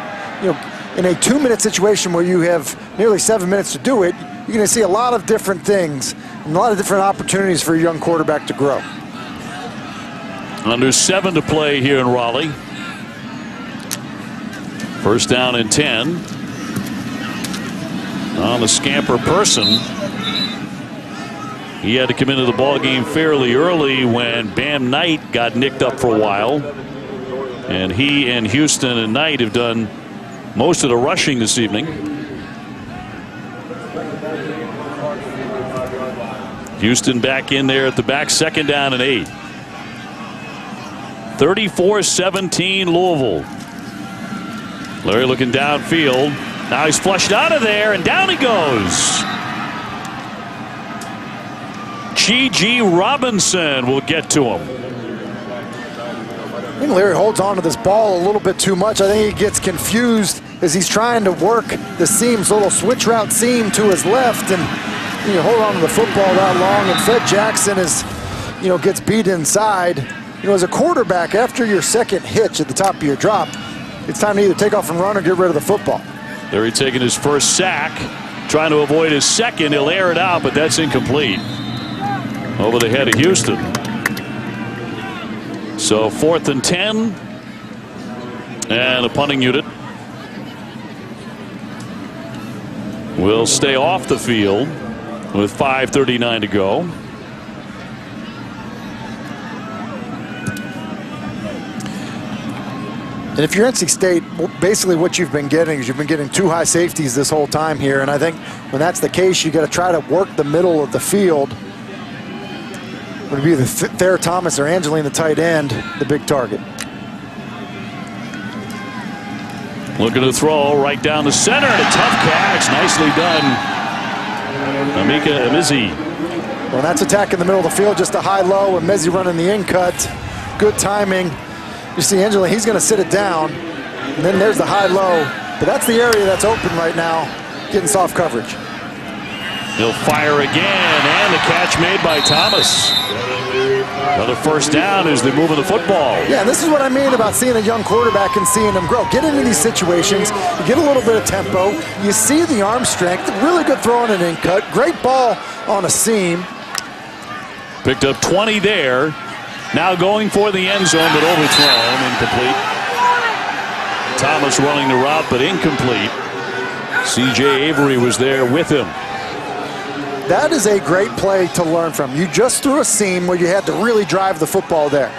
B: in a 2-minute situation where you have nearly 7 minutes to do it, you're going to see a lot of different things and a lot of different opportunities for a young quarterback to grow.
A: Under 7 to play here in Raleigh. First down and 10. On the scamper person. He had to come into the ball game fairly early when Bam Knight got nicked up for a while. And he and Houston and Knight have done most of the rushing this evening. Houston back in there at the back, second down and 8. 34-17 Louisville. Larry looking downfield. Now he's flushed out of there and down he goes. G.G. Robinson will get to him.
B: I think Larry holds on to this ball a little bit too much. I think he gets confused as he's trying to work the seams, little switch route seam to his left, and you hold on to the football that long. And Fred Jackson is, gets beat inside. As a quarterback, after your second hitch at the top of your drop, it's time to either take off and run or get rid of the football.
A: Larry taking his first sack, trying to avoid his second. He'll air it out, but that's incomplete. Over the head of Houston. So 4th and 10. And the punting unit will stay off the field with 5:39 to go.
B: And if you're NC State, basically what you've been getting is you've been getting 2 high safeties this whole time here. And I think when that's the case, you got to try to work the middle of the field. Would be the Thayer Thomas or Angeline, the tight end, the big target.
A: Looking to throw right down the center. And a tough catch. Nicely done. Amika Amizi.
B: Well, that's attack in the middle of the field, just a high-low, and Mezzi running the in-cut. Good timing. You see Angela, he's going to sit it down, and then there's the high-low. But that's the area that's open right now, getting soft coverage.
A: He'll fire again, and the catch made by Thomas. Another first down as they move the football.
B: Yeah, and this is what I mean about seeing a young quarterback and seeing him grow. Get into these situations, you get a little bit of tempo, you see the arm strength, really good throw on an in-cut, great ball on a seam.
A: Picked up 20 there. Now going for the end zone, but overthrown, incomplete. Thomas running the route, but incomplete. C.J. Avery was there with him.
B: That is a great play to learn from. You just threw a seam where you had to really drive the football there.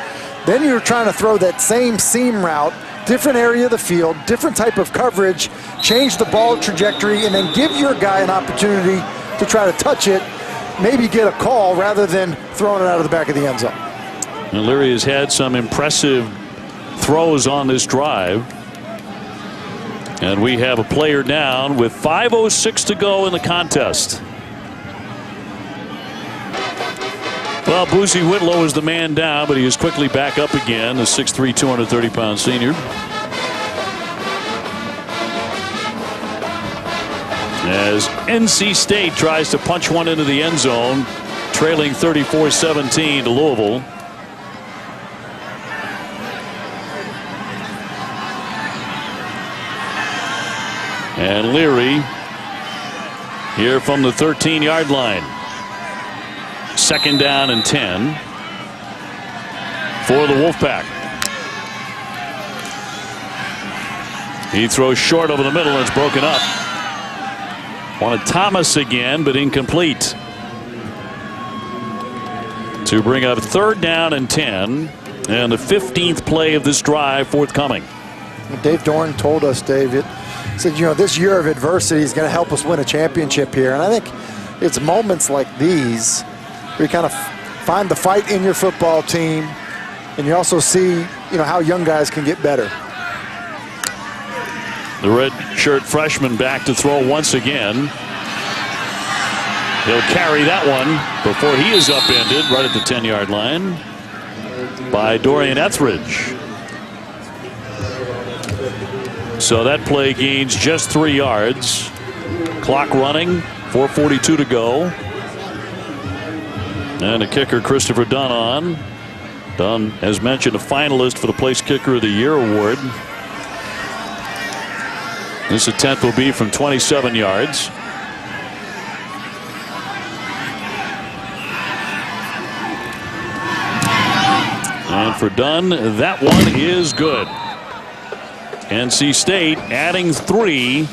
B: Then you're trying to throw that same seam route, different area of the field, different type of coverage, change the ball trajectory, and then give your guy an opportunity to try to touch it, maybe get a call rather than throwing it out of the back of the end zone.
A: And Leary has had some impressive throws on this drive. And we have a player down with 5:06 to go in the contest. Well, Boosie Whitlow is the man down, but he is quickly back up again, the 6'3", 230-pound senior. As NC State tries to punch one into the end zone, trailing 34-17 to Louisville. And Leary here from the 13-yard line. Second down and 10 for the Wolfpack. He throws short over the middle and it's broken up. Wanted Thomas again, but incomplete. To bring up third down and 10 and the 15th play of this drive forthcoming.
B: Dave Dorn told us, David, said, this year of adversity is going to help us win a championship here. And I think it's moments like these where you kind of find the fight in your football team, and you also see, how young guys can get better.
A: The red shirt freshman back to throw once again. He'll carry that one before he is upended right at the 10-yard line by Dorian Etheridge. So that play gains just 3 yards. Clock running, 4:42 to go. And the kicker, Christopher Dunn, on. Dunn, as mentioned, a finalist for the Place Kicker of the Year award. This attempt will be from 27 yards. And for Dunn, that one is good. NC State adding 3.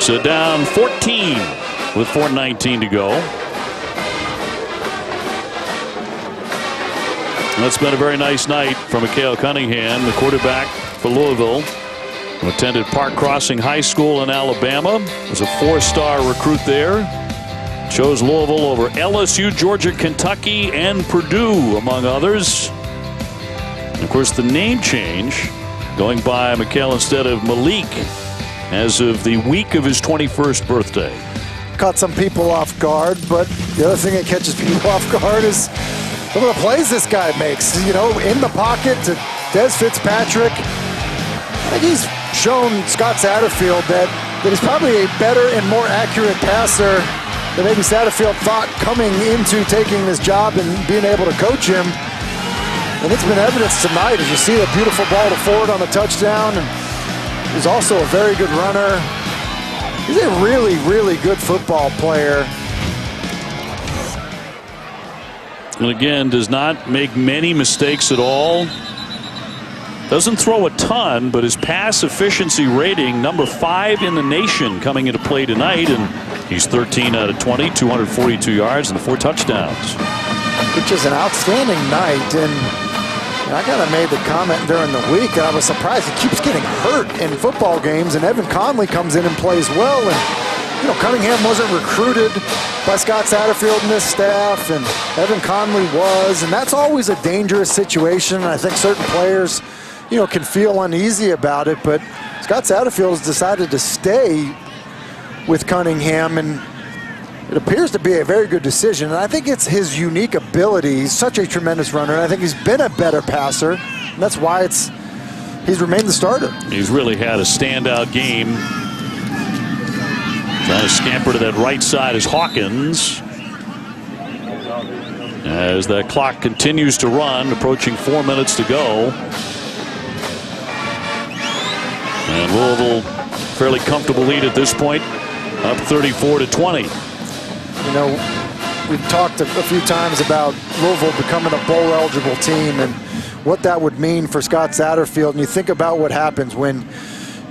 A: So down 14 with 4:19 to go. That's been a very nice night for Mikhail Cunningham, the quarterback for Louisville, who attended Park Crossing High School in Alabama. Was a 4-star recruit there. Chose Louisville over LSU, Georgia, Kentucky, and Purdue, among others. And of course, the name change, going by Mikhail instead of Malik, as of the week of his 21st birthday.
B: Caught some people off guard, but the other thing that catches people off guard is some of the plays this guy makes. You know, in the pocket to Des Fitzpatrick. I think he's shown Scott Satterfield that he's probably a better and more accurate passer than maybe Satterfield thought coming into taking this job and being able to coach him. And it's been evidence tonight as you see that beautiful ball to Ford on the touchdown. And he's also a very good runner. He's a really, really good football player.
A: And again, does not make many mistakes at all. Doesn't throw a ton, but his pass efficiency rating, number 5 in the nation coming into play tonight. And he's 13 out of 20, 242 yards and 4 touchdowns.
B: Which is an outstanding night. And I kind of made the comment during the week that I was surprised he keeps getting hurt in football games, and Evan Conley comes in and plays well. And, you know, Cunningham wasn't recruited by Scott Satterfield and his staff, and Evan Conley was, and that's always a dangerous situation. And I think certain players, you know, can feel uneasy about it, but Scott Satterfield has decided to stay with Cunningham, and it appears to be a very good decision. And I think it's his unique ability. He's such a tremendous runner, and I think he's been a better passer, and that's why he's remained the starter.
A: He's really had a standout game. Trying to scamper to that right side is Hawkins. As the clock continues to run, approaching 4 minutes to go. And Louisville, fairly comfortable lead at this point, up 34-20.
B: You know, we've talked a few times about Louisville becoming a bowl-eligible team and what that would mean for Scott Satterfield. And you think about what happens when,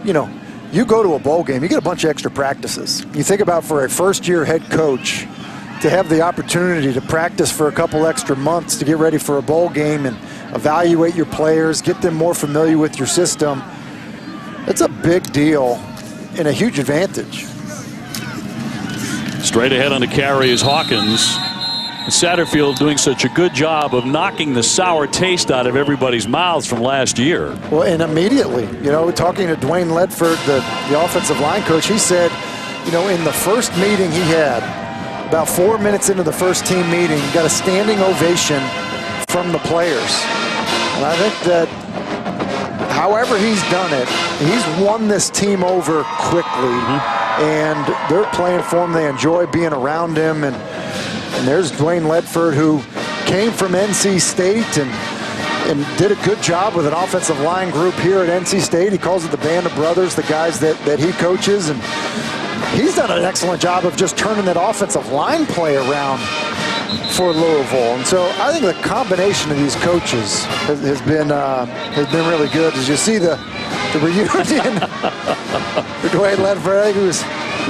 B: you know, you go to a bowl game, you get a bunch of extra practices. You think about for a first-year head coach to have the opportunity to practice for a couple extra months to get ready for a bowl game and evaluate your players, get them more familiar with your system. It's a big deal and a huge advantage.
A: Straight ahead on the carry is Hawkins. Satterfield doing such a good job of knocking the sour taste out of everybody's mouths from last year.
B: Well, and immediately, you know, talking to Dwayne Ledford, the offensive line coach, he said, you know, in the first meeting he had, about 4 minutes into the first team meeting, got a standing ovation from the players. And I think that however he's done it, he's won this team over quickly. And they're playing for him. They enjoy being around him. And there's Dwayne Ledford, who came from NC State and did a good job with an offensive line group here at NC State. He calls it the Band of Brothers, the guys that he coaches. And he's done an excellent job of just turning that offensive line play around for Louisville. And so I think the combination of these coaches has been really good. As you see the reunion for Dwayne Ledford, I think he was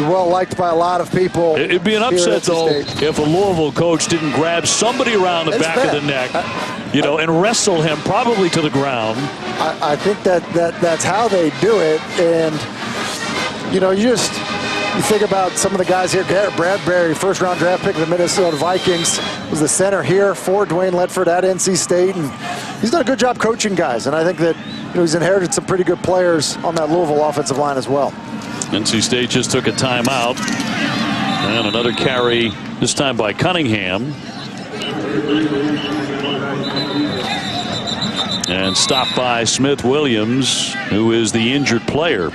B: well liked by a lot of people.
A: It'd be an upset, though, if a Louisville coach didn't grab somebody around the back of the neck, you know, and wrestle him probably to the ground.
B: I think that's how they do it. And, you know, you think about some of the guys here. Garrett Bradbury, first-round draft pick of the Minnesota Vikings, was the center here for Dwayne Ledford at NC State, and he's done a good job coaching guys. And I think that, you know, he's inherited some pretty good players on that Louisville offensive line as well.
A: NC State just took a timeout, and another carry, this time by Cunningham. And stopped by Smith Williams, who is the injured player.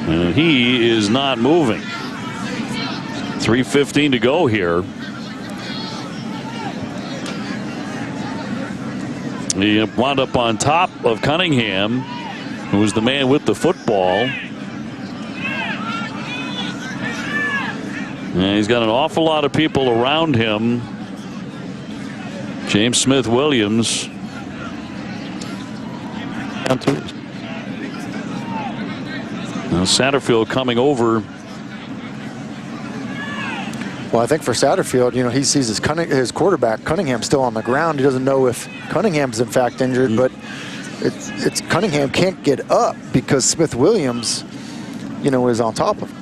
A: And he is not moving. 3:15 to go here. He wound up on top of Cunningham, who was the man with the football. And he's got an awful lot of people around him. James Smith Williams down too. Now Satterfield coming over.
B: Well, I think for Satterfield, you know, he sees his quarterback Cunningham still on the ground. He doesn't know if Cunningham's in fact injured, but it's Cunningham can't get up because Smith Williams, you know, is on top of him.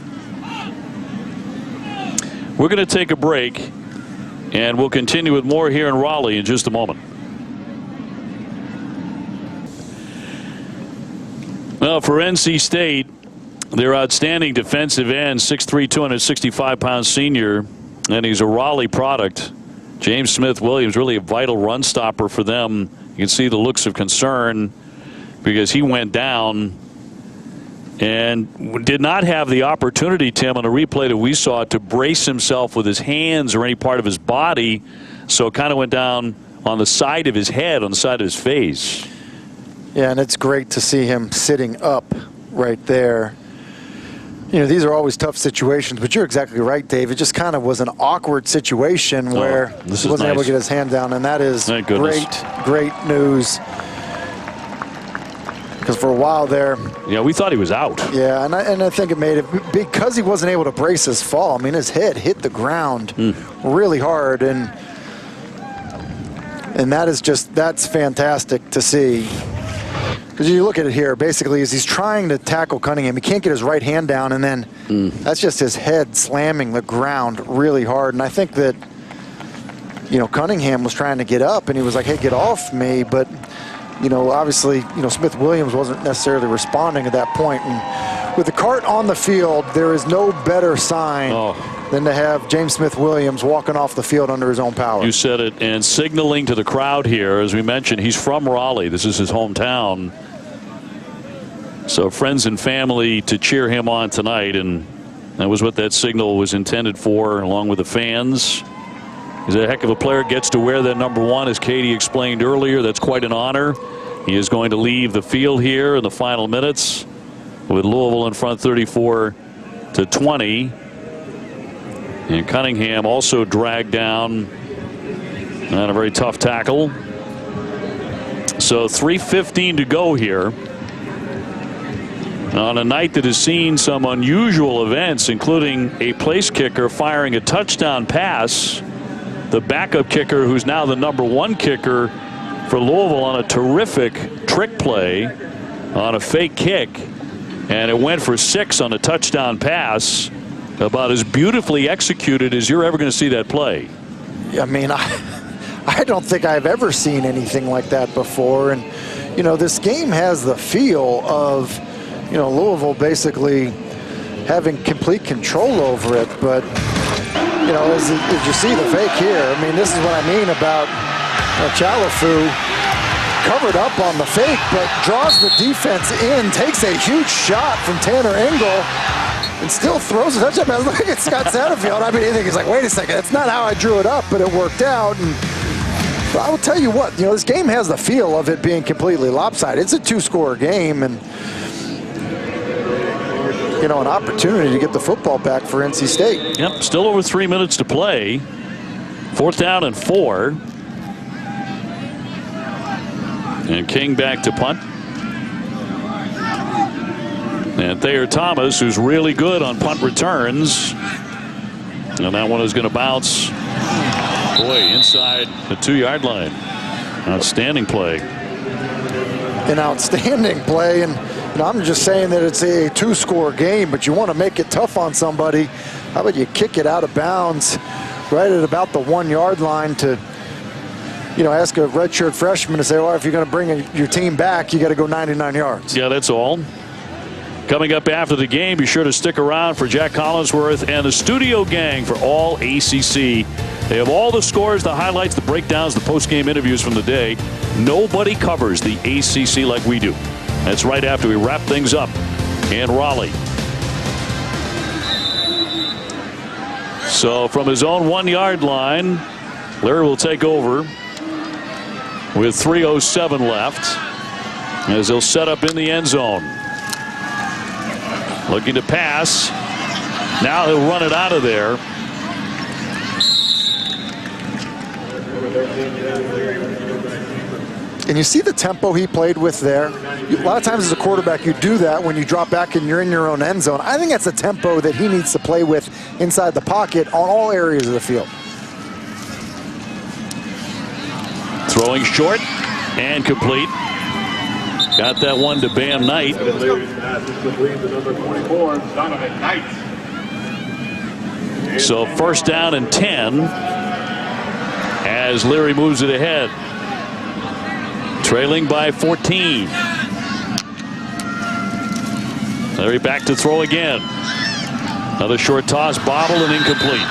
A: We're going to take a break, and we'll continue with more here in Raleigh in just a moment. Well, for NC State, their outstanding defensive end, 6'3", 265-pound senior, and he's a Raleigh product. James Smith Williams, really a vital run stopper for them. You can see the looks of concern because he went down and did not have the opportunity, Tim, on a replay that we saw to brace himself with his hands or any part of his body. So it kind of went down on the side of his head, on the side of his face.
B: Yeah, and it's great to see him sitting up right there. You know, these are always tough situations, but you're exactly right, Dave. It just kind of was an awkward situation where he wasn't able to get his hand down, and that is great news. Because for a while there,
A: yeah, we thought he was out.
B: Yeah, and I think it made it because he wasn't able to brace his fall. I mean, his head hit the ground really hard, and that's fantastic to see. Because you look at it here, basically, as he's trying to tackle Cunningham, he can't get his right hand down, and then that's just his head slamming the ground really hard. And I think that, you know, Cunningham was trying to get up, and he was like, hey, get off me. But, you know, obviously, you know, Smith Williams wasn't necessarily responding at that point. And with the cart on the field, there is no better sign than to have James Smith Williams walking off the field under his own power.
A: You said it, and signaling to the crowd here, as we mentioned, he's from Raleigh. This is his hometown. So friends and family to cheer him on tonight, and that was what that signal was intended for, along with the fans. He's a heck of a player, gets to wear that number 1, as Katie explained earlier. That's quite an honor. He is going to leave the field here in the final minutes with Louisville in front 34-20. And Cunningham also dragged down on a very tough tackle. So 3:15 to go here on a night that has seen some unusual events, including a place kicker firing a touchdown pass. The backup kicker, who's now the number 1 kicker for Louisville, on a terrific trick play on a fake kick, and it went for 6 on a touchdown pass. About as beautifully executed as you're ever going to see that play.
B: I mean, I don't think I've ever seen anything like that before. And, you know, this game has the feel of, you know, Louisville basically having complete control over it. But, you know, as you see the fake here, I mean, this is what I mean about Chalafu covered up on the fake, but draws the defense in, takes a huge shot from Tanner Engel, and still throws a touchdown pass. Look at Scott Satterfield. I mean, I think he's like, wait a second, that's not how I drew it up, but it worked out. And but I will tell you what, you know, this game has the feel of it being completely lopsided. It's a 2-score game, and, you know, an opportunity to get the football back for NC State.
A: Yep, still over 3 minutes to play. 4th down and 4. And King back to punt. And Thayer Thomas, who's really good on punt returns. And that one is going to bounce, boy, inside the 2-yard line. Outstanding play.
B: An outstanding play. And I'm just saying that it's a 2-score game, but you want to make it tough on somebody. How about you kick it out of bounds right at about the 1-yard line to, you know, ask a redshirt freshman to say, well, if you're going to bring your team back, you got to go 99 yards.
A: Yeah, that's all. Coming up after the game, be sure to stick around for Jack Collinsworth and the studio gang for all ACC. They have all the scores, the highlights, the breakdowns, the post-game interviews from the day. Nobody covers the ACC like we do. That's right after we wrap things up in Raleigh. So from his own 1-yard line, Larry will take over with 3:07 left as he'll set up in the end zone. Looking to pass. Now he'll run it out of there.
B: And you see the tempo he played with there. A lot of times as a quarterback, you do that when you drop back and you're in your own end zone. I think that's the tempo that he needs to play with inside the pocket on all areas of the field.
A: Throwing short and complete. Got that one to Bam Knight. So first down and 10 as Leary moves it ahead. Trailing by 14. Leary back to throw again. Another short toss, bobbled and incomplete.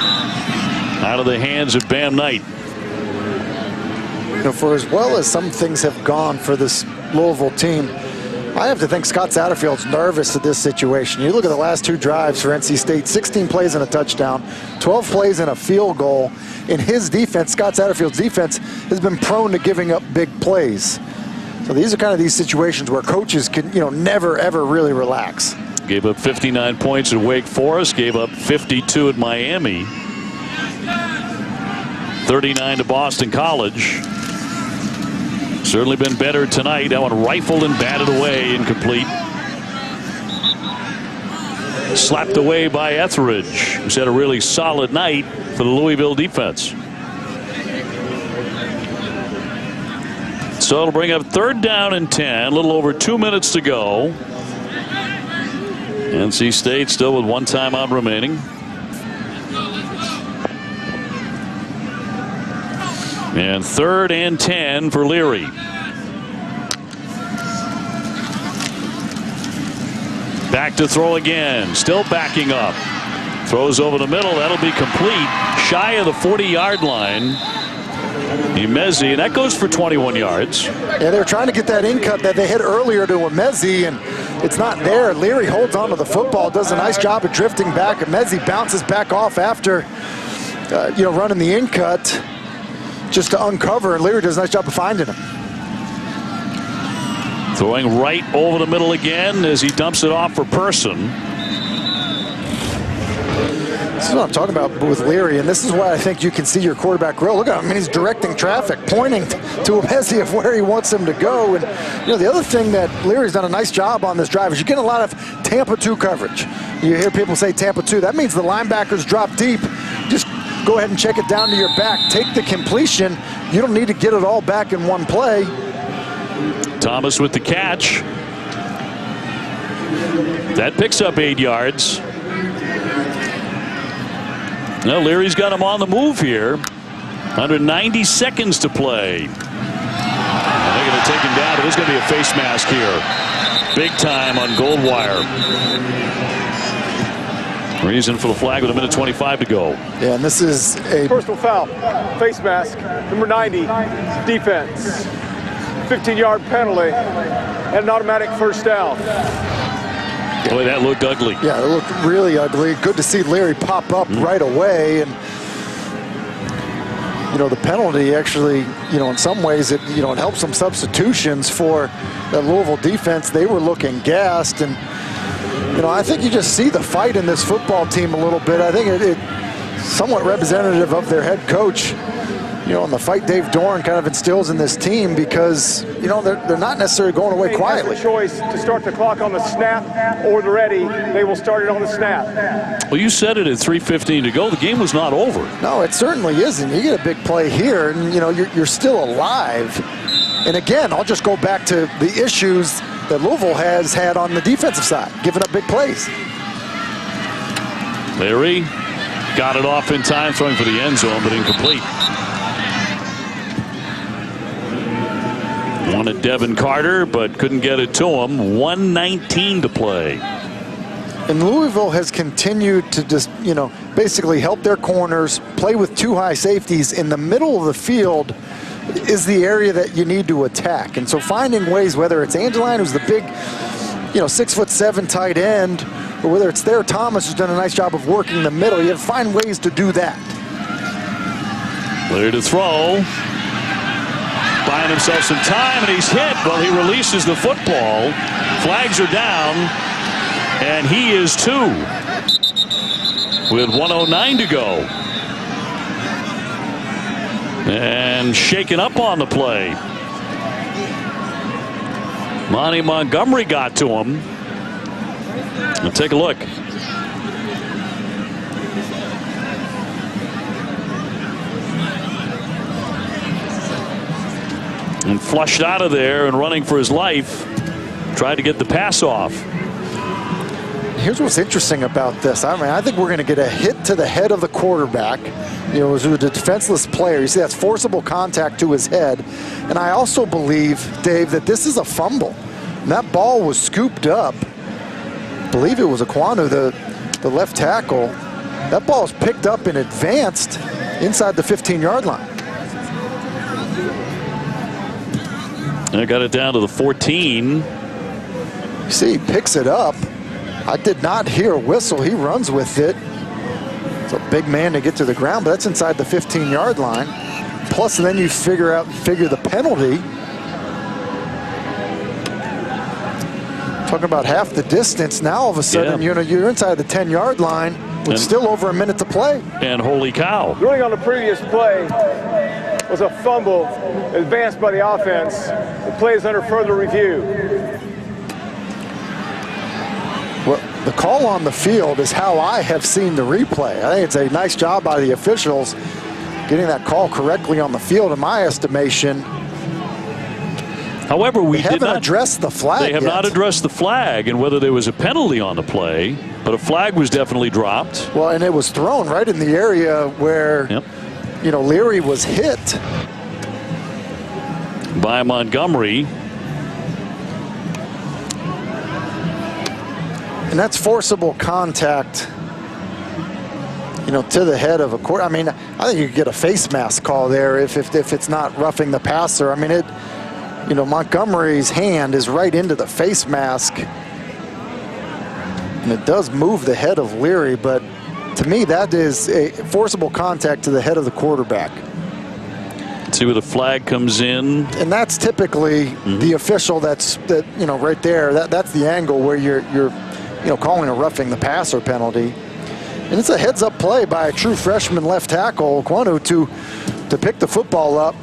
A: Out of the hands of Bam Knight.
B: You know, for as well as some things have gone for this Louisville team, I have to think Scott Satterfield's nervous at this situation. You look at the last 2 drives for NC State, 16 plays and a touchdown, 12 plays and a field goal. In his defense, Scott Satterfield's defense has been prone to giving up big plays. So these are kind of these situations where coaches can, never, ever really relax.
A: Gave up 59 points at Wake Forest, gave up 52 at Miami, 39 to Boston College. Certainly been better tonight. That one rifled and batted away, incomplete. Slapped away by Etheridge, who's had a really solid night for the Louisville defense. So it'll bring up 3rd down and 10, a little over 2 minutes to go. NC State still with 1 timeout remaining. And 3rd and 10 for Leary. Back to throw again. Still backing up. Throws over the middle. That'll be complete. Shy of the 40-yard line. Emezi, and that goes for 21 yards.
B: Yeah, they're trying to get that in cut that they hit earlier to Emezi, and it's not there. Leary holds onto the football, does a nice job of drifting back. Emezi bounces back off after, running the in cut just to uncover, and Leary does a nice job of finding him.
A: Throwing right over the middle again as he dumps it off for Person.
B: This is what I'm talking about with Leary, and this is why I think you can see your quarterback grow. Look at him. I mean, he's directing traffic, pointing to Emezi of where he wants him to go. And, the other thing that Leary's done a nice job on this drive is you're getting a lot of Tampa 2 coverage. You hear people say Tampa 2. That means the linebackers drop deep. Just go ahead and check it down to your back. Take the completion. You don't need to get it all back in one play.
A: Thomas with the catch. That picks up 8 yards. Now Leary's got him on the move here. Under 90 seconds to play. And they're going to take him down, but there's going to be a face mask here. Big time on Goldwire. Reason for the flag with 1:25 to go.
B: Yeah, and this is a
E: personal foul. Face mask, number 90, defense. 15-yard penalty and an automatic first down.
A: Boy, that looked ugly.
B: Yeah, it looked really ugly. Good to see Leary pop up right away. And, the penalty actually, in some ways, it helped some substitutions for the Louisville defense. They were looking gassed. And, I think you just see the fight in this football team a little bit. I think it's somewhat representative of their head coach. And the fight Dave Dorn kind of instills in this team because, they're not necessarily going away quietly.
E: Has the choice to start the clock on the snap or the ready. They will start it on the snap.
A: Well, you said it at 3:15 to go. The game was not over.
B: No, it certainly isn't. You get a big play here, and, you're still alive. And, again, I'll just go back to the issues that Louisville has had on the defensive side, giving up big plays.
A: Leary got it off in time, throwing for the end zone, but incomplete. Wanted Devin Carter, but couldn't get it to him. 1:19 to play.
B: And Louisville has continued to just, basically help their corners, play with 2 high safeties. In the middle of the field is the area that you need to attack. And so finding ways, whether it's Angeline, who's the big, 6'7" tight end, or whether it's there Thomas, who's done a nice job of working the middle, you have to find ways to do that.
A: Leary to throw. Buying himself some time, and he's hit. Well, he releases the football. Flags are down, and he is 2 with 1:09 to go. And shaken up on the play. Monty Montgomery got to him. And take a look. And flushed out of there and running for his life. Tried to get the pass off.
B: Here's what's interesting about this. I mean, I think we're going to get a hit to the head of the quarterback. You know, as a defenseless player, you see that's forcible contact to his head. And I also believe, Dave, that this is a fumble. And that ball was scooped up. I believe it was Aquanu, the left tackle. That ball is picked up and advanced inside the 15-yard line.
A: And I got it down to the 14.
B: You see, he picks it up. I did not hear a whistle. He runs with it. It's a big man to get to the ground, but that's inside the 15-yard line. Plus, then you figure the penalty. Talking about half the distance. Now, all of a sudden,
A: yeah,
B: you're inside the 10-yard line with still over a minute to play.
A: And holy cow.
E: Ruling on the previous play was a fumble advanced by the offense. The play is under further review.
B: Well, the call on the field is how I have seen the replay. I think it's a nice job by the officials getting that call correctly on the field, in my estimation.
A: However, we
B: did not address the flag.
A: They have not addressed the flag and whether there was a penalty on the play, but a flag was definitely dropped.
B: Well, and it was thrown right in the area where, you know, Leary was hit
A: by Montgomery.
B: And that's forcible contact, you know, to the head of a court. I mean, I think you could get a face mask call there if it's not roughing the passer. I mean, you know, Montgomery's hand is right into the face mask. And it does move the head of Leary, but to me, that is a forcible contact to the head of the quarterback.
A: Let's see where the flag comes in.
B: And that's typically the official you know, right there. That's the angle where you're you know, calling a roughing the passer penalty. And it's a heads-up play by a true freshman left tackle, Aquanu, to pick the football up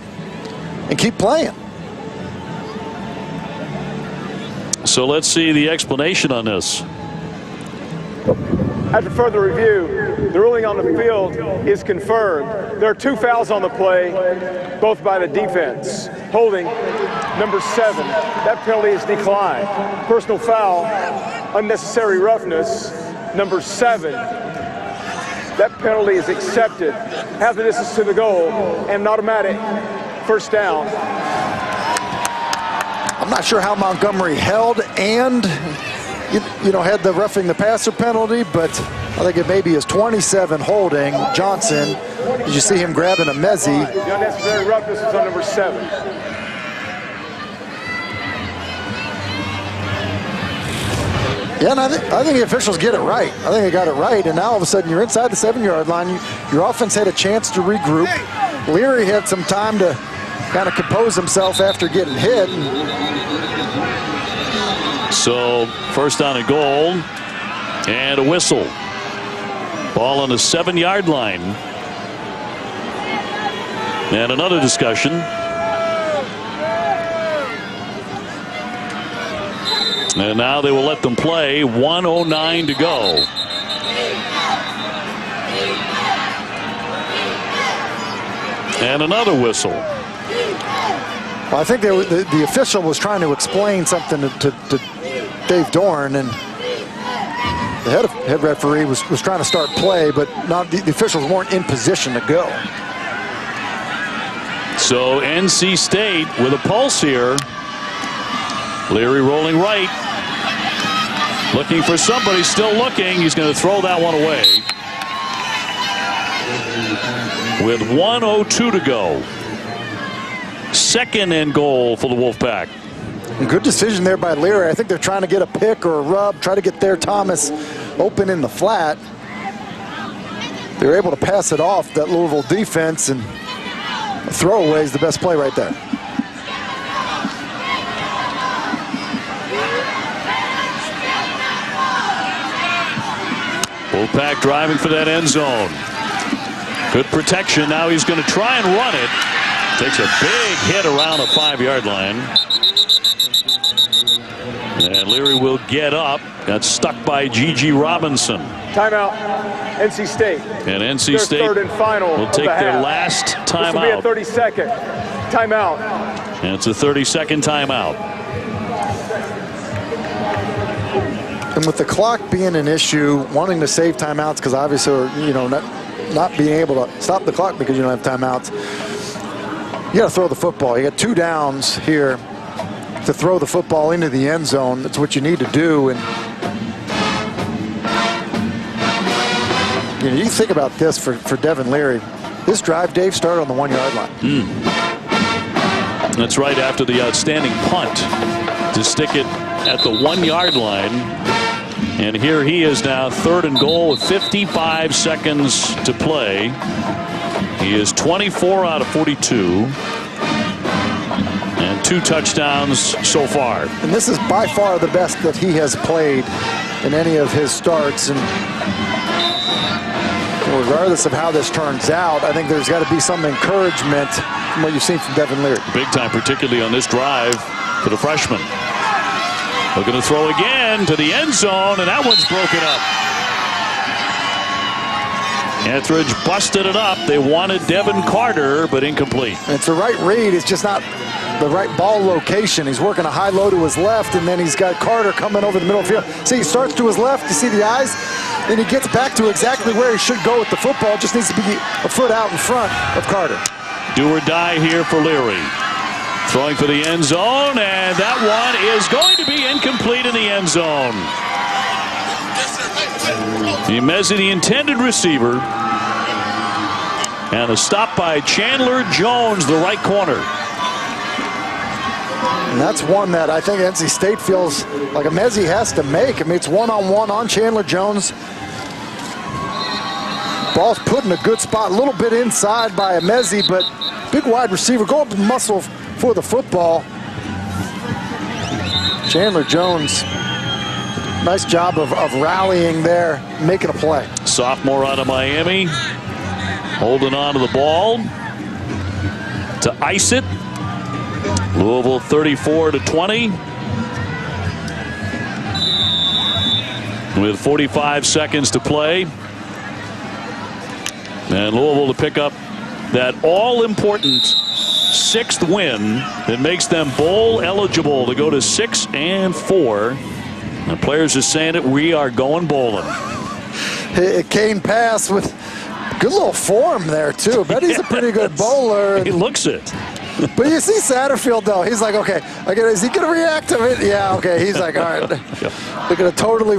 B: and keep playing.
A: So let's see the explanation on this.
E: After further review, the ruling on the field is confirmed. There are 2 fouls on the play, both by the defense. Holding, number 7. That penalty is declined. Personal foul, unnecessary roughness, number 7. That penalty is accepted. Half the distance to the goal, and an automatic first down.
B: I'm not sure how Montgomery held and you know, had the roughing the passer penalty, but I think it maybe is 27 holding Johnson. Did you see him grabbing a Mezzi?
E: The unnecessary roughness is on number 7.
B: Yeah, and I think the officials get it right. I think they got it right, and now all of a sudden you're inside the 7-yard line. Your offense had a chance to regroup. Leary had some time to kind of compose himself after getting hit.
A: So first down and goal, and a whistle. Ball on the 7-yard line. And another discussion. And now they will let them play. 1:09 to go. And another whistle.
B: Well, I think the official was trying to explain something to Dave Dorn, and the head referee was trying to start play, but the officials weren't in position to go.
A: So NC State with a pulse here. Leary rolling right. Looking for somebody, still looking. He's going to throw that one away. With 1:02 to go. Second and goal for the Wolfpack.
B: Good decision there by Leary. I think they're trying to get a pick or a rub, try to get their Thomas open in the flat. They were able to pass it off that Louisville defense, and a throwaway is the best play right there.
A: Wolfpack driving for that end zone. Good protection. Now he's going to try and run it. Takes a big hit around the 5-yard line. And Leary will get up. Got stuck by Gigi Robinson.
E: Timeout, NC State.
A: And NC
E: Their
A: State
E: third and final
A: will take their last
E: This will be a
A: timeout.
E: 30-second timeout.
A: And it's a 30-second timeout.
B: And with the clock being an issue, wanting to save timeouts because obviously, you know, not being able to stop the clock because you don't have timeouts. You got to throw the football. You got 2 downs here to throw the football into the end zone. That's what you need to do. And you know, you think about this for Devin Leary. This drive, Dave, started on the 1-yard line.
A: That's right after the outstanding punt to stick it at the 1-yard line. And here he is now, 3rd and goal with 55 seconds to play. He is 24 out of 42. And 2 touchdowns so far.
B: And this is by far the best that he has played in any of his starts. And regardless of how this turns out, I think there's got to be some encouragement from what you've seen from Devin Leary.
A: Big time, particularly on this drive for the freshman. Looking to throw again to the end zone, and that one's broken up. Etheridge busted it up. They wanted Devin Carter, but incomplete.
B: And it's the right read. It's just not the right ball location. He's working a high low to his left, and then he's got Carter coming over the middle of the field. See, he starts to his left. You see the eyes? Then he gets back to exactly where he should go with the football. Just needs to be a foot out in front of Carter. Do or die here for Leary. Throwing for the end zone, and that one is going to be incomplete in the end zone. Imezi, the intended receiver, and a stop by Chandler Jones, the right corner. And that's one that I think NC State feels like Imezi has to make. I mean, it's one-on-one on Chandler Jones. Ball's put in a good spot, a little bit inside by Imezi, but big wide receiver, go up and muscle for the football. Chandler Jones, nice job of rallying there, making a play. Sophomore out of Miami, holding on to the ball to ice it. Louisville 34-20. With 45 seconds to play. And Louisville to pick up that all-important 6th win that makes them bowl eligible to go to 6-4. The players are saying it, we are going bowling. Kane pass with good little form there too. Bet he's a pretty good bowler. He looks it. But you see Satterfield though, he's like, okay, is he going to react to it? Yeah, okay. He's like, all right, they're going to totally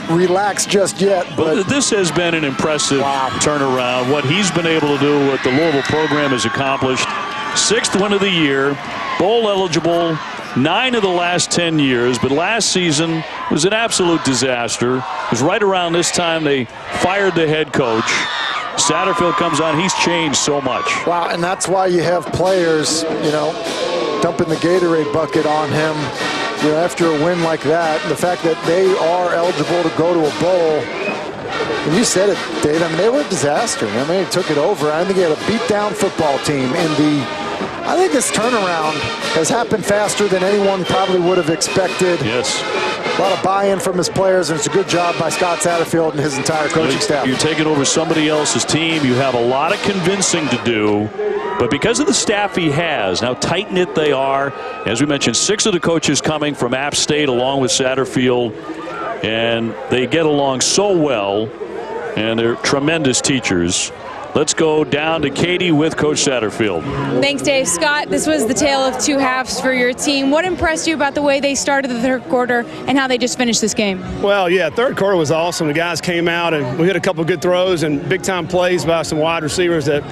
B: relax just yet. But this has been an impressive turnaround. What he's been able to do, what the Louisville program has accomplished. 6th win of the year, bowl eligible, 9 of the last 10 years. But last season was an absolute disaster. It was right around this time they fired the head coach. Satterfield comes on, he's changed so much. Wow, and that's why you have players, you know, dumping the Gatorade bucket on him, you know, after a win like that. The fact that they are eligible to go to a bowl. And you said it, Dave, I mean, they were a disaster. I mean, they took it over. I think they had a beat-down football team. And I think this turnaround has happened faster than anyone probably would have expected. Yes. A lot of buy-in from his players, and it's a good job by Scott Satterfield and his entire coaching staff. You're taking over somebody else's team. You have a lot of convincing to do. But because of the staff he has, how tight-knit they are, as we mentioned, 6 of the coaches coming from App State along with Satterfield, and they get along so well, and they're tremendous teachers. Let's go down to Katie with Coach Satterfield.
D: Thanks, Dave. Scott, this was the tale of 2 halves for your team. What impressed you about the way they started the 3rd quarter and how they just finished this game?
H: Well, yeah, 3rd quarter was awesome. The guys came out and we hit a couple good throws and big-time plays by some wide receivers that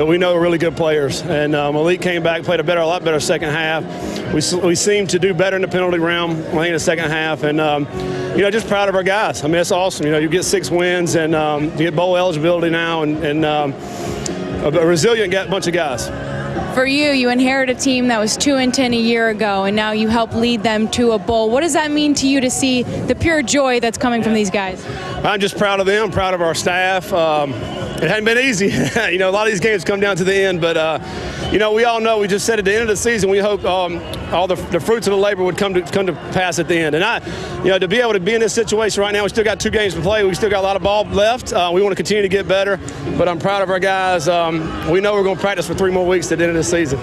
H: we know are really good players. And Malik came back, played a lot better second half. We seemed to do better in the penalty realm, I think, in the second half. And, you know, just proud of our guys. I mean, it's awesome. You know, you get 6 wins and you get bowl eligibility now and a resilient bunch of guys.
D: For you, you inherit a team that was 2-10 a year ago, and now you help lead them to a bowl. What does that mean to you to see the pure joy that's coming from these guys?
H: I'm just proud of them, proud of our staff. It hadn't been easy. You know, a lot of these games come down to the end, but You know, we all know, we just said at the end of the season, we hope all the fruits of the labor would come to pass at the end. And to be able to be in this situation right now, we still got 2 games to play. We still got a lot of ball left. We want to continue to get better, but I'm proud of our guys. We know we're going to practice for 3 more weeks at the end of the season.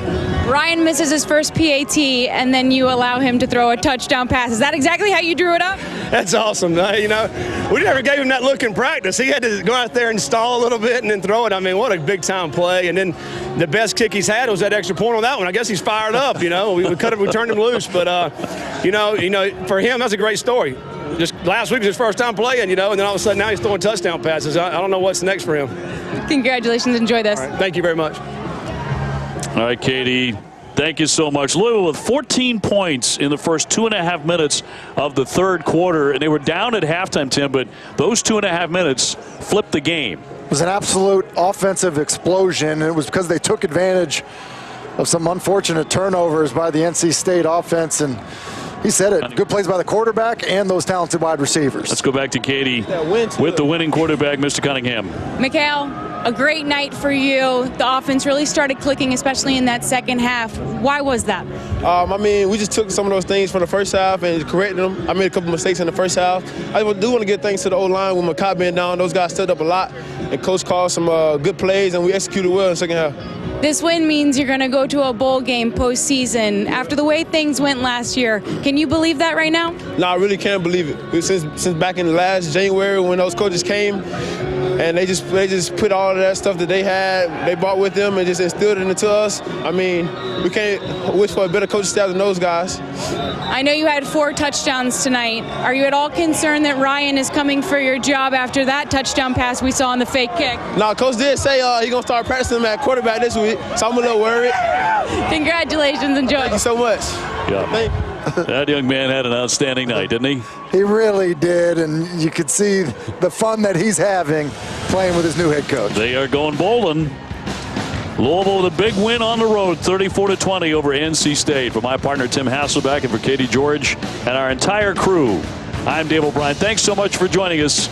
D: Ryan misses his first PAT, and then you allow him to throw a touchdown pass. Is that exactly how you drew it up?
H: That's awesome. We never gave him that look in practice. He had to go out there and stall a little bit and then throw it. I mean, what a big-time play. And then the best kick he's had was that extra point on that one. I guess he's fired up, We turned him loose. But, for him, that's a great story. Just last week was his first time playing, and then all of a sudden now he's throwing touchdown passes. I don't know what's next for him.
D: Congratulations. Enjoy this.
H: All right, thank you very much.
A: All right, Katie. Thank you so much. Louisville with 14 points in the first 2.5 minutes of the third quarter, and they were down at halftime, Tim, but those 2.5 minutes flipped the game.
B: It was an absolute offensive explosion, and it was because they took advantage of some unfortunate turnovers by the NC State offense, and he said it. Good plays by the quarterback and those talented wide receivers.
A: Let's go back to Katie with the winning quarterback, Mr. Cunningham.
D: Mikhail, a great night for you. The offense really started clicking, especially in that second half. Why was that?
J: We just took some of those things from the first half and corrected them. I made a couple mistakes in the first half. I do want to give thanks to the O-line with Makai being down. Those guys stood up a lot, and Coach called some good plays, and we executed well in the second half.
D: This win means you're going to go to a bowl game postseason. After the way things went last year, can you believe that right now?
J: No, I really can't believe it. Since back in last January when those coaches came, and they just put all of that stuff that they brought with them and just instilled it into us. We can't wish for a better coaching staff than those guys.
D: I know you had 4 touchdowns tonight. Are you at all concerned that Ryan is coming for your job after that touchdown pass we saw on the fake kick?
J: No, Coach did say he's going to start practicing at quarterback this week, so I'm a little worried.
D: Congratulations. Enjoy.
J: Thank you so much.
A: Yeah.
J: Thank you.
A: That young man had an outstanding night, didn't he?
B: He really did, and you could see the fun that he's having playing with his new head coach.
A: They are going bowling. Louisville with a big win on the road, 34-20 over NC State. For my partner, Tim Hasselbeck, and for Katie George and our entire crew, I'm Dave O'Brien. Thanks so much for joining us